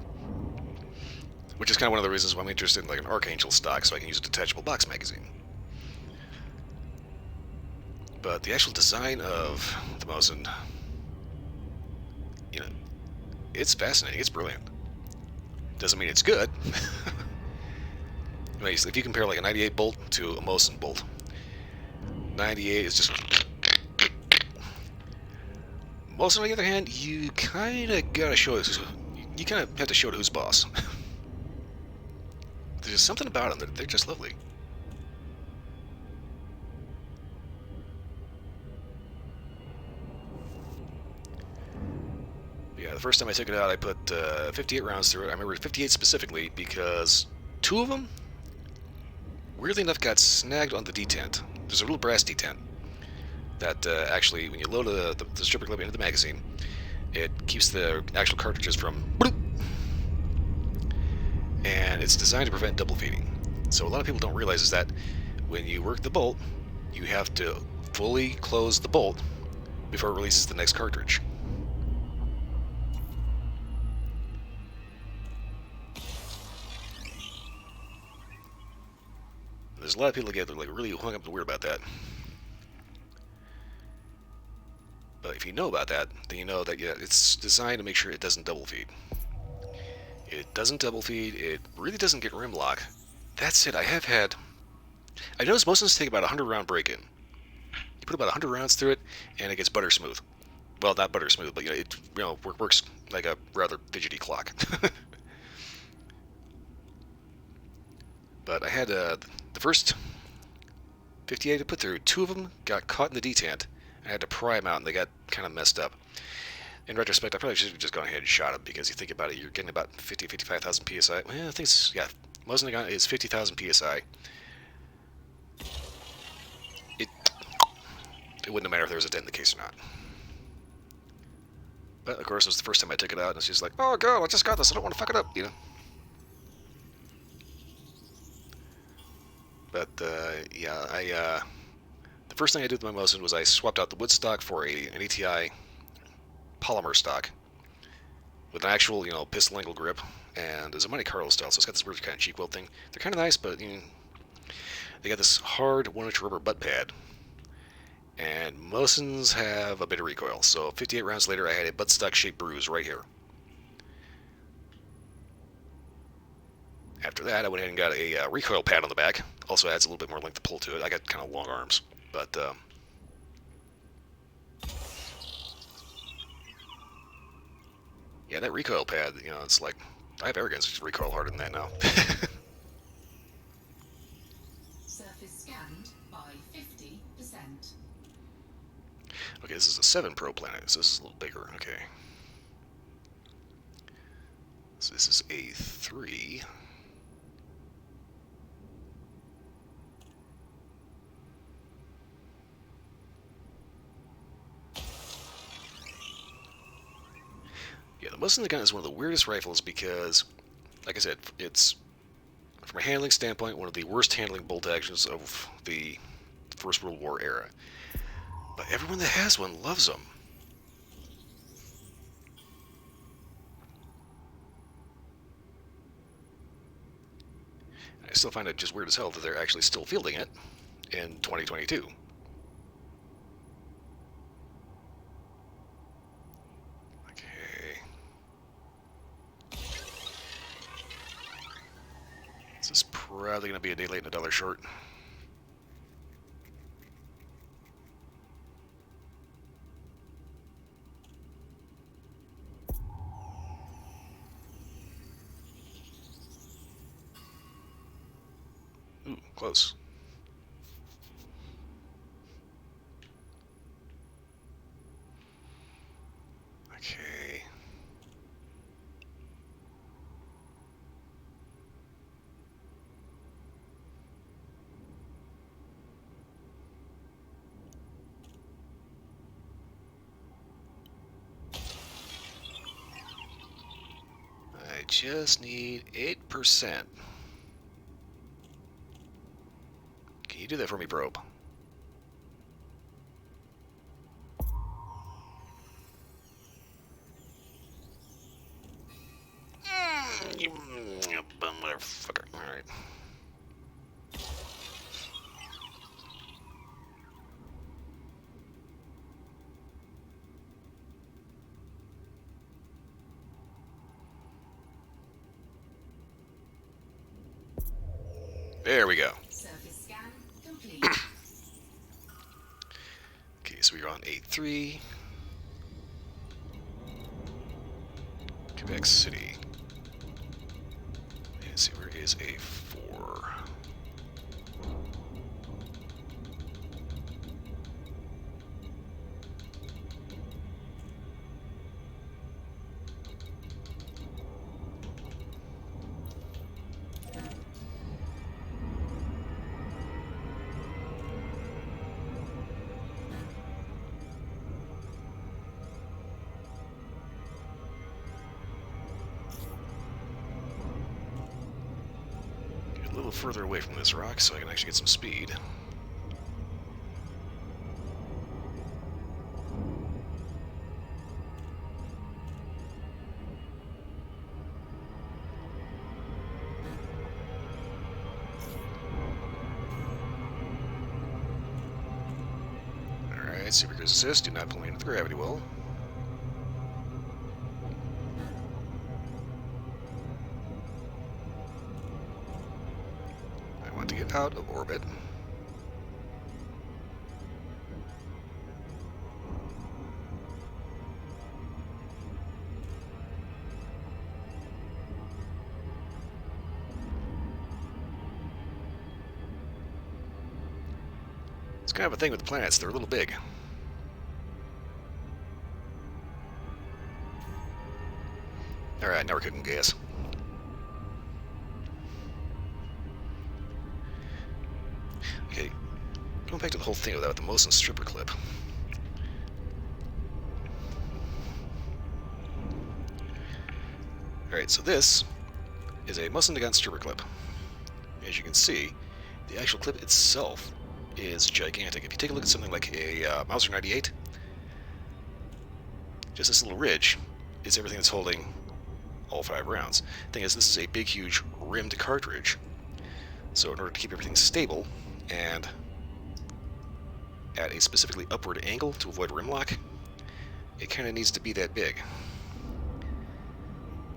which is kind of one of the reasons why I'm interested in like an Archangel stock, so I can use a detachable box magazine. But the actual design of the Mosin, it's fascinating. It's brilliant. Doesn't mean it's good. Anyways, if you compare like a 98 bolt to a Mosin bolt, 98 is just. Mosin, on the other hand, you kind of gotta show it. You kind of have to show it who's boss. There's just something about them. They're just lovely. Yeah, the first time I took it out, I put 58 rounds through it. I remember 58 specifically because two of them, weirdly enough, got snagged on the detent. There's a little brass detent that actually, when you load the stripper clip into the magazine, it keeps the actual cartridges from bloop, and it's designed to prevent double feeding. So a lot of people don't realize is that when you work the bolt, you have to fully close the bolt before it releases the next cartridge. There's a lot of people that get like really hung up and weird about that. But if you know about that, then you know that it's designed to make sure it doesn't double feed. It doesn't double feed. It really doesn't get rim lock. That's it. I noticed most of us take about 100 round break-in. You put about 100 rounds through it, and it gets butter smooth. Well, not butter smooth, but it works like a rather fidgety clock. But I had the first 58 to put through. Two of them got caught in the detent. I had to pry them out, and they got kind of messed up. In retrospect, I probably should have just gone ahead and shot them, because you think about it, you're getting about 55,000 psi. Well, I think most of the gun is 50,000 psi. It wouldn't matter if there was a dent in the case or not. But of course, it was the first time I took it out, and it's just like, oh god, I just got this. I don't want to fuck it up, But yeah, the first thing I did with my Mosin was I swapped out the wood stock for an ATI polymer stock with an actual, pistol angle grip, and it's a Monte Carlo style, so it's got this weird kind of cheek weld thing. They're kind of nice, but they got this hard 1-inch rubber butt pad, and Mosins have a bit of recoil. So 58 rounds later, I had a buttstock shaped bruise right here. After that, I went ahead and got a recoil pad on the back. Also adds a little bit more length to pull to it. I got kind of long arms, but yeah, that recoil pad, it's like, I have air guns that recoil harder than that now. Surface scanned by 50%. Okay, this is a 7 Pro Planet, so this is a little bigger. Okay. So this is a 3. Mustang gun is one of the weirdest rifles because, like I said, it's, from a handling standpoint, one of the worst handling bolt actions of the First World War era. But everyone that has one loves them. I still find it just weird as hell that they're actually still fielding it in 2022. Okay. This is probably going to be a day late and a dollar short. Ooh, close. Okay. I just need 8%. Can you do that for me, probe? You bum motherfucker. Alright. There we go. Surface scan complete. Okay, so we're on 8-3. Quebec City. Let's see, where is A4? Get a little further away from this rock so I can actually get some speed. Alright, super cruise assist, do not pull me into the gravity well. I want to get out of orbit. It's kind of a thing with the planets, they're a little big. Alright, now we're cooking gas. Okay, going back to the whole thing about the Mosin stripper clip. Alright, so this is a Mosin gun stripper clip. As you can see, the actual clip itself is gigantic. If you take a look at something like a Mauser 98, just this little ridge is everything that's holding all 5 rounds. Thing is, this is a big, huge rimmed cartridge. So in order to keep everything stable and at a specifically upward angle to avoid rim lock, it kind of needs to be that big.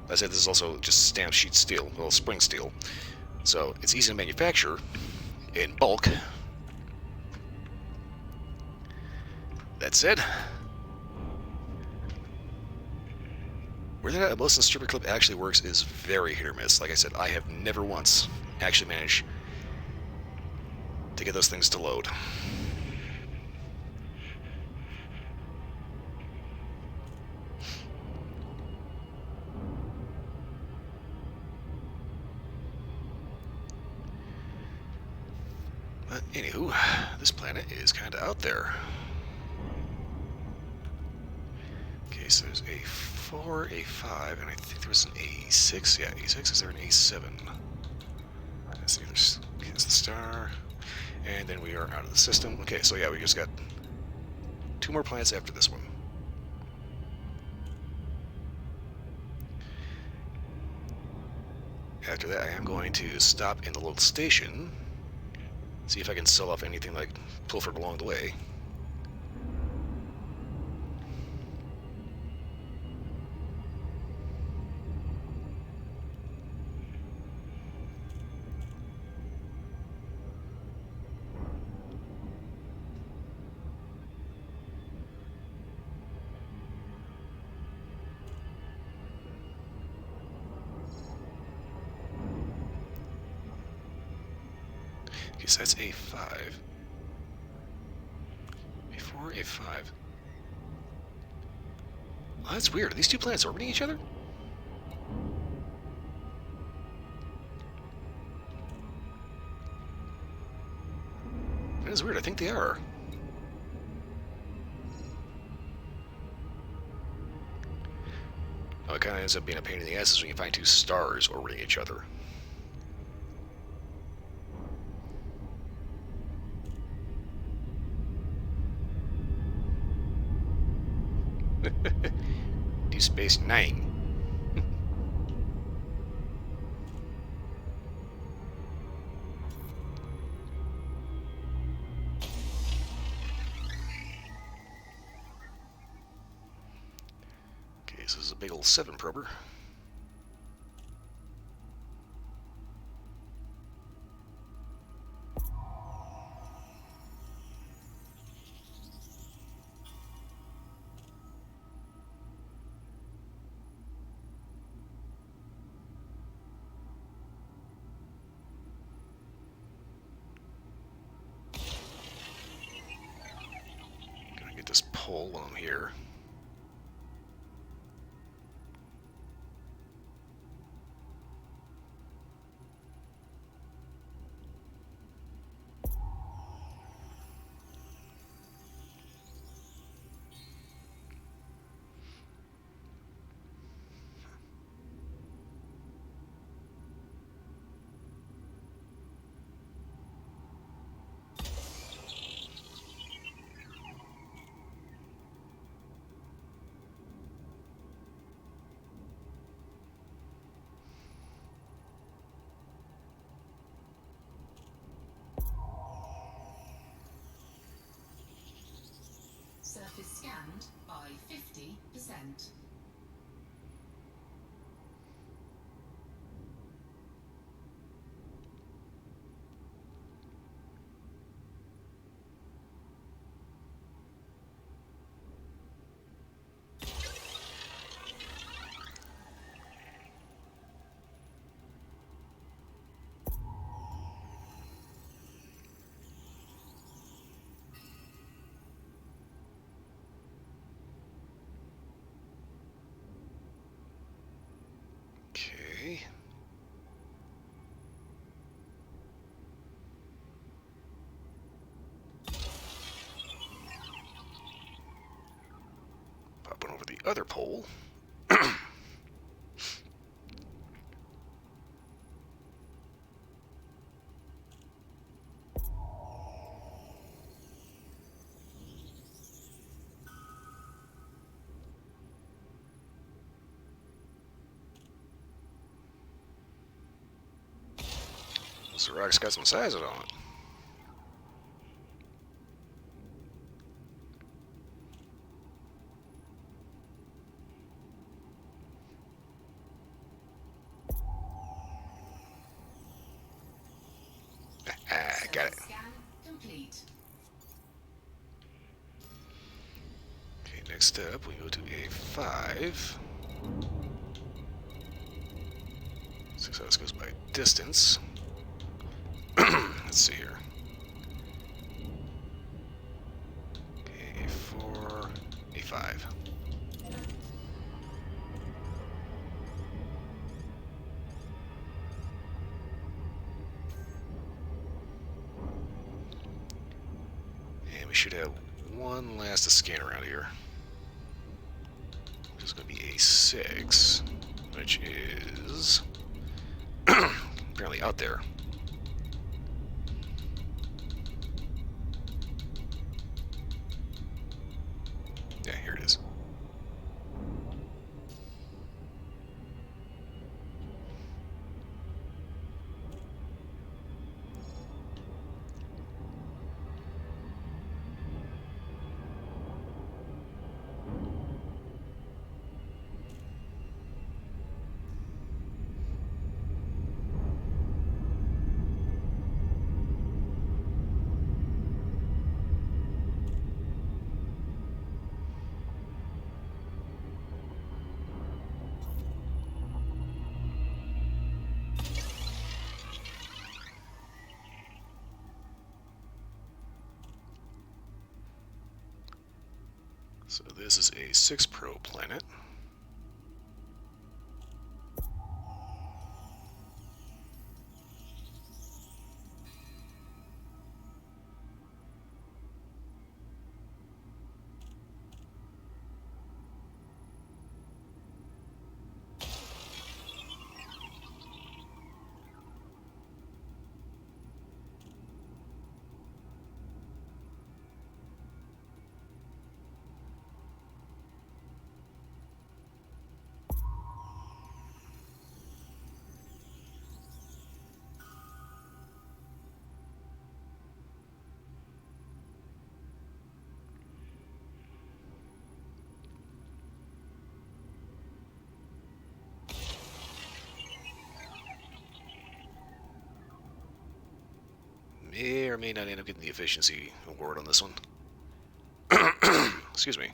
I said this is also just stamped sheet steel, well, spring steel. So it's easy to manufacture in bulk. That said, whether that Mosin stripper clip actually works is very hit or miss. Like I said, I have never once actually managed to get those things to load. But anywho, this planet is kind of out there. Okay, so there's A4, A5, and I think there was an A6. Yeah, A6. Is there an A7? Let's see, there's the star. And then we are out of the system. Okay, so yeah, we just got 2 more planets after this one. After that, I am going to stop in the little station, see if I can sell off anything like pilfered along the way. Okay, so that's A5. A4, A5. Oh, that's weird. Are these 2 planets orbiting each other? That is weird. I think they are. Oh, it kind of ends up being a pain in the ass when you find 2 stars orbiting each other. Deep Space Nine. Okay, so this is a big old 7 prober. Gonna get this pole while I'm here. Surface scanned by 50%. Okay. Popping over the other pole. This rock's got some size on it. Got it. Scan complete. Okay, next up we go to A5. So this goes by distance. Let's see here. Okay, A4, A5. And we should have one last to scan around here. is going to be A6, which is apparently out there. Yeah, here it is. So this is a 6 Pro planet. May or may not end up getting the efficiency award on this one. Excuse me.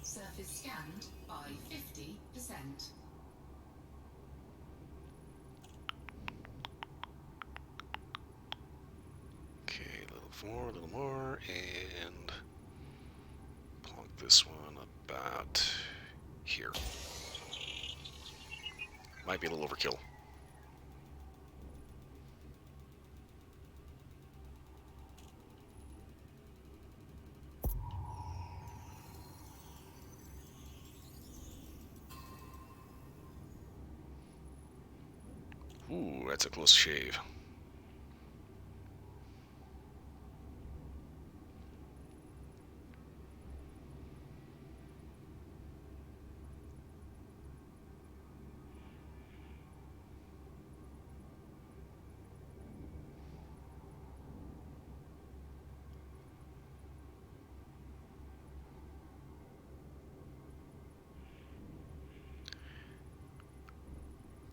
Surface scanned by 50%. Okay, a little more, and plunk this one about here. Might be a little overkill. Ooh, that's a close shave.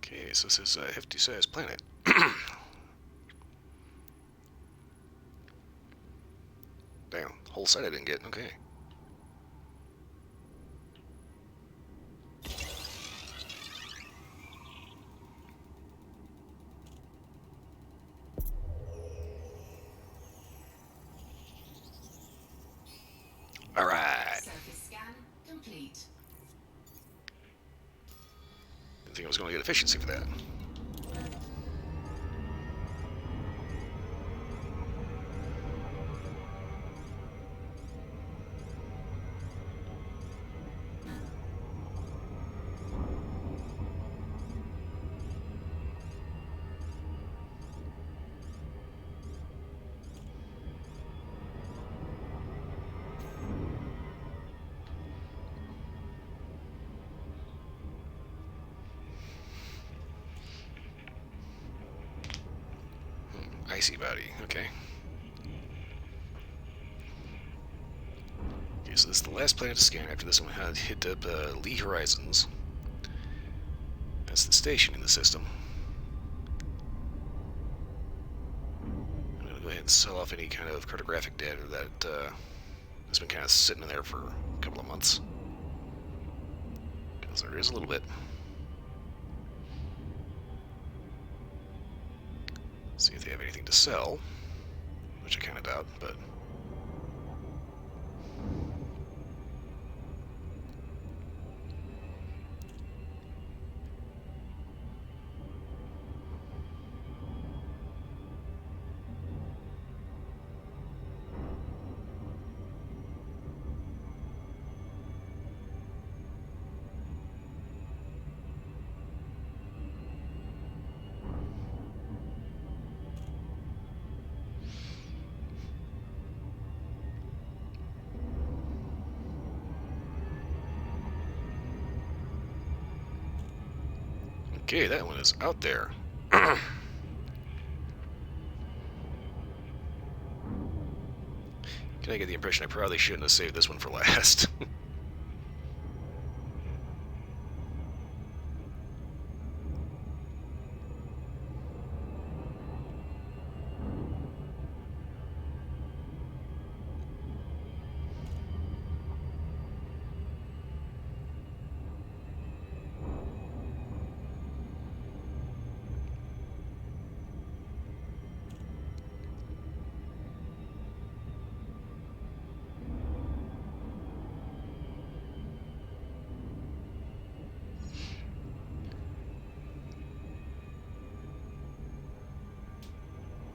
Okay, so this is a hefty-sized planet. Damn, whole side I didn't get. Okay. All right. Surface scan complete. Didn't think I was going to get efficiency for that. Icy body, okay. Okay, so this is the last planet to scan after this one had hit up Lee Horizons. That's the station in the system. I'm going to go ahead and sell off any kind of cartographic data that has been kind of sitting in there for a couple of months. Because there is a little bit. See if they have anything to sell, which I kind of doubt, but... Okay, that one is out there. Can I get the impression I probably shouldn't have saved this one for last?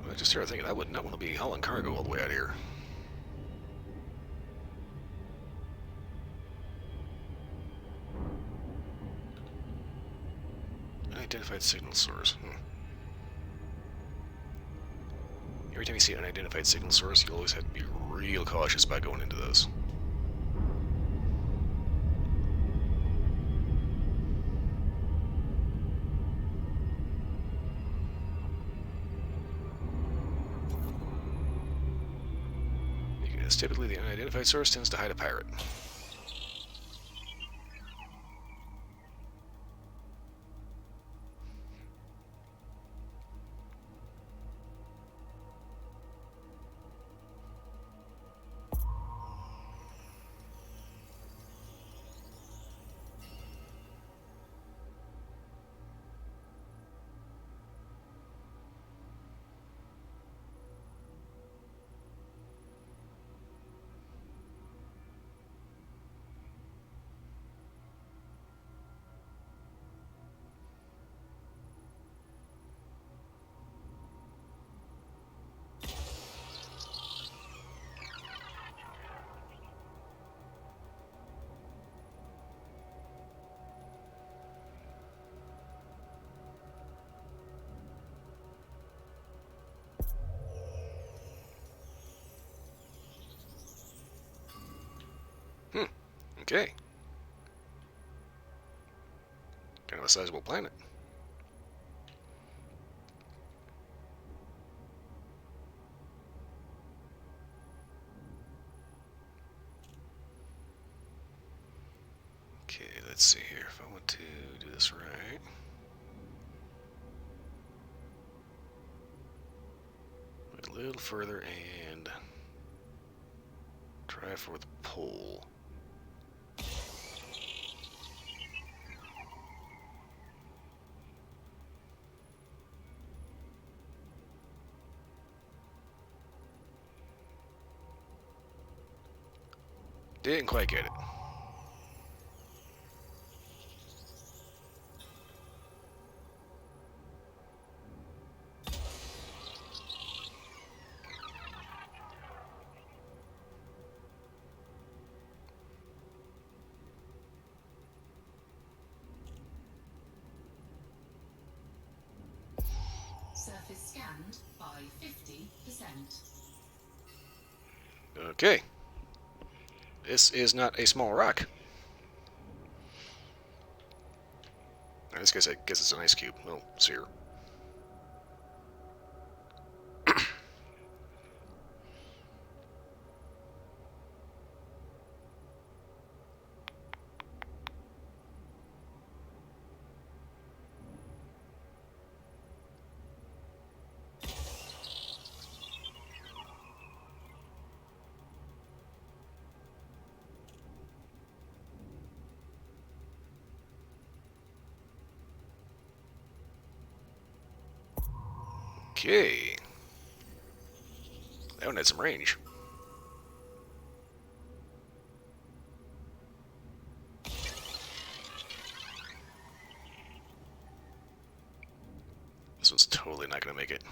I just started thinking I would not want to be hauling cargo all the way out here. Unidentified signal source. Every time you see an unidentified signal source, you always have to be real cautious about going into those. Because typically the unidentified source tends to hide a pirate. Okay. Kind of a sizable planet. Okay, let's see here. If I want to do this right. Wait a little further and try for the pole. Didn't quite get it. Surface scanned by 50%. Okay. This is not a small rock. In this case, I guess it's an ice cube. Oh, sphere. Okay. That one had some range. This one's totally not going to make it.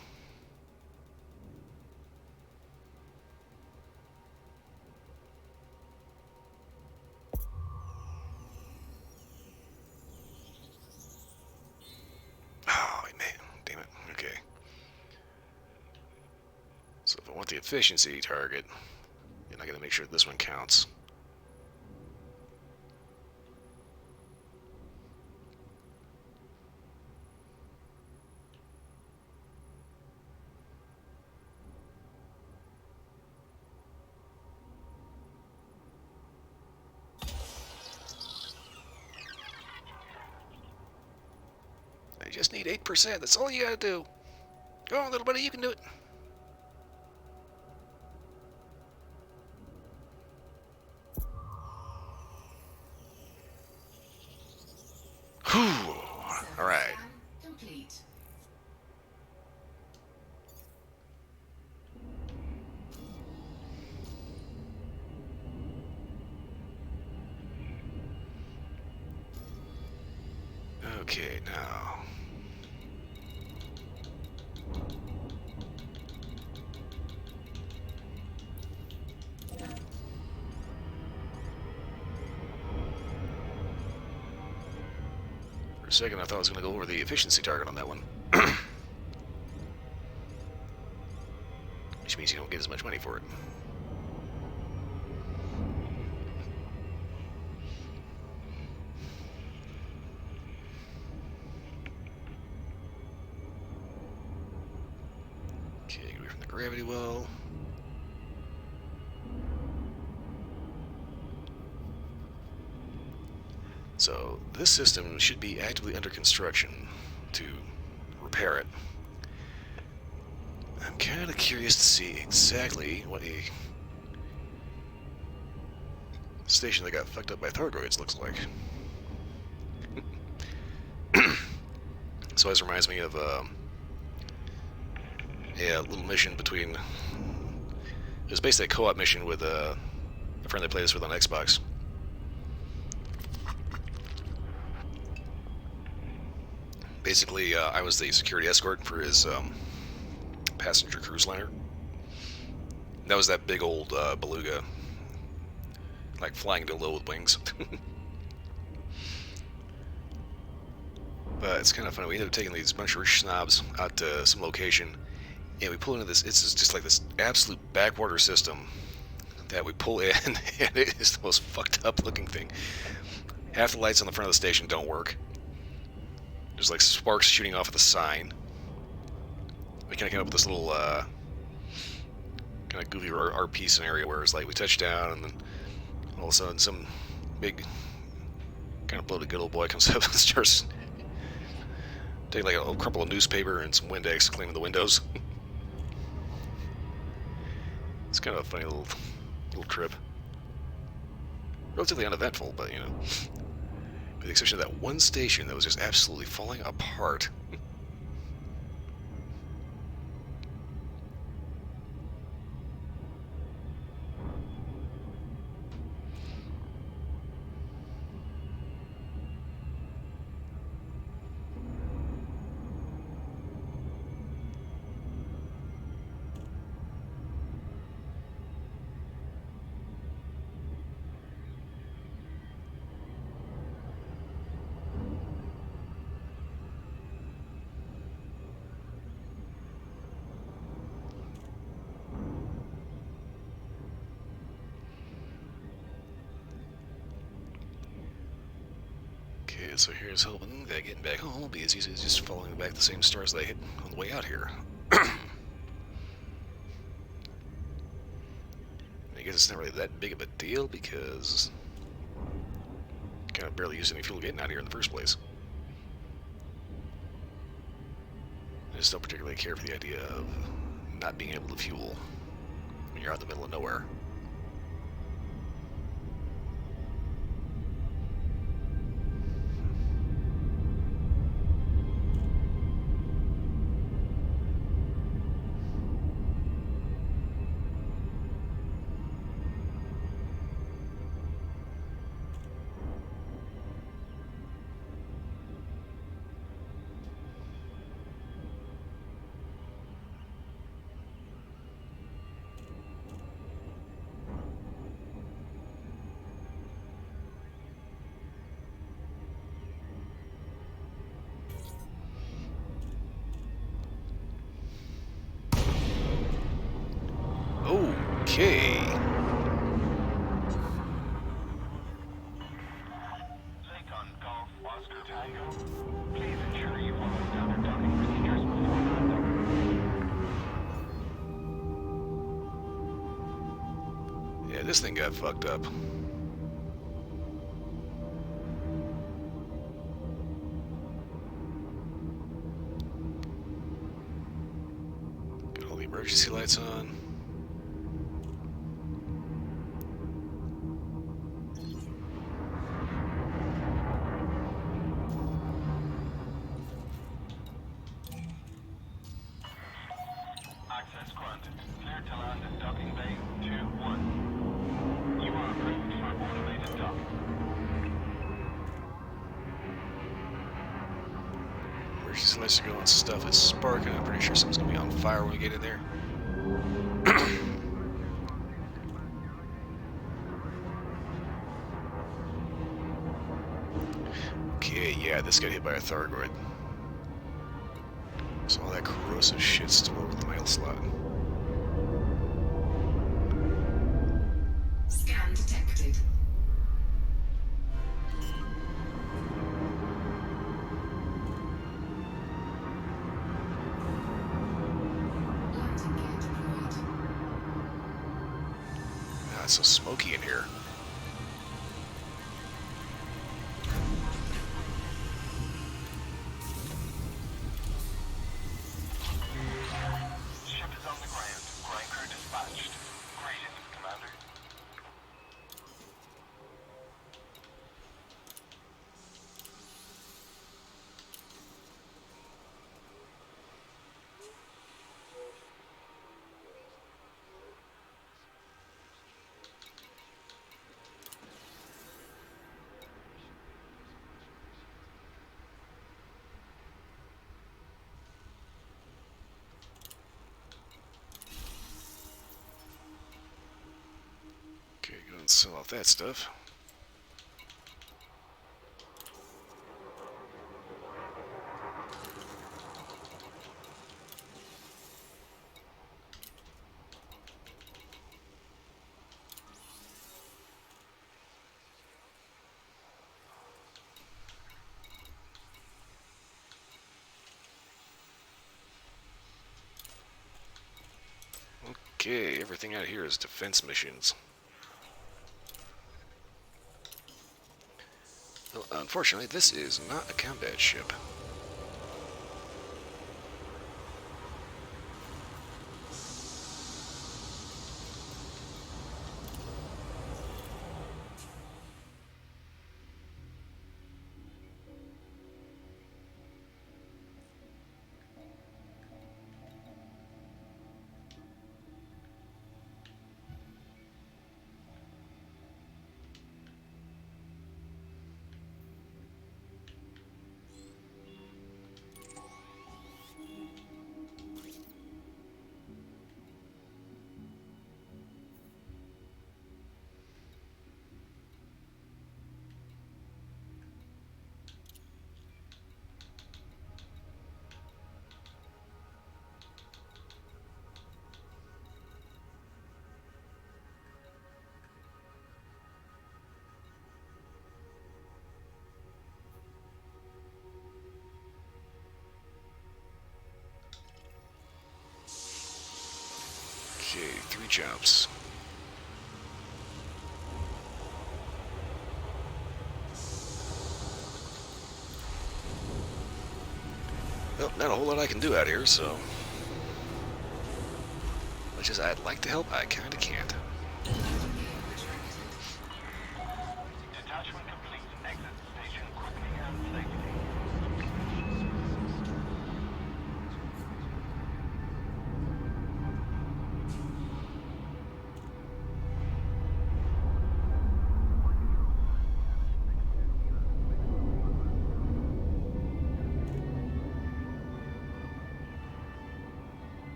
Oh, man. Damn it. Okay. So if I want the efficiency target, then I got to make sure this one counts. just need 8%. That's all you gotta do. Go on, little buddy, you can do it. Whew. All right. Complete. Okay, now. For a second, I thought I was going to go over the efficiency target on that one. Which means you don't get as much money for it. Okay, get away from the gravity well. So, this system should be actively under construction to repair it. I'm kind of curious to see exactly what a station that got fucked up by Thargoids looks like. So this reminds me of a little mission between... It was basically a co-op mission with a friend that played this with on Xbox. Basically, I was the security escort for his passenger cruise liner. That was that big old beluga, like flying dildo with wings. But it's kind of funny. We ended up taking these bunch of rich snobs out to some location, and we pull into this. It's just like this absolute backwater system that we pull in, and it is the most fucked up looking thing. Half the lights on the front of the station don't work. There's like sparks shooting off of the sign. We kind of came up with this little kind of goofy RP scenario where it's like we touch down, and then all of a sudden some big kind of bloated good old boy comes up and starts taking like a crumple of newspaper and some Windex, cleaning the windows. It's kind of a funny little trip. Relatively uneventful, but you know, with the exception of that one station that was just absolutely falling apart. Okay, so here's hoping that getting back home will be as easy as just following back the same stars they hit on the way out here. I guess it's not really that big of a deal because kind of barely used any fuel getting out here in the first place. I just don't particularly care for the idea of not being able to fuel when you're out in the middle of nowhere. Okay. Lincoln Golf Oscar Tango. Please ensure you follow standard docking procedures before landing. Yeah, this thing got fucked up. emergency lights on. Access granted. Clear to land at docking bay 2-1. You are approved for automated docking. Emergency lights are going, stuff is sparking. I'm pretty sure something's gonna be on fire when we get in there. Okay, yeah, this got hit by a Thargoid. So all that corrosive shit's still over the mail slot. Scan detected. Landing gear deployed. Ah, it's so smoky in here. Ship is on the ground. Ground crew dispatched. Greetings, Commander. Okay, go and sell off that stuff. Okay, everything out here is defense missions. Well, unfortunately, this is not a combat ship. Okay, 3 jumps. Well, not a whole lot I can do out here, so... Much as I'd like to help, I kinda can't. Detachment complete. Exit station quickly and safely.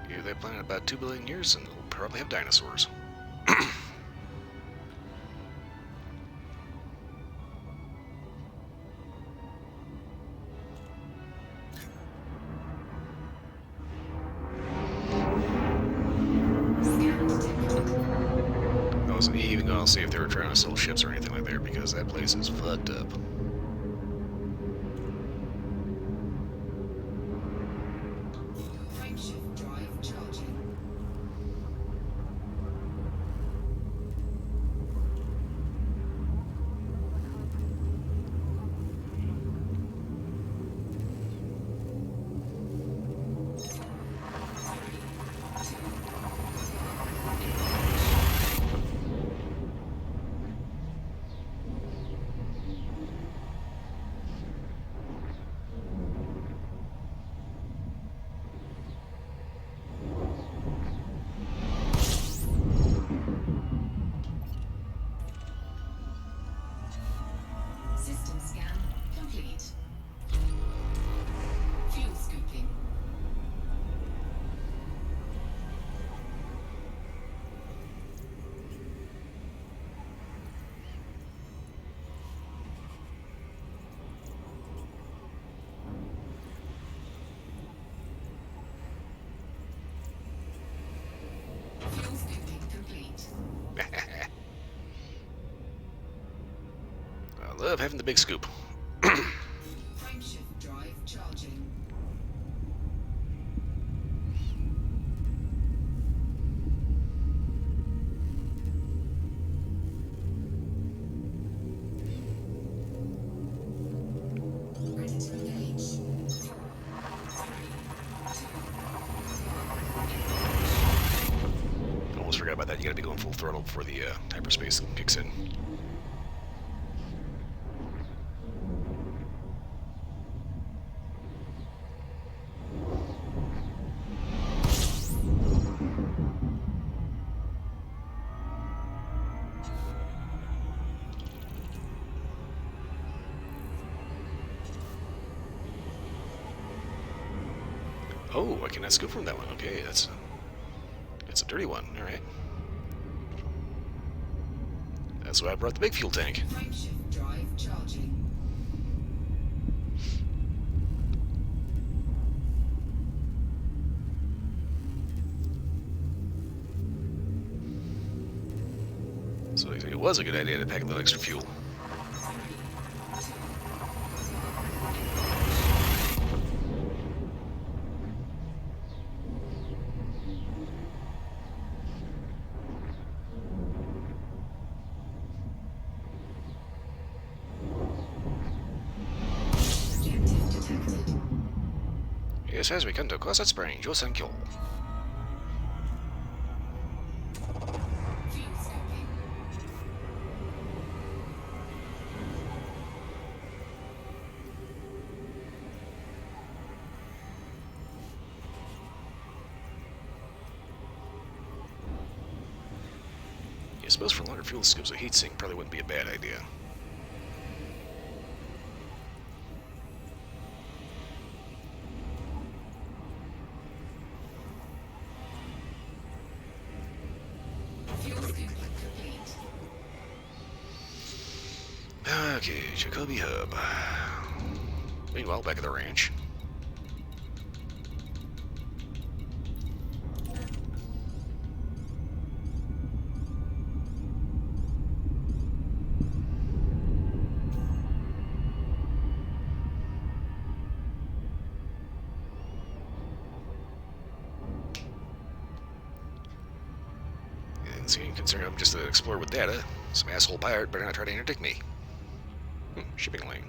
Yeah, that planet about 2 billion years, and we'll probably have dinosaurs. Scan detected. I wasn't even gonna see if they were trying to sell ships or anything like that, because that place is fucked up. Frameshift drive charging. of having the big scoop. Frameshift drive charging. Ready to engage. 4, 3, 2. Almost forgot about that. You gotta be going full throttle before the hyperspace kicks in. Oh, I cannot scoop from that one. Okay, that's a dirty one. All right. That's why I brought the big fuel tank. Frameshift drive charging. So it was a good idea to pack a little extra fuel. Objective detected. Yes, as we come to Closet Spring, Josenkyo. Fuel scoping. I suppose for longer fuel scoops, a heatsink probably wouldn't be a bad idea. Fuel scoping complete. Okay, Jacoby Hub. Meanwhile, back at the ranch. And see, considering I'm just an explorer with data, some asshole pirate better not try to interdict me. Shipping lane.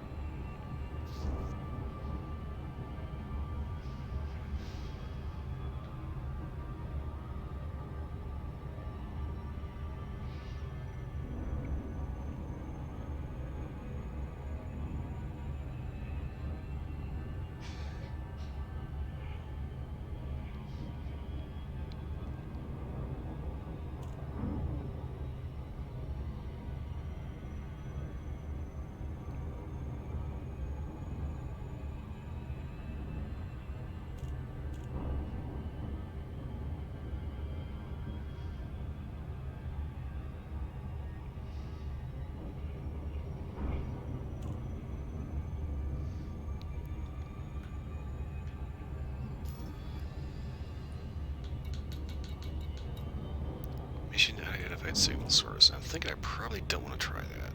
Mission unidentified signal source. I'm thinking I probably don't want to try that.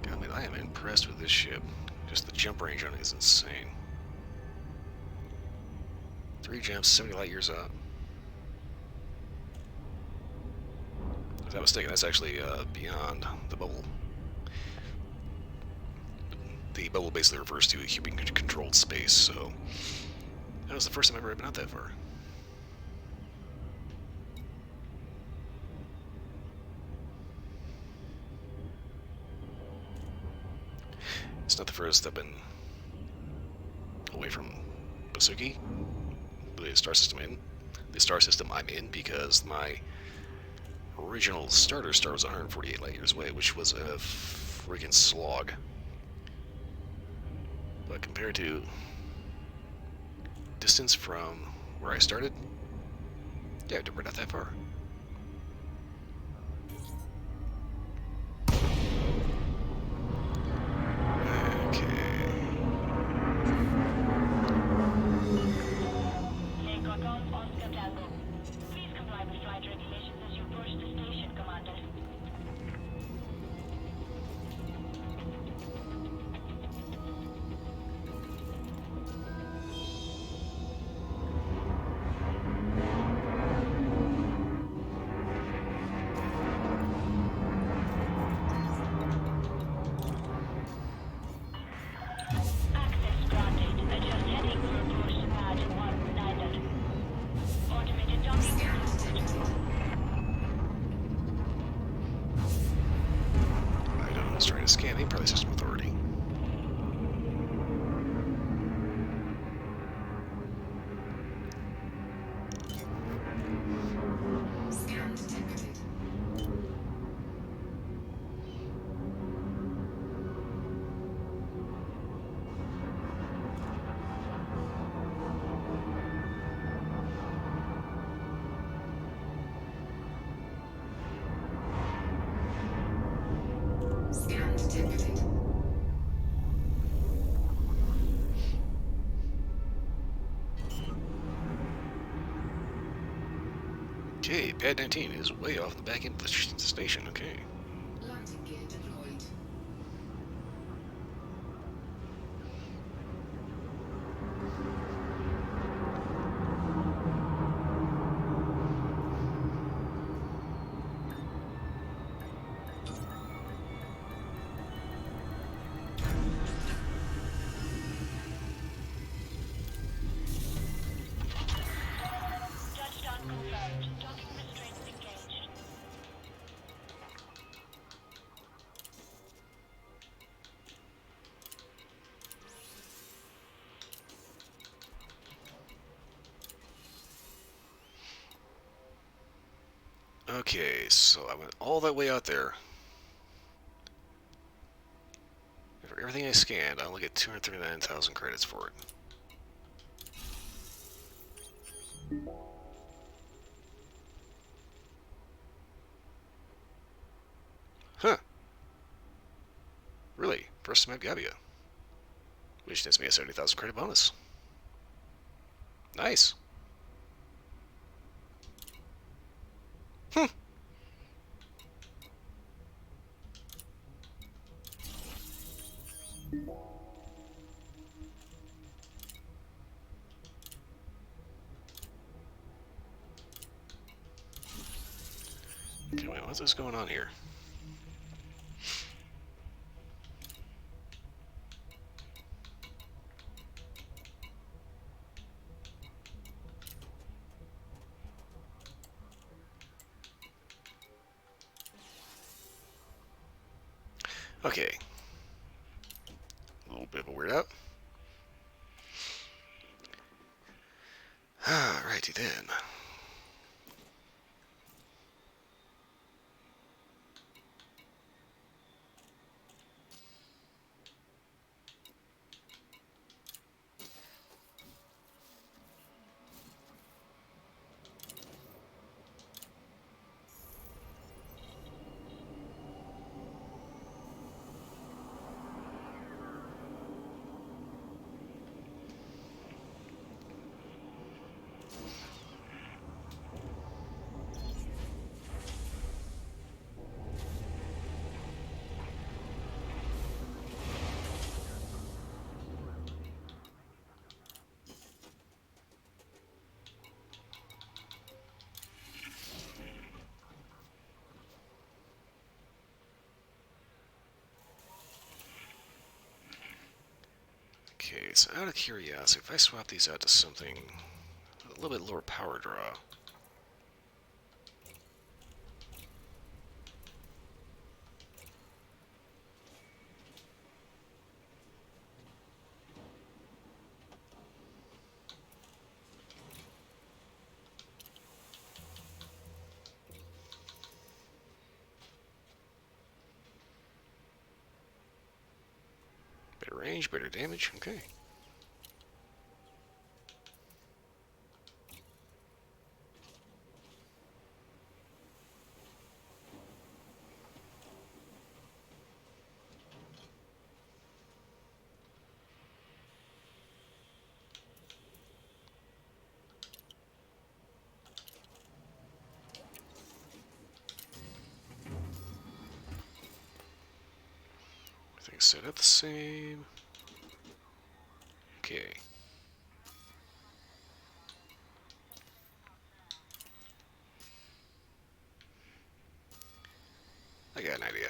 I mean, I am impressed with this ship. Just the jump range on it is insane. 3 jumps, 70 light years out. If I'm not mistaken, that's actually beyond the bubble. The bubble basically refers to a human-controlled space, so that was the first time I've ever been out that far. It's not the furthest I've been away from Basuki, the star system I'm in, because my original starter star was 148 light years away, which was a freaking slog. But compared to distance from where I started, yeah, we're not that far. Lake on Golf Oscar Tango. Please comply with flight regulations as you approach the station, Commander. Access granted. Adjust heading for approach to pad 190. Automated docking closed. Items trying to scan the Probably System Authority. Scan detected. Scan detected. Okay, pad 19 is way off the back end of the station. Okay. Landing gear deployed. Touchdown confirmed. Docking restraints engaged. Okay, so I went all that way out there. For everything I scanned, I only get 239,000 credits for it. Huh. Really? First time at Gabia. Which nets me a 70,000 credit bonus. Nice. Hmm. Okay, wait, what's going on here? Okay. A little bit of a weird out. Alrighty then. Okay, so out of curiosity, if I swap these out to something a little bit lower power draw, Better range, better damage. Okay. Everything's set up the same. Okay. I got an idea.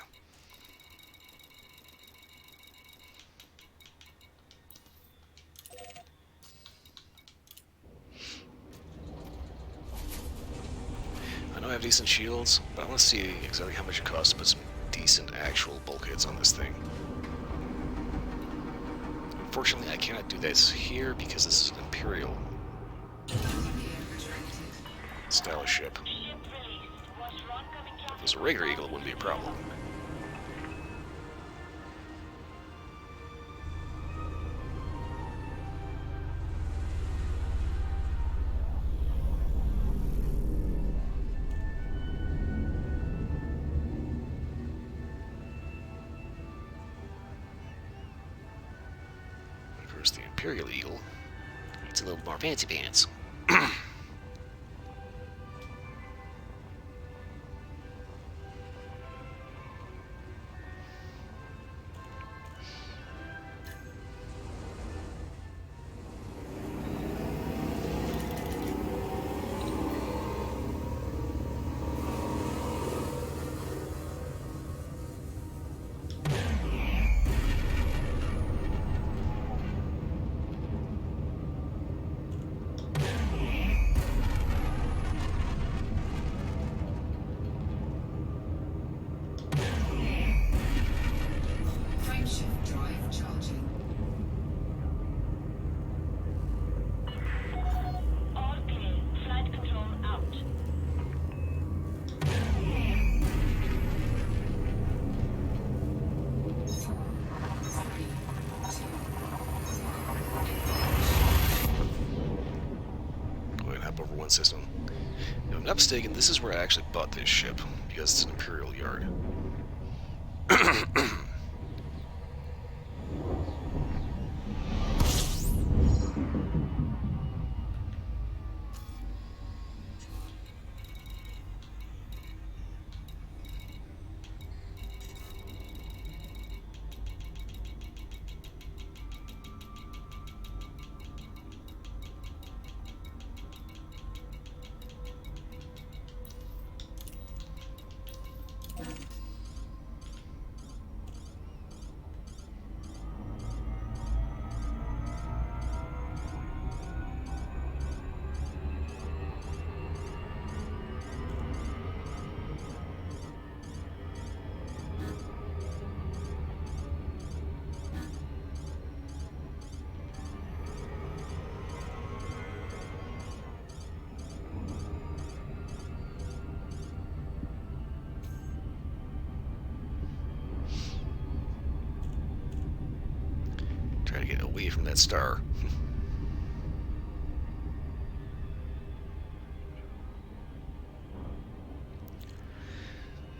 I know I have decent shields, but I want to see exactly how much it costs to put some decent actual bulkheads on this thing. Unfortunately, I cannot do this here because this is an Imperial style of ship. Ship released. Watch for oncoming If it traffic. was a regular Eagle, it wouldn't be a problem. Of course, the Imperial Eagle needs a little more fancy pants. Frameshift drive charging. All clear. Flight control out. Go ahead and hop over one system. If I'm not mistaken, this is where I actually bought this ship, because it's an Imperial yard. Try to get away from that star.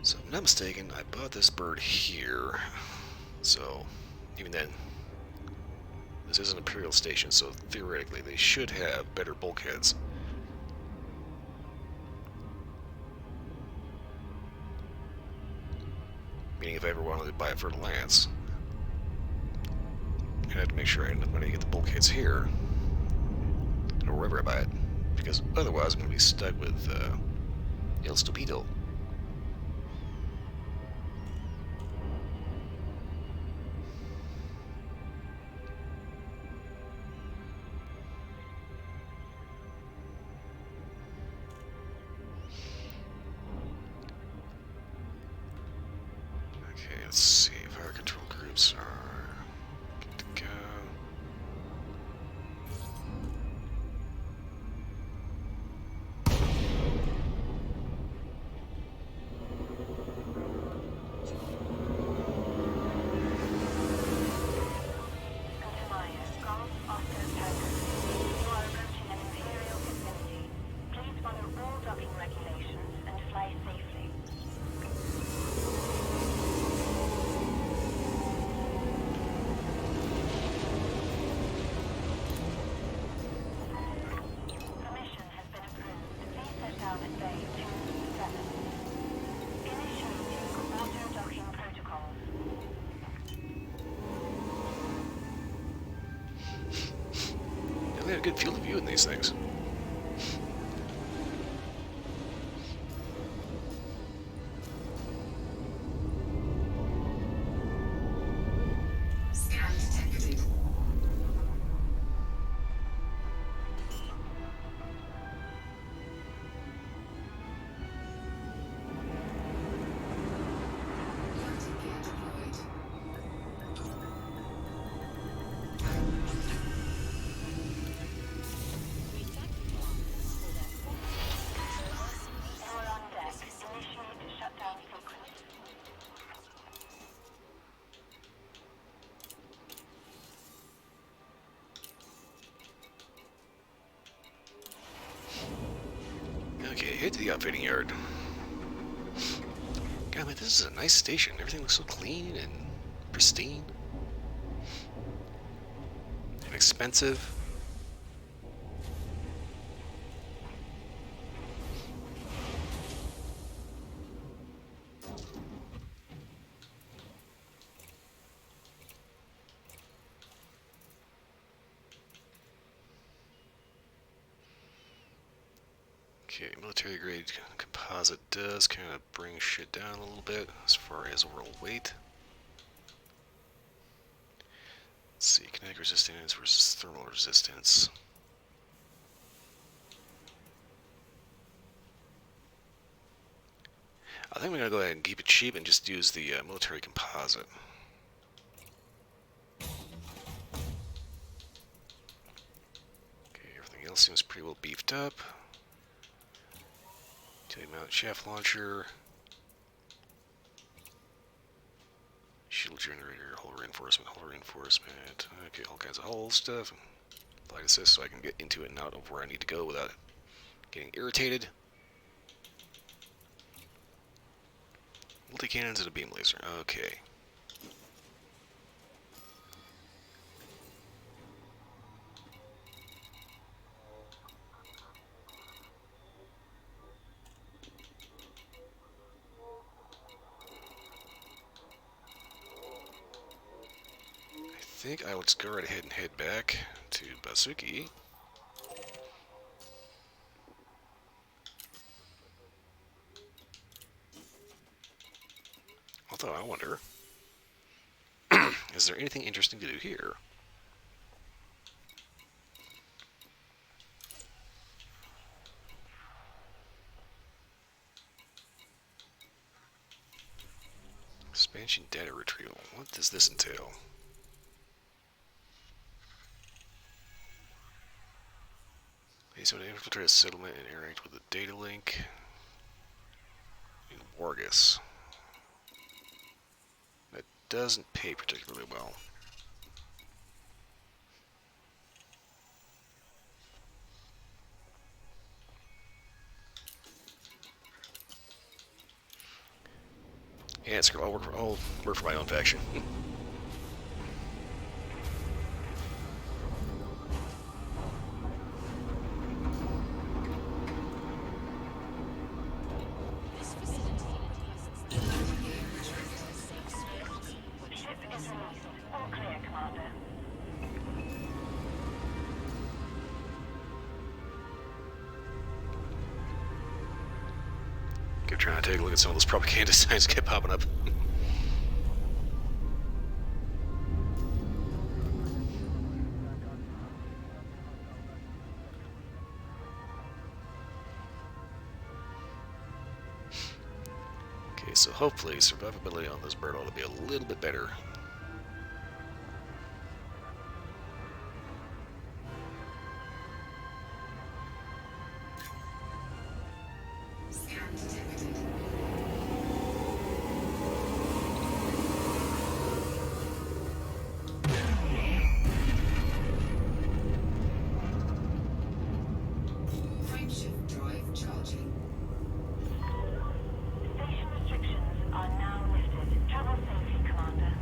So if I'm not mistaken, I bought this bird here. So even then, this is an Imperial station, so theoretically they should have better bulkheads. Meaning if I ever wanted to buy it for the Lance, I'd have to make sure I had enough money to get the bulkheads here, or wherever I buy it, because otherwise I'm going to be stuck with El Stupido. Okay, let's see if our control groups are good to go. good field of view in these things. Scan detected. Landing gear deployed. We're on deck. Initiate the shutdown sequence. Okay, head to the outfitting yard. God, man, this is a nice station. Everything looks so clean and pristine. And expensive. Okay, military grade composite does kind of bring shit down a little bit as far as overall weight. Let's see, kinetic resistance versus thermal resistance. I think we're gonna go ahead and keep it cheap and just use the military composite. Okay, everything else seems pretty well beefed up. Utility mount shaft launcher. Shield generator, hull reinforcement, Okay, all kinds of hull stuff. Flight assist so I can get into it and out of where I need to go without getting irritated. Multi-cannons and a beam laser. Okay. I think I will just go right ahead and head back to Basuki. Although I wonder, is there anything interesting to do here? Expansion data retrieval. What does this entail? So to infiltrate a settlement and interact with a data link in Wargus. That doesn't pay particularly well. Yeah, screw it. I'll work for my own faction. Ship is released. All clear, Commander. Keep trying to take a look at some of those propaganda signs that kept popping up. Okay, so hopefully survivability on this bird ought to be a little bit better. Scan detected. Frameshift drive charging. Station restrictions are now lifted. Travel safely, Commander.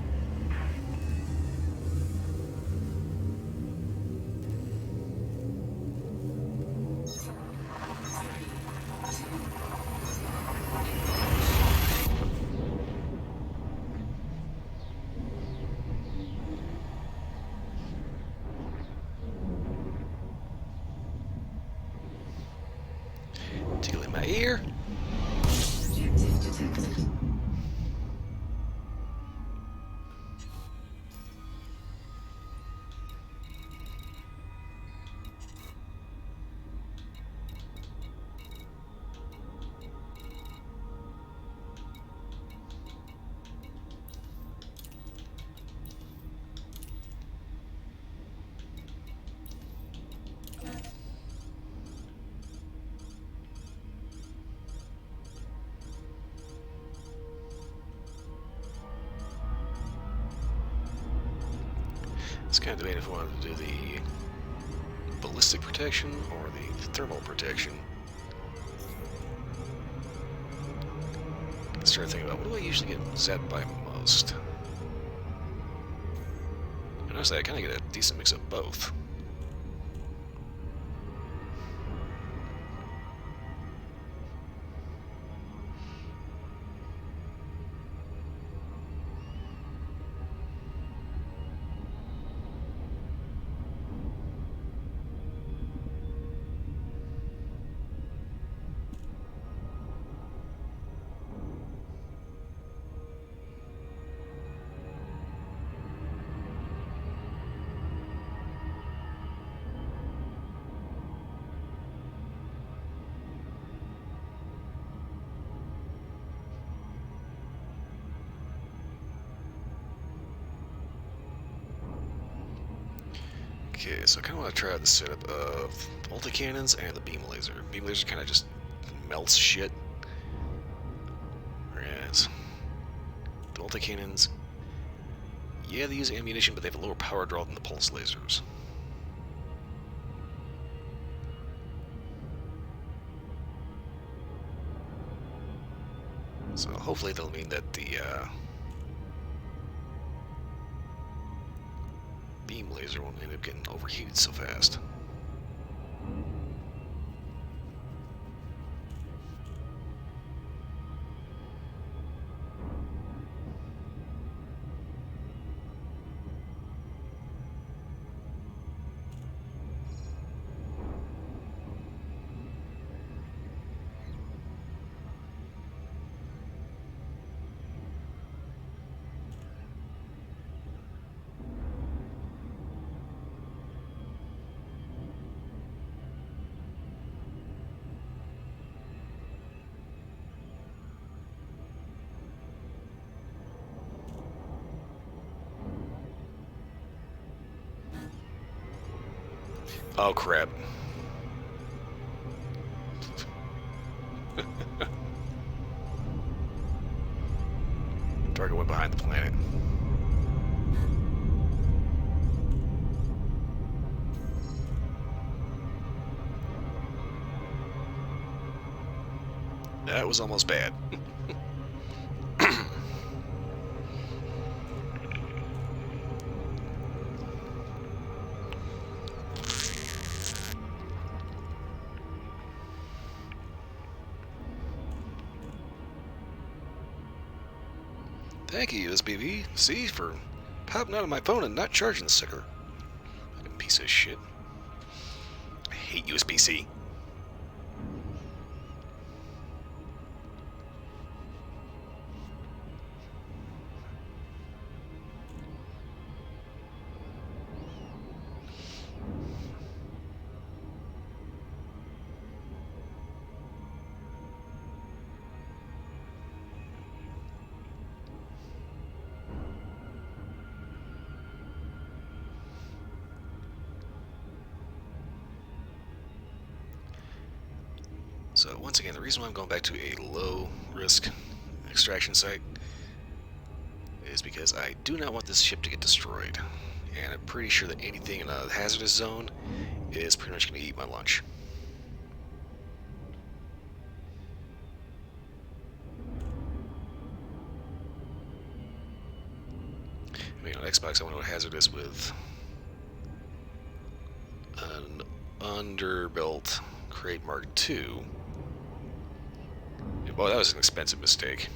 It's kind of debating if I wanted to do the ballistic protection or the thermal protection. I started thinking about, what do I usually get zapped by most? And honestly, I kind of get a decent mix of both. Okay, so I kind of want to try out the setup of multi-cannons and the beam laser. Beam laser kind of just melts shit. Whereas the multi-cannons, yeah, they use ammunition, but they have a lower power draw than the pulse lasers. So hopefully they'll mean that the beam laser won't end up getting overheated so fast. Oh crap. Target went behind the planet. That was almost bad. Thank you, USB-C, for popping out of my phone and not charging the sucker. Fucking piece of shit. I hate USB-C. So once again, the reason why I'm going back to a low-risk extraction site is because I do not want this ship to get destroyed. And I'm pretty sure that anything in a hazardous zone is pretty much going to eat my lunch. I mean, on Xbox, I want to go hazardous with an underbuilt Crate Mark II. Well, that was an expensive mistake.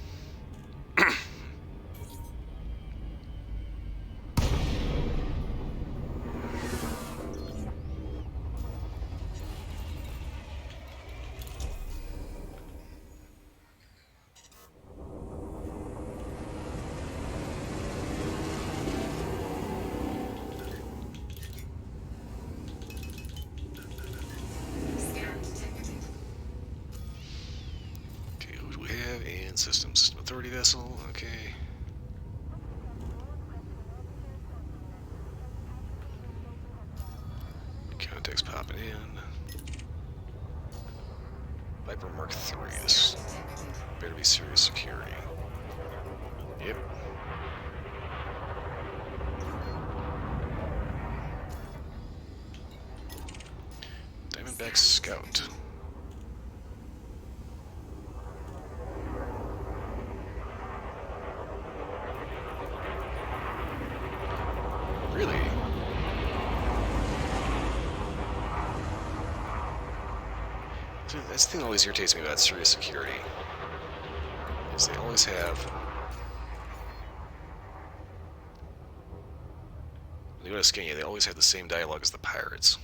Okay, who do we have in system? System Authority vessel, okay. Contacts popping in. Viper Mark III, this better be serious security. Yep. AbelK Scout. Really? Dude, that's the thing that always irritates me about serious security. Is they always have... When they go to skin you, they always have the same dialogue as the pirates.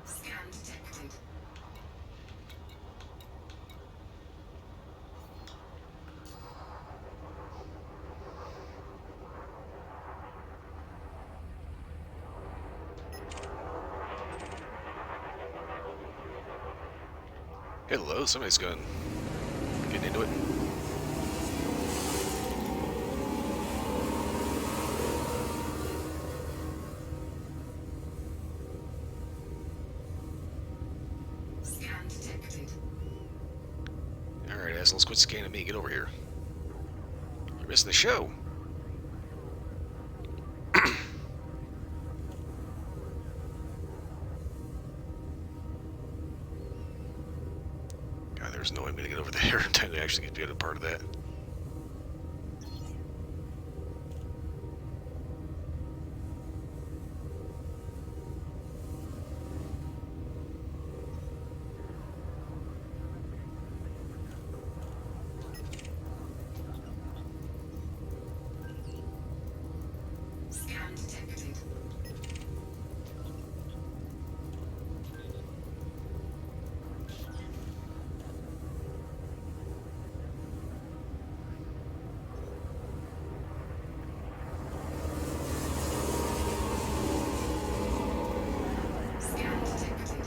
Scan detected. Hello, somebody's getting into it. Scan detected. Alright, assholes, quit scanning me. Get over here. You're missing the show. God, there's no way I'm gonna get over there in time to actually get a part of that. Scan detected. Scan detected.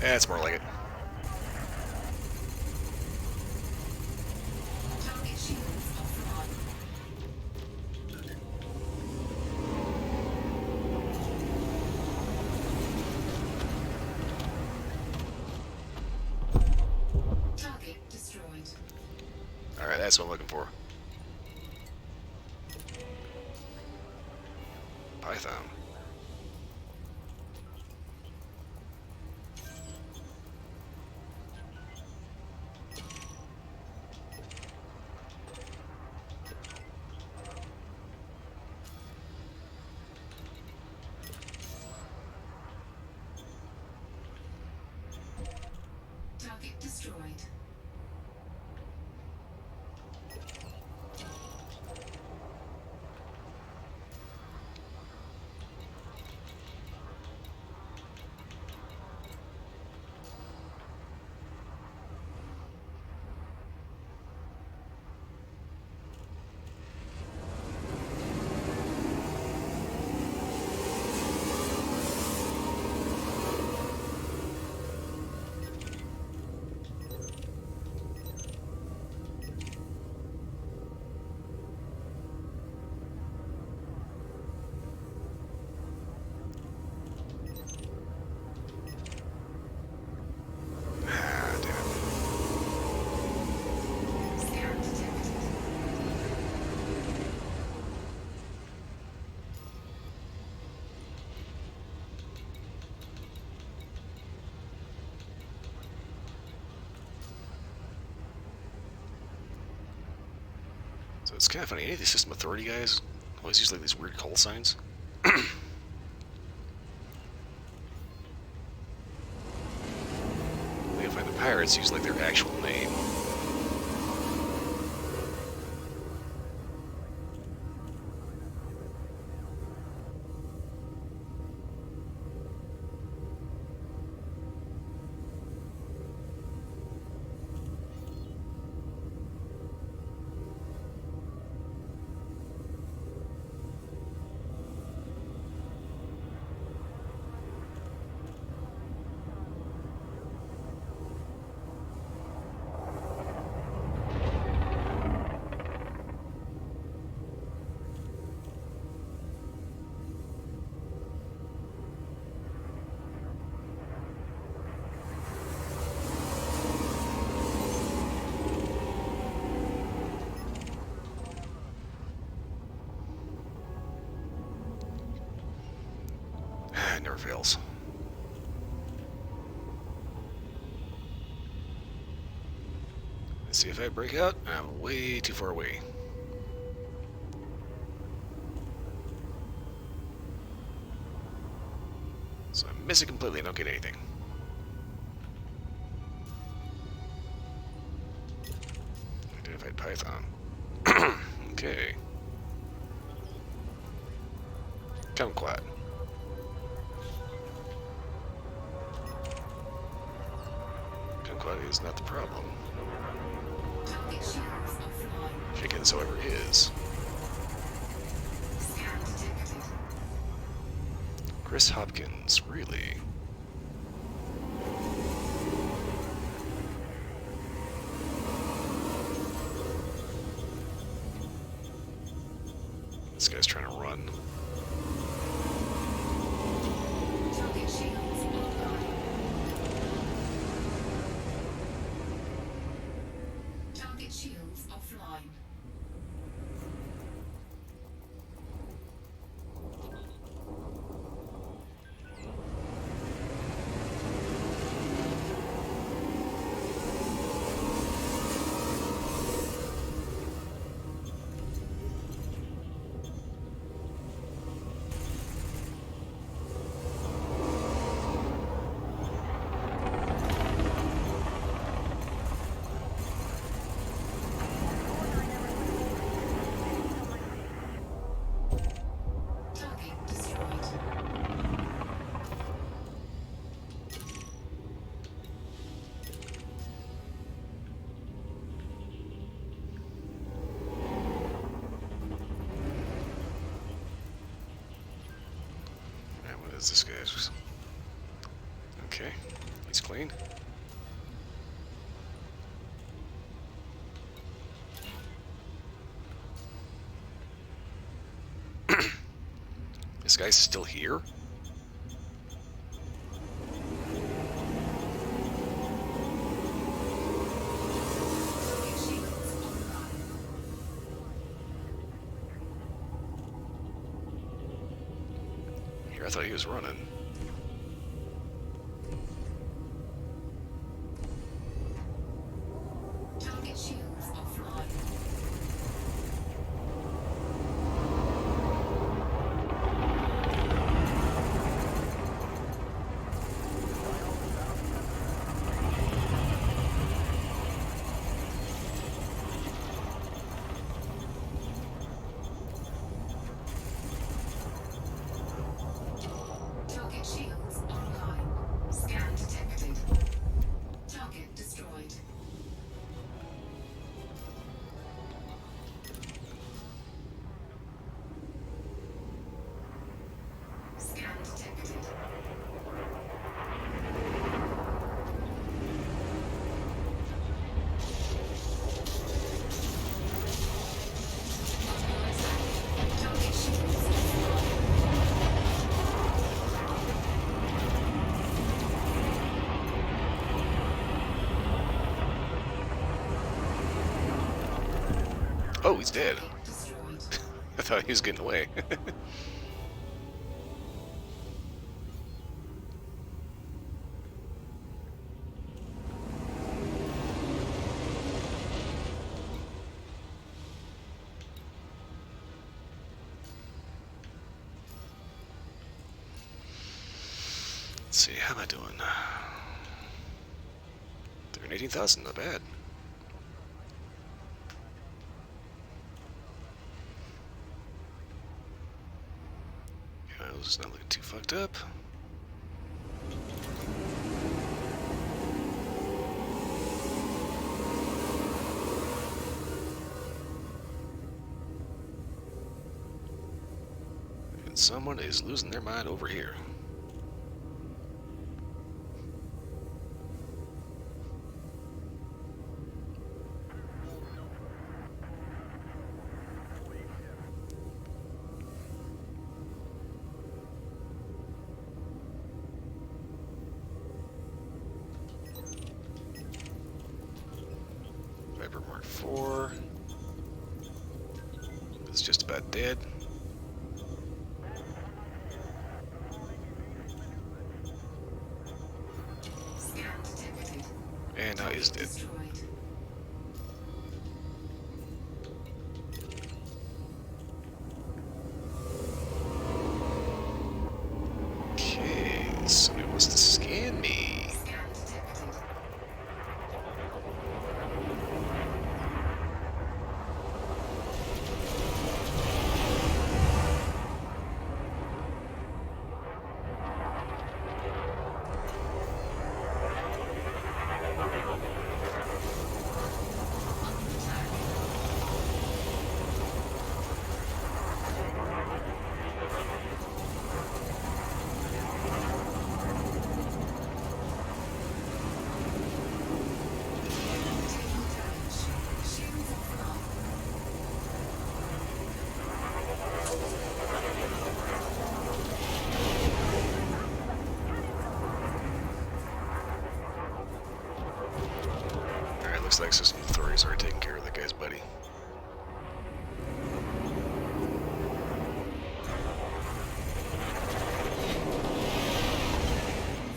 That's more like it. Target shields offline. Target destroyed. Alright, that's what I'm looking for. Python. Target destroyed. It's kind of funny. Any of these System Authority guys always use like these weird call signs. They find the pirates use like their actual name. It never fails. Let's see if I break out. I'm way too far away. So I miss it completely and don't get anything. Identified Python. Okay. Kumquat. Kumquat is not the problem. Target shields offline. Chickens, however, is. Scan detected. Chris Hopkins, really? This guy's trying to run. Target shields online. Target shields offline. Target destroyed. And what is this guy's? Okay, he's clean. This guy's still here? Target shields online. Here, I thought he was running. Target shields offline. Target shields online. Scan detected. Target destroyed. Scan detected. Target shields offline. Oh, he's dead. Target destroyed. I thought he was getting away. see, how am I doing? 318,000, not bad. Yeah, this is not looking too fucked up. And someone is losing their mind over here. Viper Mark 4. It's just about dead. Scan detected. And now he's dead. Destroyed. Okay, somebody wants to scan me. Scan detected. Taking damage. Shields offline. Alright, looks like system authorities are taking care of that guy's buddy.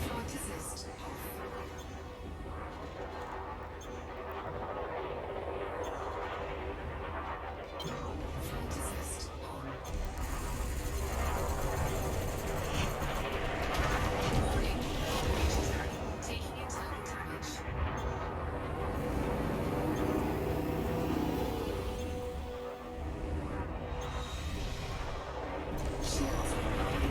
Flight assist off. Flight assist on. Warning. Operator taking internal damage. Shields online.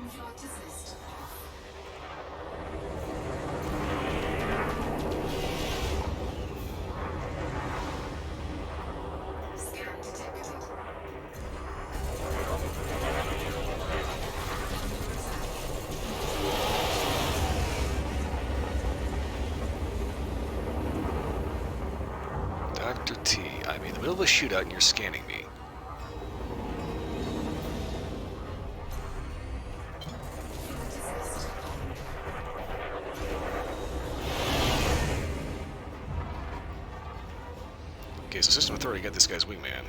Flight assist off. Scan detected. Dr. T, I'm in the middle of a shootout and you're scanning me. Flight assist on. Okay, so system authority got this guy's wingman.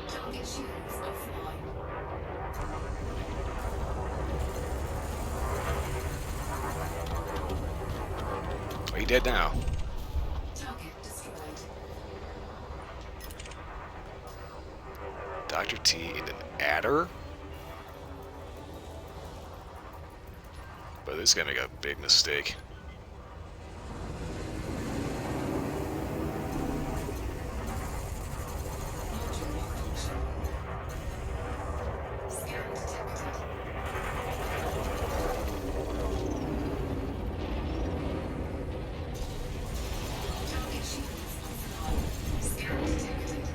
Target shields offline. Oh, he dead now. Target destroyed. Dr. T in an adder? But this guy make a big mistake. Module malfunction. Scan detected. Target shields offline. Scan detected.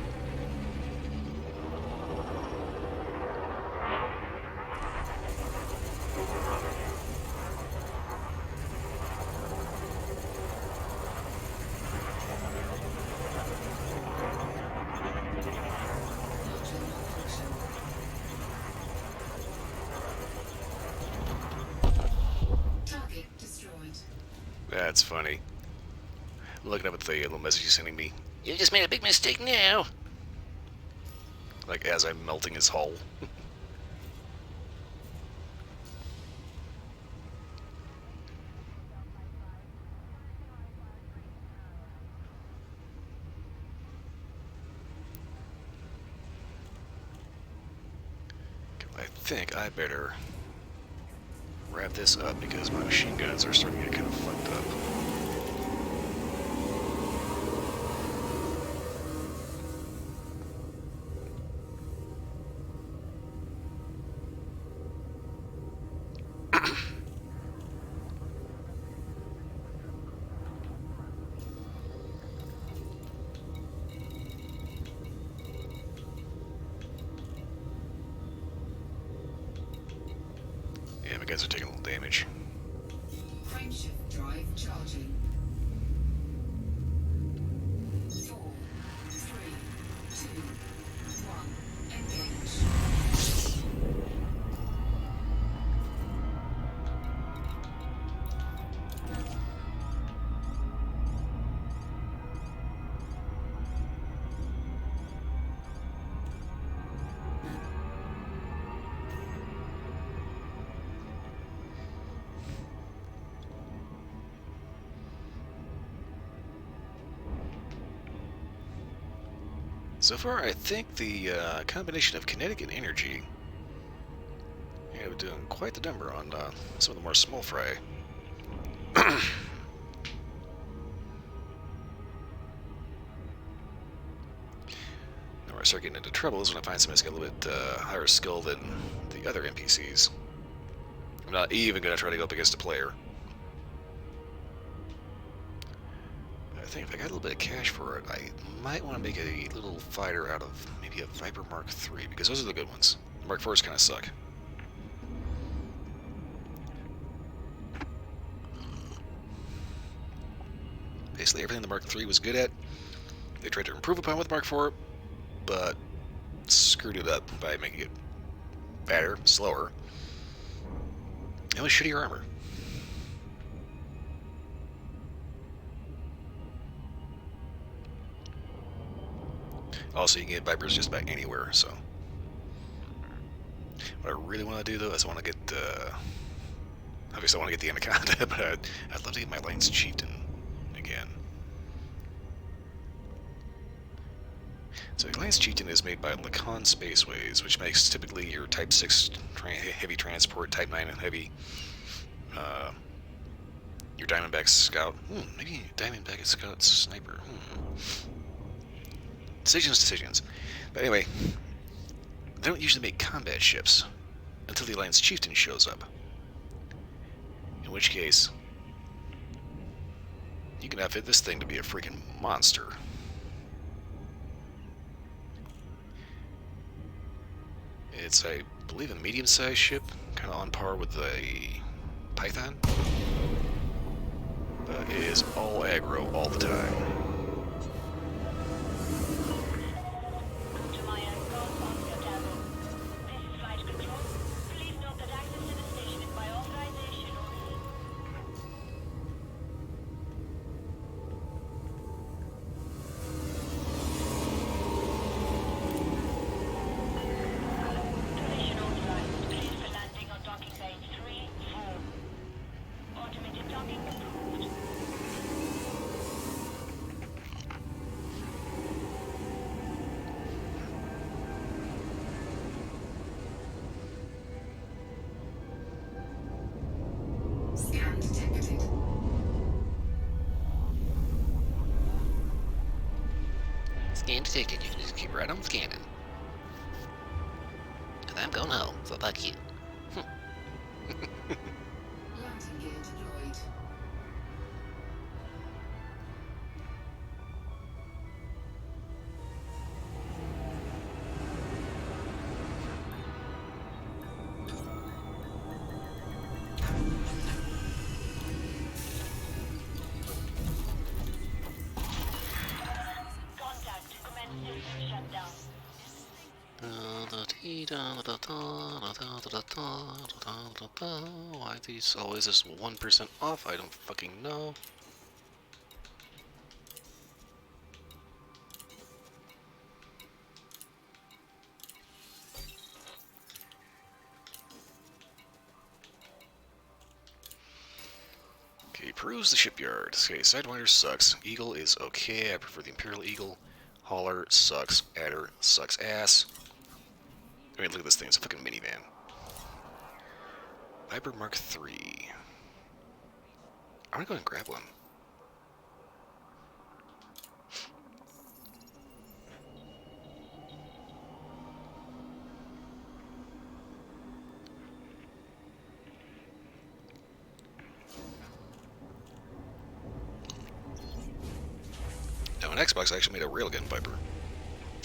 That's funny. I'm looking up at the little message he's sending me. You just made a big mistake now. Like as I'm melting his hull. I think I better wrap this up because my machine guns are starting to get kind of fucked up. Yeah, my guys are taking a little damage. Frameshift drive charging. 4, 3, 2, 1. Engage. So far, I think the combination of kinetic and energy, yeah, we're doing quite the number on some of the more small fry. Now, where I start getting into trouble is when I find somebody's got a little bit higher skill than the other NPCs. I'm not even going to try to go up against a player. I think if I got a little bit of cash for it, I might want to make a little fighter out of maybe a Viper Mark III, because those are the good ones. The Mark IVs kind of suck. Basically everything the Mark III was good at, they tried to improve upon with the Mark IV, but screwed it up by making it fatter, slower, and with shittier armor. Also, you can get Vipers just about anywhere, so. What I really want to do, though, is I want to get, obviously I want to get the Anaconda, but I'd love to get my Lance Chieftain again. So Lance Chieftain is made by Lacan Spaceways, which makes typically your Type 6 heavy transport, Type 9 heavy, your Diamondback Scout, maybe Diamondback Scout Sniper, Decisions. But anyway, they don't usually make combat ships until the Alliance Chieftain shows up. In which case, you can outfit this thing to be a freaking monster. It's, I believe, a medium-sized ship, kind of on par with a Python. But it is all aggro all the time. Scan detected. Scan detected. You can just keep right on scanning. And I'm going home, so fuck you. Landing gear deployed. Contact. Commence system shutdown. Why are these always just 1% off? I don't fucking know. Okay, peruse the shipyard. Okay, Sidewinder sucks. Eagle is okay. I prefer the Imperial Eagle. Hauler sucks. Adder sucks ass. I mean, look at this thing. It's a fucking minivan. Viper Mark III. I'm gonna go ahead and grab one. Now, on Xbox, I actually made a railgun Viper.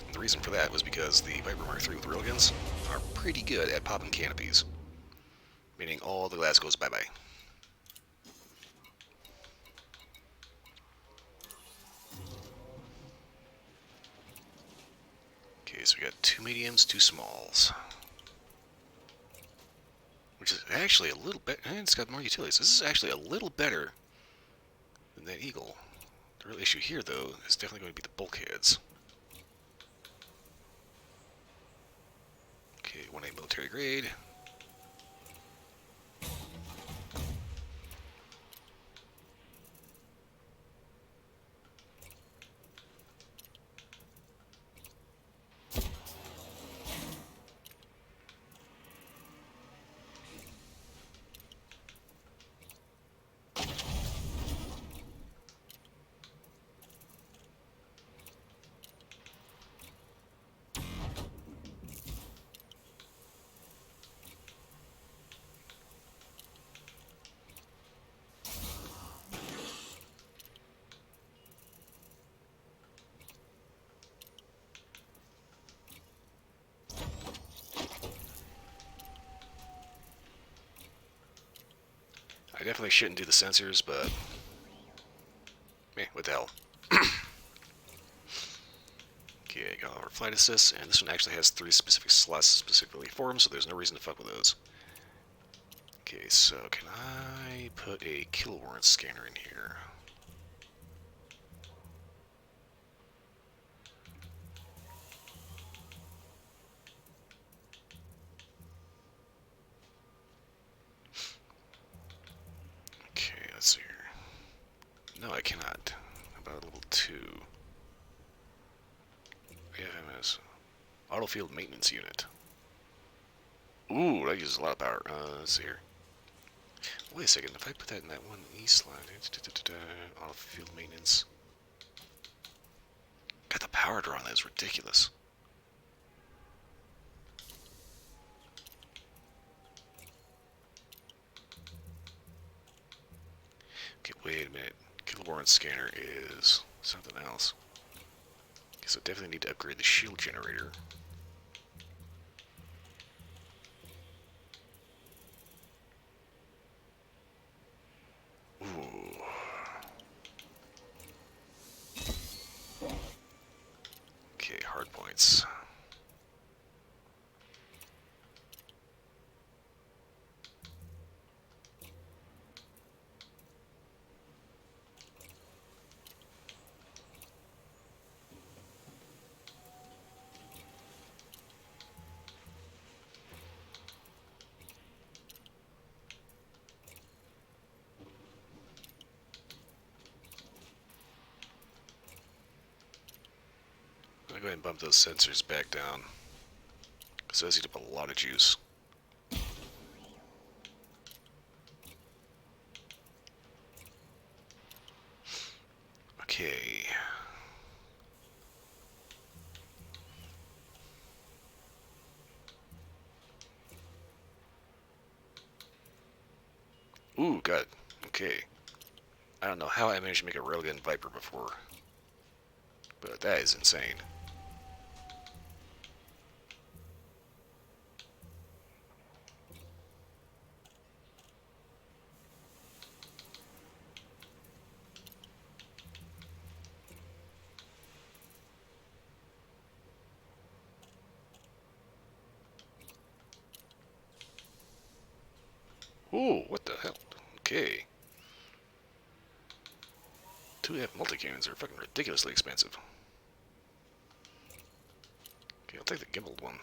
And the reason for that was because the Viper Mark III with railguns are pretty good at popping canopies. Meaning all the glass goes bye-bye. Okay, so we got 2 mediums, 2 smalls. Which is actually a little better, and it's got more utilities. This is actually a little better than that Eagle. The real issue here, though, is definitely going to be the bulkheads. Okay, 1A military grade. I definitely shouldn't do the sensors, but what the hell. Okay, I got our flight assist, and this one actually has 3 specific slots specifically for them, so there's no reason to fuck with those. Okay, so can I put a kill warrant scanner in here? Okay, let's see here. No, I cannot. How about level 2? AFMS. Autofield maintenance unit. Ooh, that uses a lot of power. Let's see here. Wait a second, if I put that in that one east line, autofield maintenance. God, the power draw on that is ridiculous. Okay, wait a minute. Kill warrant scanner is something else. Okay, so definitely need to upgrade the shield generator. Ooh. Okay, hard points. I'm gonna go ahead and bump those sensors back down, because those eat up a lot of juice. Okay. Ooh, God. Okay. I don't know how I managed to make a railgun Viper before, but that is insane. Ooh, what the hell? Okay. 2F multi-cannons are fucking ridiculously expensive. Okay, I'll take the gimbaled one.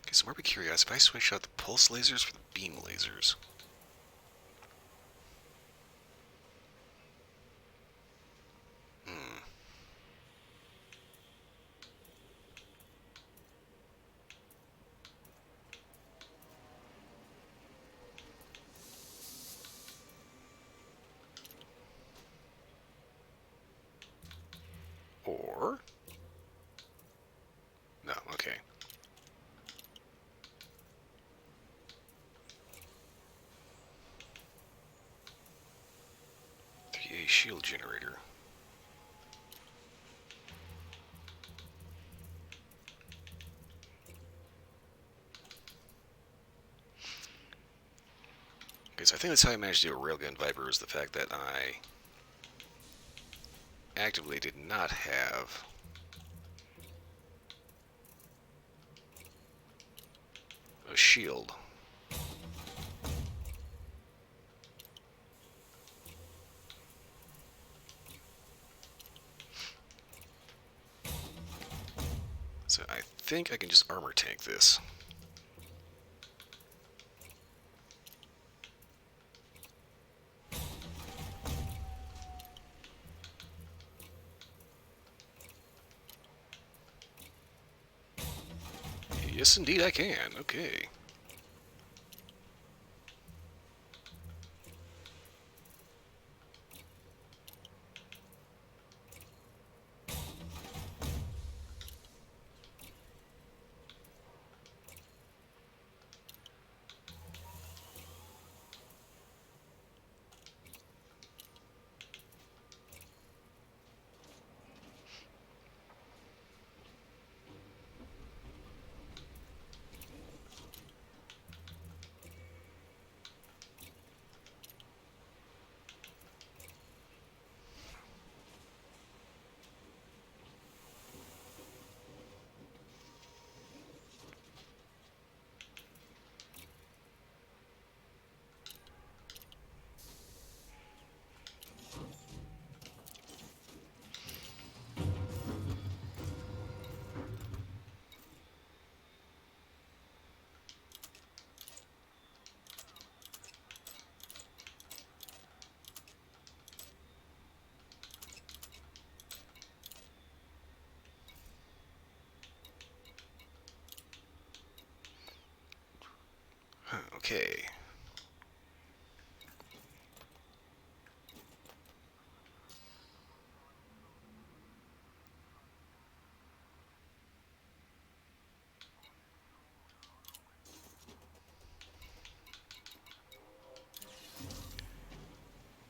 Okay, so I'd be curious if I switch out the pulse lasers for the beam lasers. Hmm. Or... No, okay. 3A shield generator. Okay, so I think that's how I managed to do a Railgun Viper, is the fact that I actively did not have a shield. So I think I can just armor tank this. Yes, indeed I can. Okay. Okay.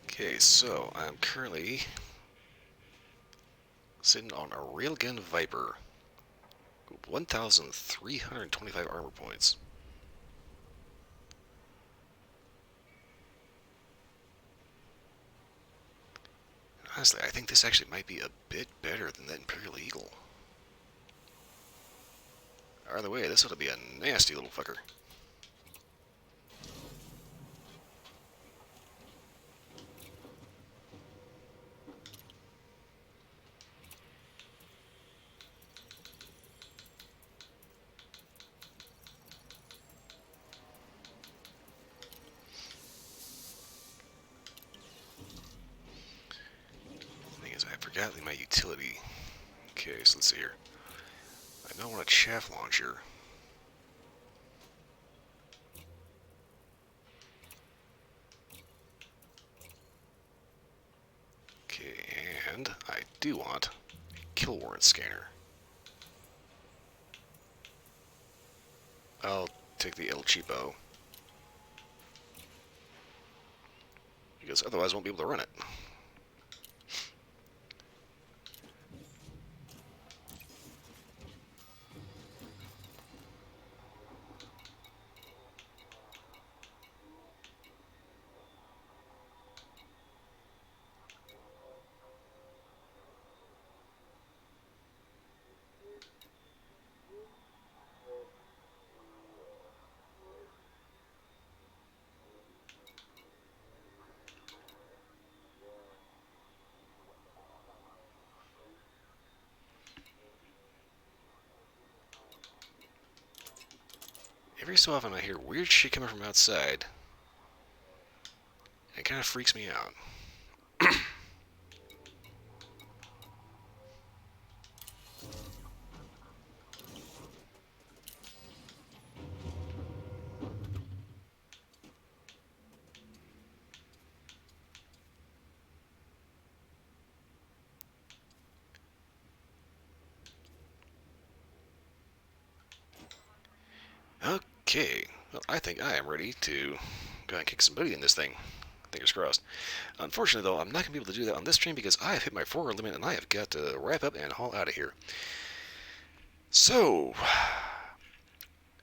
Okay, so I'm currently sitting on a Railgun Viper. 1,325 armor points. Honestly, I think this actually might be a bit better than that Imperial Eagle. Either way, this ought to be a nasty little fucker. Thing is, I forgot my utility. Okay, so let's see here. I know I want a chaff launcher. Okay, and I do want a kill warrant scanner. I'll take the El Cheapo. because otherwise I won't be able to run it. Every so often I hear weird shit coming from outside. It kind of freaks me out. Okay, well, I think I am ready to go and kick some booty in this thing. Fingers crossed. Unfortunately, though, I'm not going to be able to do that on this stream because I have hit my 4-hour limit and I have got to wrap up and haul out of here. So,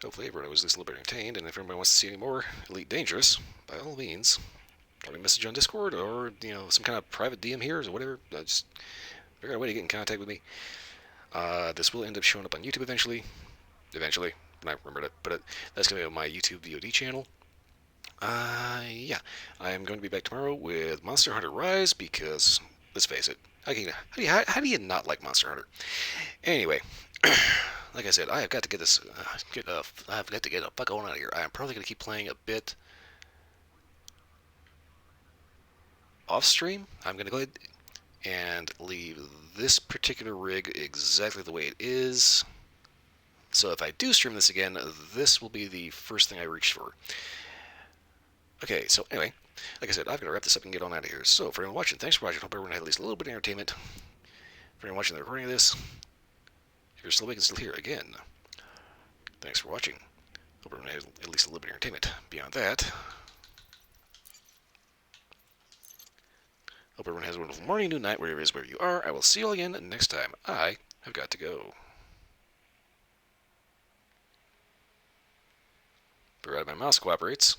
hopefully everyone was at least a little bit entertained, and if everybody wants to see any more Elite Dangerous, by all means, drop me a message on Discord or, some kind of private DM here or whatever. Just figure out a way to get in contact with me. This will end up showing up on YouTube eventually. Eventually, when I remember to put it. That's going to be on my YouTube VOD channel. Yeah. I am going to be back tomorrow with Monster Hunter Rise because, let's face it, how do you not like Monster Hunter? Anyway, like I said, I have got to get this, I've got to get the fuck on out of here. I am probably going to keep playing a bit off stream. I'm going to go ahead and leave this particular rig exactly the way it is. So if I do stream this again, this will be the first thing I reach for. Okay, so anyway, like I said, I've got to wrap this up and get on out of here. So for anyone watching, thanks for watching. Hope everyone had at least a little bit of entertainment. For anyone watching the recording of this, if you're still awake and still here, again, thanks for watching. Hope everyone had at least a little bit of entertainment. Beyond that, hope everyone has a wonderful morning, noon, night, wherever it is, wherever you are. I will see you all again next time. I have got to go. Provided my mouse cooperates.